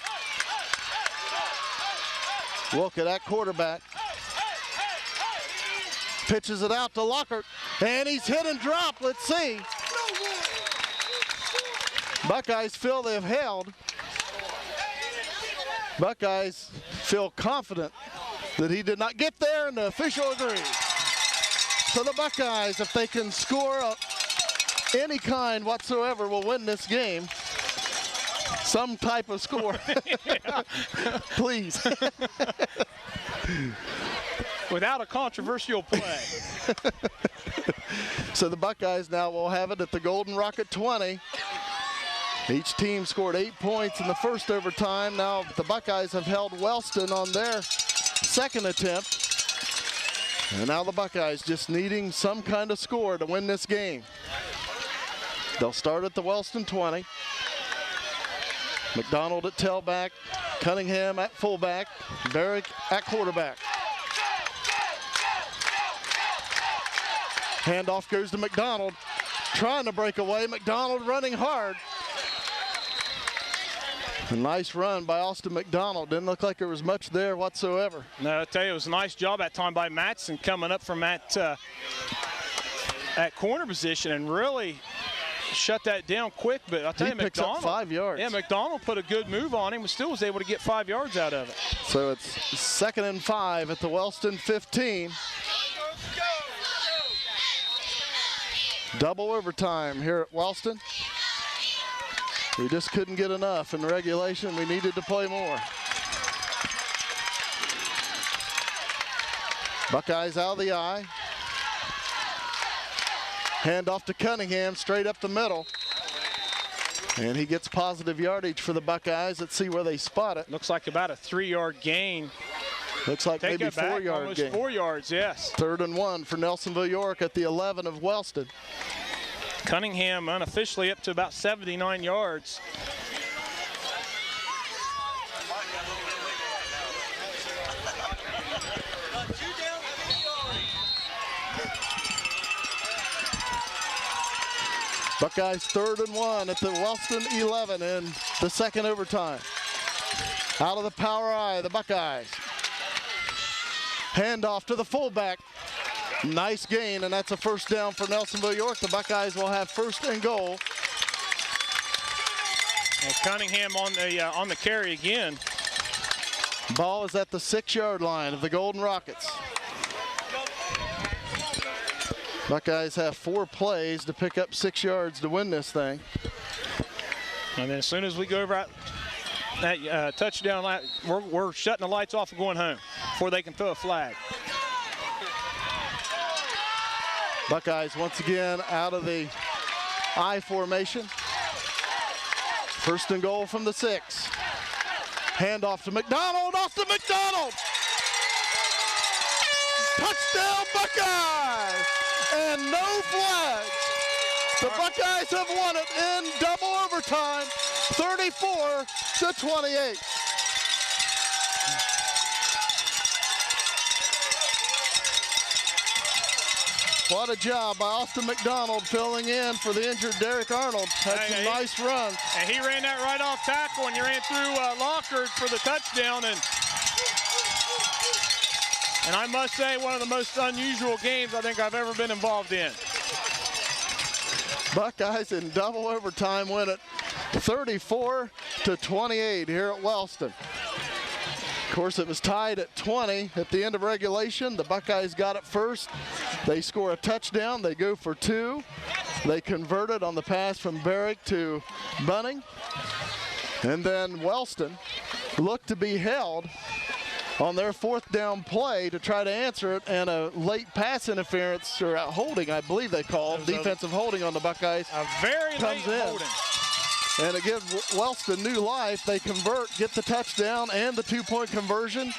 S1: Look at that quarterback. Pitches it out to Lockhart, and he's hit and dropped. Let's see. Buckeyes feel they've held. Buckeyes feel confident that he did not get there, and the official agrees. So the Buckeyes, if they can score any kind whatsoever, will win this game. Some type of score. Please.
S2: Without a controversial play.
S1: So the Buckeyes now will have it at the Golden Rocket 20. Each team scored 8 points in the first overtime. Now the Buckeyes have held Wellston on their second attempt. And now the Buckeyes just needing some kind of score to win this game. They'll start at the Wellston 20. McDonald at tailback, Cunningham at fullback, Barrick at quarterback. Handoff goes to McDonald, trying to break away. McDonald running hard. A nice run by Austin McDonald. Didn't look like there was much there whatsoever.
S2: No, I tell you, it was a nice job that time by Matson coming up from that corner position and really shut that down quick. But I'll tell you,
S1: picks
S2: McDonald,
S1: up 5 yards.
S2: Yeah, McDonald put a good move on him and still was able to get 5 yards out of it.
S1: So it's 2nd and 5 at the Wellston 15. Double overtime here at Wellston. We just couldn't get enough in regulation. We needed to play more. Buckeyes out of the eye. Hand off to Cunningham, straight up the middle. And he gets positive yardage for the Buckeyes. Let's see where they spot it.
S2: Looks like about a 3-yard gain.
S1: Looks like maybe 4-yard gain.
S2: 4 yards, yes.
S1: 3rd and 1 for Nelsonville-York at the 11 of Wellston.
S2: Cunningham unofficially up to about 79 yards.
S1: Buckeyes 3rd and 1 at the Wellston 11 in the second overtime. Out of the power I, the Buckeyes. Handoff to the fullback. Nice gain, and that's a first down for Nelsonville-York. The Buckeyes will have first and goal.
S2: And Cunningham on the carry again.
S1: Ball is at the 6-yard line of the Golden Rockets. Buckeyes have 4 plays to pick up 6 yards to win this thing.
S2: And then as soon as we go over that touchdown, we're shutting the lights off and going home before they can throw a flag.
S1: Buckeyes once again out of the I formation. First and goal from the 6. Handoff to McDonald, off to McDonald. Touchdown Buckeyes, and no flags. The Buckeyes have won it in double overtime, 34-28. What a job by Austin McDonald filling in for the injured Derek Arnold. Had some nice runs.
S2: And he ran that right off tackle, and he ran through Lockard for the touchdown. And I must say, one of the most unusual games I think I've ever been involved in.
S1: Buckeyes in double overtime win it 34-28 here at Wellston. Of course, it was tied at 20 at the end of regulation. The Buckeyes got it first. They score a touchdown. They go for 2. They converted on the pass from Barrick to Bunning. And then Wellston looked to be held on their 4th down play to try to answer it, and a late pass interference, or holding, I believe they called, defensive holding on the Buckeyes.
S2: A very late holding.
S1: And it gives Wellston new life. They convert, get the touchdown and the 2-point conversion.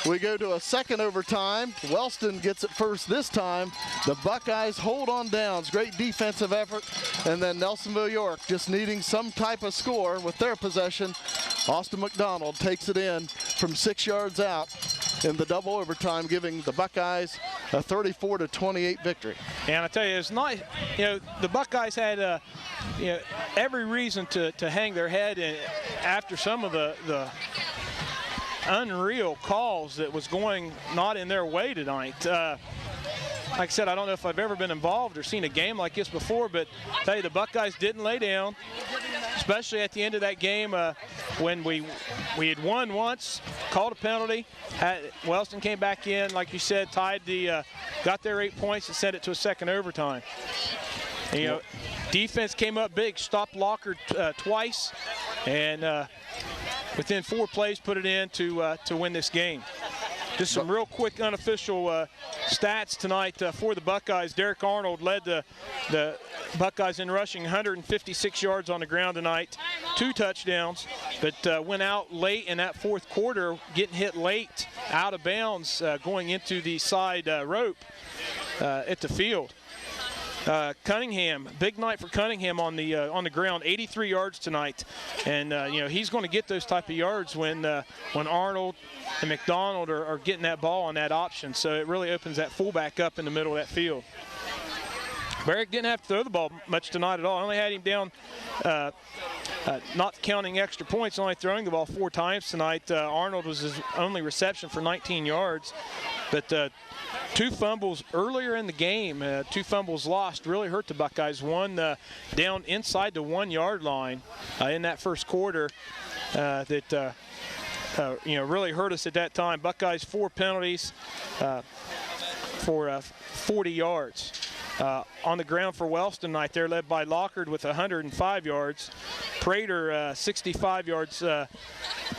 S1: We go to a second overtime. Wellston gets it first this time. The Buckeyes hold on downs. Great defensive effort. And then Nelsonville-York just needing some type of score with their possession. Austin McDonald takes it in from 6 yards out in the double overtime, giving the Buckeyes a 34-28 victory.
S2: And I tell you, it's nice. You know, the Buckeyes had every reason to hang their head after some of the unreal calls that was going not in their way tonight. Like I said, I don't know if I've ever been involved or seen a game like this before, but I tell you, the Buckeyes didn't lay down, especially at the end of that game when we had won once, called a penalty. Wellston came back in, like you said, got their 8 points and sent it to a second overtime. And, you know, defense came up big, stopped Lockard twice, and within 4 plays put it in to win this game. Just some real quick unofficial stats tonight for the Buckeyes. Derek Arnold led the Buckeyes in rushing, 156 yards on the ground tonight, 2 touchdowns, but went out late in that 4th quarter, getting hit late out of bounds going into the side rope at the field. Cunningham, big night for Cunningham on the ground, 83 yards tonight, and he's going to get those type of yards when Arnold and McDonald are getting that ball on that option. So it really opens that fullback up in the middle of that field. Barrick didn't have to throw the ball much tonight at all. I only had him down, not counting extra points, only throwing the ball 4 times tonight. Arnold was his only reception for 19 yards, but 2 fumbles earlier in the game, 2 fumbles lost, really hurt the Buckeyes. One down inside the 1-yard line in that first quarter that really hurt us at that time. Buckeyes 4 penalties for 40 yards. On the ground for Wellston tonight, they're led by Lockard with 105 yards. Prater 65 yards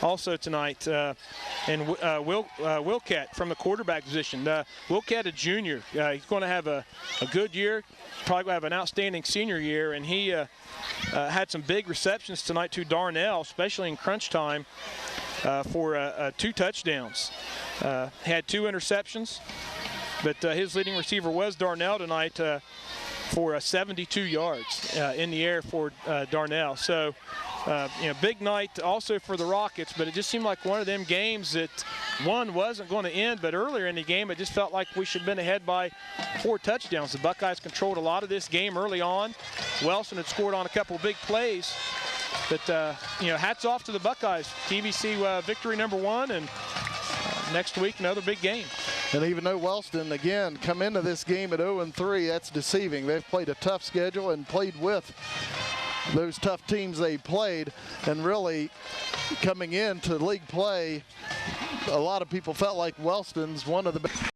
S2: also tonight. And Wilcat from the quarterback position. Wilcat, a junior. He's going to have a good year, probably going to have an outstanding senior year, and he had some big receptions tonight to Darnell, especially in crunch time, for 2 touchdowns. Had 2 interceptions. But his leading receiver was Darnell tonight for 72 yards in the air for Darnell. So, big night also for the Rockets, but it just seemed like one of them games that one wasn't going to end, but earlier in the game it just felt like we should have been ahead by 4 touchdowns. The Buckeyes controlled a lot of this game early on. Wellston had scored on a couple big plays. But, hats off to the Buckeyes. TVC victory number 1, and next week another big game.
S1: And even though Wellston, again, come into this game at 0-3, that's deceiving. They've played a tough schedule and played with those tough teams they played, and really coming into league play, a lot of people felt like Wellston's one of the best.